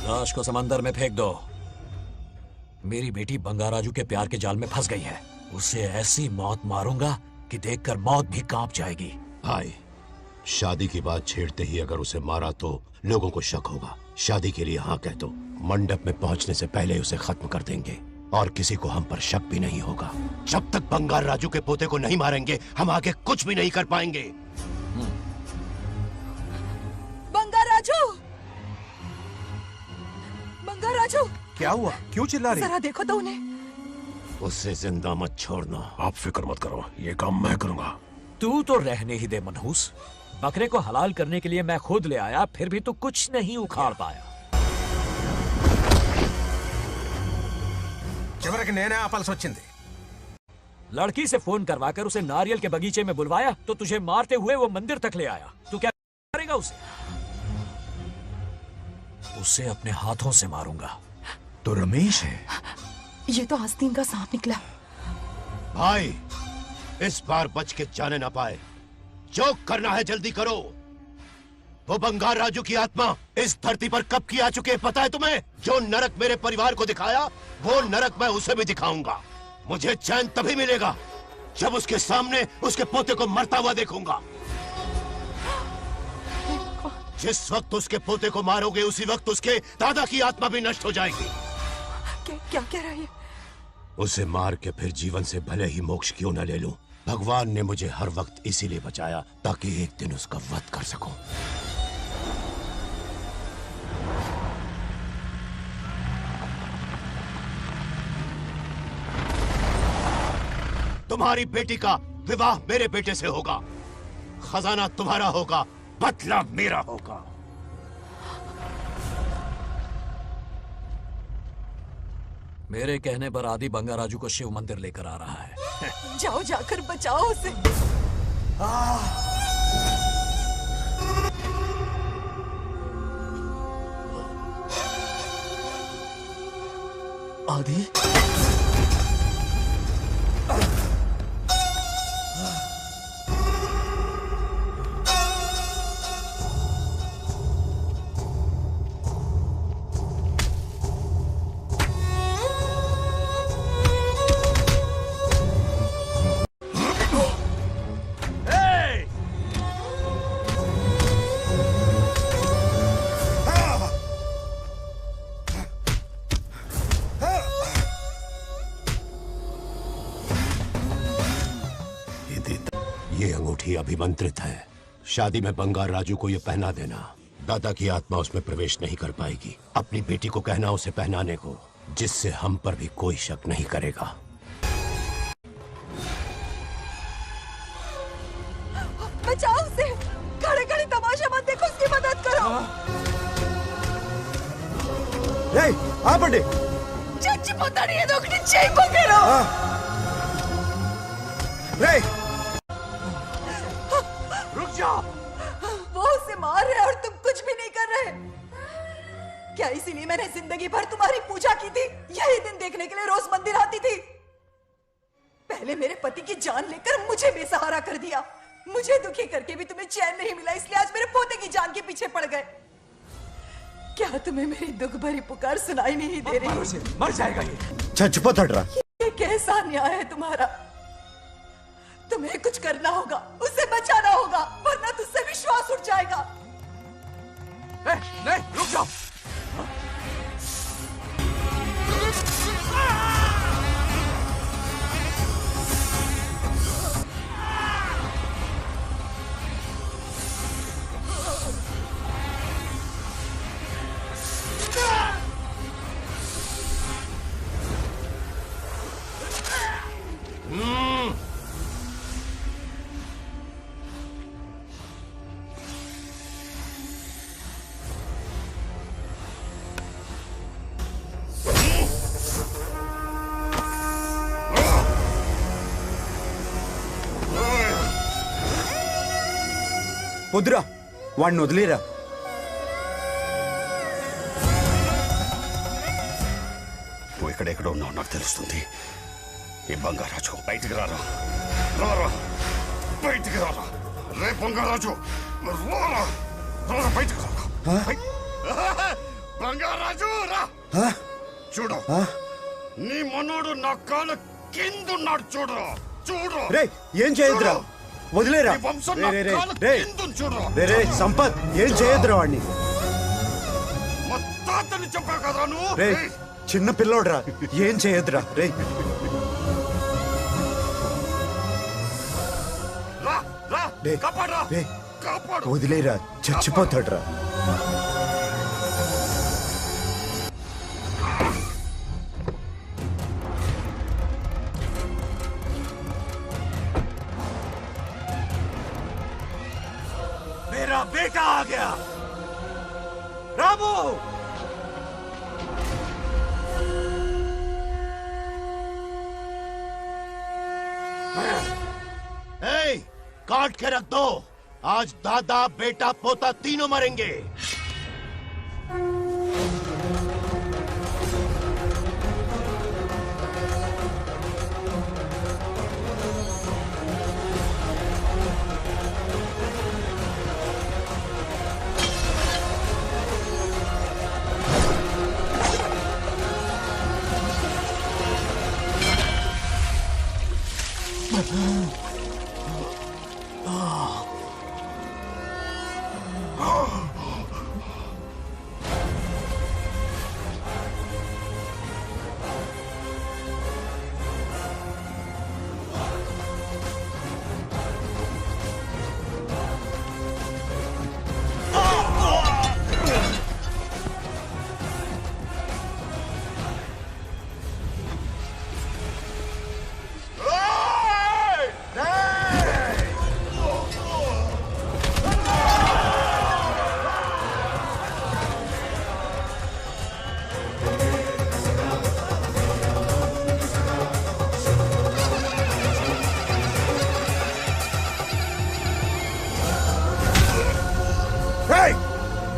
लाश को समंदर में फेंक दो. मेरी बेटी बंगाराजू के प्यार के जाल में फंस गई है. उसे ऐसी मौत मारूंगा कि देखकर मौत भी कांप जाएगी. भाई, शादी की बात छेड़ते ही अगर उसे मारा तो लोगों को शक होगा। शादी के लिए हाँ कह दो, मंडप में पहुंचने से पहले उसे खत्म कर देंगे और किसी को हम पर शक भी नहीं होगा। जब तक बंगार राजू के पोते को नहीं मारेंगे हम आगे कुछ भी नहीं कर पाएंगे। बंगार राजू, बंगार राजू, क्या हुआ? क्यों चिल्ला रही? जरा देखो तो उन्हें। उसे जिंदा मत छोड़ना। आप फिक्र मत करो, ये काम मैं करूंगा। तू तो रहने ही दे मनहूस। बकरे को हलाल करने के लिए मैं खुद ले आया, फिर भी तू कुछ नहीं उखाड़ पाया। చివరికి నేనే ఆపాల్సి వచ్చింది। लड़की से फोन करवाकर उसे नारियल के बगीचे में बुलवाया तो तुझे मारते हुए वो मंदिर तक ले आया। तू क्या करेगा उसे? उसे अपने हाथों से मारूंगा। तो रमेश है। ये तो आस्तीन का सांप निकला। भाई, इस बार बच के जाने ना पाए। जो करना है जल्दी करो। वो बंगार राजू की आत्मा इस धरती पर कब की आ चुके हैं पता है तुम्हें? जो नरक मेरे परिवार को दिखाया वो नरक मैं उसे भी दिखाऊंगा। मुझे चैन तभी मिलेगा जब उसके सामने उसके पोते को मरता हुआ देखूंगा। जिस वक्त उसके पोते को मारोगे उसी वक्त उसके दादा की आत्मा भी नष्ट हो जाएगी। क्या कह रहा है? उसे मार के फिर जीवन से भले ही मोक्ष क्यों न ले लूं, भगवान ने मुझे हर वक्त इसीलिए बचाया ताकि एक दिन उसका वध कर सकूं। तुम्हारी बेटी का विवाह मेरे बेटे से होगा, खजाना तुम्हारा होगा, बदला मेरा होगा। मेरे कहने पर आदि बंगार राजू को शिव मंदिर लेकर आ रहा है। जाओ, जाकर बचाओ उसे। आदि, ये अंगूठी अभिमंत्रित है। शादी में बंगार राजू को ये पहना देना। दादा की आत्मा उसमें प्रवेश नहीं कर पाएगी। अपनी बेटी को कहना उसे पहनाने को, जिससे हम पर भी कोई शक नहीं करेगा। बचाओ उसे। खड़े खड़े तमाशा मत देखो, उसकी मदद करो। आपंడి చచ్చిపోతాడు ఏదో ఒకటి చేయబోకేరో। रुक जाओ। वो उसे मार रहे और तुम कुछ भी नहीं कर रहे। क्या इसीलिए मैंने जिंदगी भर तुम्हारी पूजा की थी? यही दिन देखने के लिए रोज मंदिर आती थी। पहले मेरे पति की जान लेकर मुझे बेसहारा कर दिया। मुझे दुखी करके भी तुम्हें चैन नहीं मिला, इसलिए आज मेरे पोते की जान के पीछे पड़ गए। क्या तुम्हें मेरी दुख भरी पुकार सुनाई नहीं दे रही? मर जाएगा ये। చచ్చిపోతాడురా। ये कैसा न्याय है तुम्हारा? तुम्हें कुछ करना होगा, उसे बचाना होगा, वरना तुझसे विश्वास उठ जाएगा। नहीं, रुक जाओ। వద్దురా, వాడిని వదిలేరా। నువ్వు ఎక్కడెక్కడ ఉన్నావు నాకు తెలుస్తుంది। ఈ బంగారాజు బయటికి రారా, రారా బయటికి రారా, రే బంగారాజు రారా, రారా బయటికి రారా, బంగారాజు రా। చూడు, నీ మనోడు నా కాళ్ళ కిందున్నాడు, చూడు చూడు। రే ఏం చేయొద్దురా, వదిలేరా రే రే రే రే రే సంపత్ ఏం చేయొద్దురా వాడిని తాతని చెప్పా కదరా నువ్వు రే చిన్న పిల్లోడ్రా ఏం చేయొద్దురా రే రా రా రే కాపాడరా రే కాపాడు వదిలేరా చచ్చిపోతాడ్రా मेरा बेटा आ गया रामू काट के रख दो आज दादा बेटा पोता तीनों मरेंगे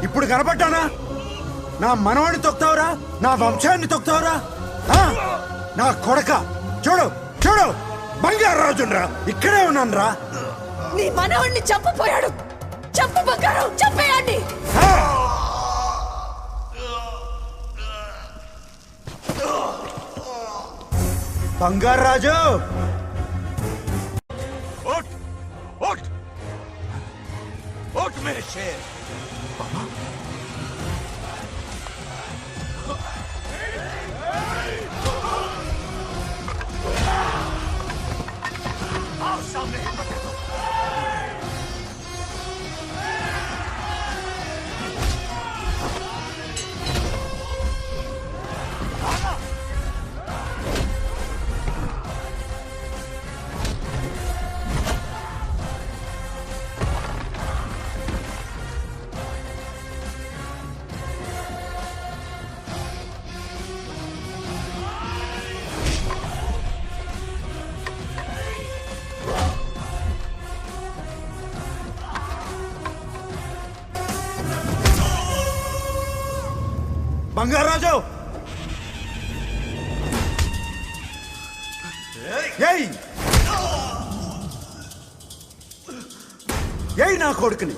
ఇప్పుడు కనపడ్డానా నా మనవాడిని తొక్తావురా నా వంశాన్ని తొక్తావురా నా కొడక చూడు చూడు బంగారు రాజునరా ఇక్కడే ఉన్నాను రా నీ మనవాడిని చంపపోయాడు చంపు బంగారం చంపేయండి బంగారు రాజు उठ उठ उठ मेरे शेर आओ सामने బంగారు రాజు ఏయ్ ఏయ్ నా కొడుకుని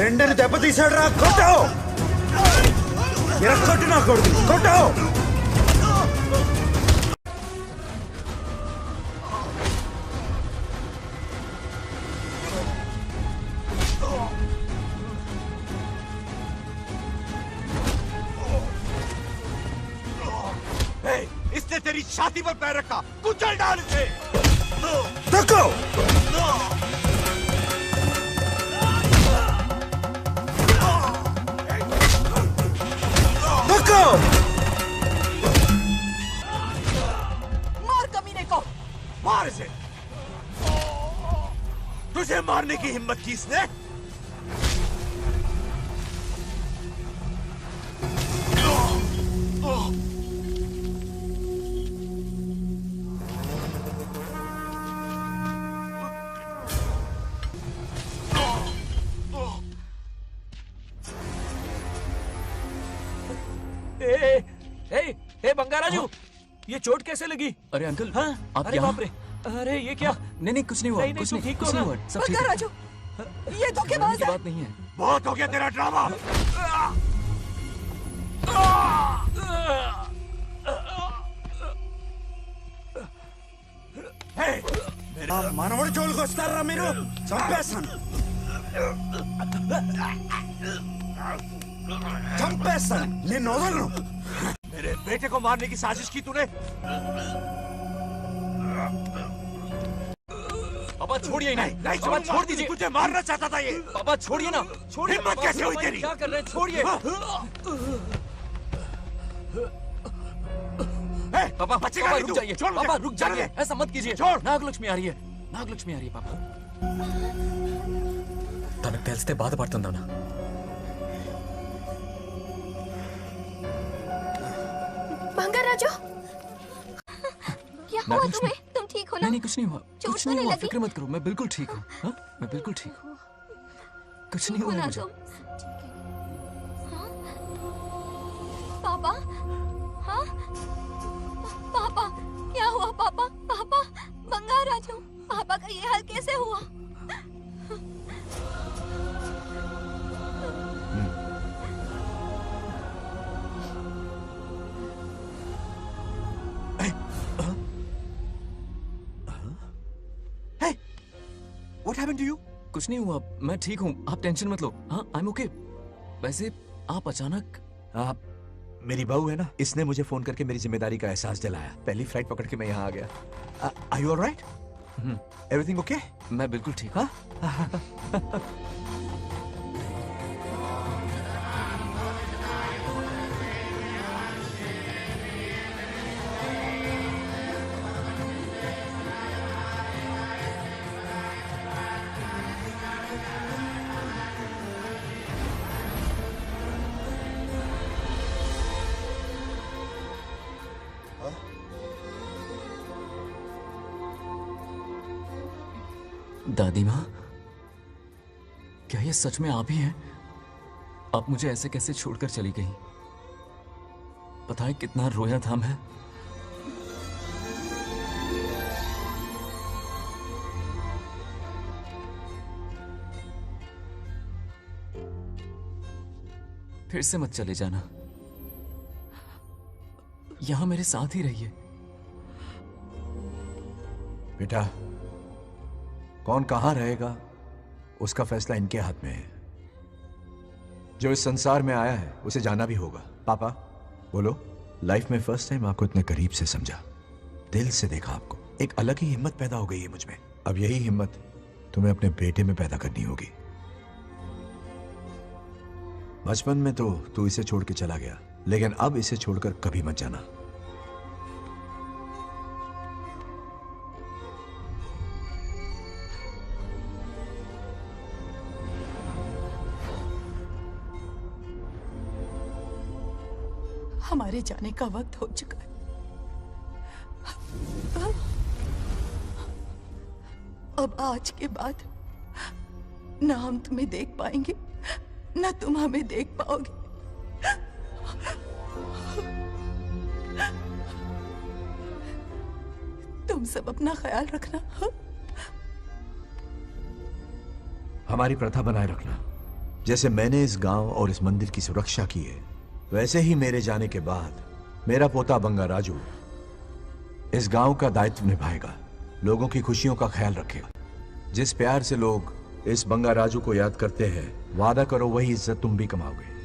రెండని దెబ్బతీశాడు రా కొట్టు కొట్టు నా కొడుకు కొట్టు इसने तेरी छाती पर पैर रखा कुचल डाल इसे देखो देखो मार कमीने को मार इसे तुझे मारने की हिम्मत की इसने ए बंगाराजू ये चोट कैसे लगी? अरे अंकल हाँ? आप अरे यहाँ बाप रे अरे ये क्या? नहीं कुछ नहीं हुआ, कुछ नहीं, कुछ नहीं हुआ, सब ठीक है। राजू, ये धोखेबाज है। बात नहीं है। बहुत हो गया तेरा ड्रामा। మనవడు జోలికి వస్తారా మీరు? చంపేస్తాను, చంపేస్తాను, నిన్ను వదలను। मेरे बेटे को मारने की साजिश की तूने। पापा छोड़िए नहीं, नहीं पापा छोड़ दीजिए। तुझे मारना चाहता था ये। पापा छोड़िए ना, छोड़िए। हिम्मत कैसे हुई तेरी? क्या कर रहे हैं? छोड़िए। पापा बचेगा नहीं रुक तू। जाइए, छोड़ मुझे। पापा रुक चल जाइए, दे। ऐसा मत कीजिए। छोड़। नागलक्ष्मी आ रही है, नागलक्ष्मी आ रही है पापा। తనకు తెలిస్తే బాధపడుతుందన్నా। बंगाराजू, क्या हुआ तुम्हें? तुम ठीक हो ना? नहीं कुछ नहीं हुआ, चोट कुछ तो नहीं नहीं हुआ, लगी? फिक्र मत करो, मैं बिल्कुल ठीक हूँ। हाँ, मैं बिल्कुल ठीक हूँ, कुछ नहीं हुआ मुझे। पापा, हाँ पापा, क्या हुआ पापा? पापा, बंगाराजू, पापा का ये हाल कैसे हुआ? What happened to you? कुछ नहीं हुआ, मैं ठीक हूँ, आप टेंशन मत लो। हाँ, I'm okay। वैसे आप अचानक मेरी बहू है ना, इसने मुझे फोन करके मेरी जिम्मेदारी का एहसास दिलाया। पहली फ्लाइट पकड़ के मैं यहाँ आ गया। Are you all right? Everything okay? मैं बिल्कुल ठीक हूँ। दादी माँ, क्या ये सच में आप ही हैं? आप मुझे ऐसे कैसे छोड़कर चली गई? पता है कितना रोया था मैं। फिर से मत चले जाना, यहां मेरे साथ ही रहिए। बेटा, कौन कहां रहेगा उसका फैसला इनके हाथ में है। जो इस संसार में आया है उसे जाना भी होगा। पापा बोलो, लाइफ में फर्स्ट टाइम आपको इतने करीब से समझा, दिल से देखा आपको, एक अलग ही हिम्मत पैदा हो गई है मुझ में। अब यही हिम्मत तुम्हें अपने बेटे में पैदा करनी होगी। बचपन में तो तू इसे छोड़ के चला गया, लेकिन अब इसे छोड़कर कभी मत जाना। हमारे जाने का वक्त हो चुका है। अब आज के बाद ना हम तुम्हें देख पाएंगे, ना तुम हमें देख पाओगे। तुम सब अपना ख्याल रखना। हमारी प्रथा बनाए रखना। जैसे मैंने इस गांव और इस मंदिर की सुरक्षा की है, वैसे ही मेरे जाने के बाद मेरा पोता बंगाराजू इस गांव का दायित्व निभाएगा, लोगों की खुशियों का ख्याल रखेगा। जिस प्यार से लोग इस बंगाराजू को याद करते हैं, वादा करो वही इज्जत तुम भी कमाओगे।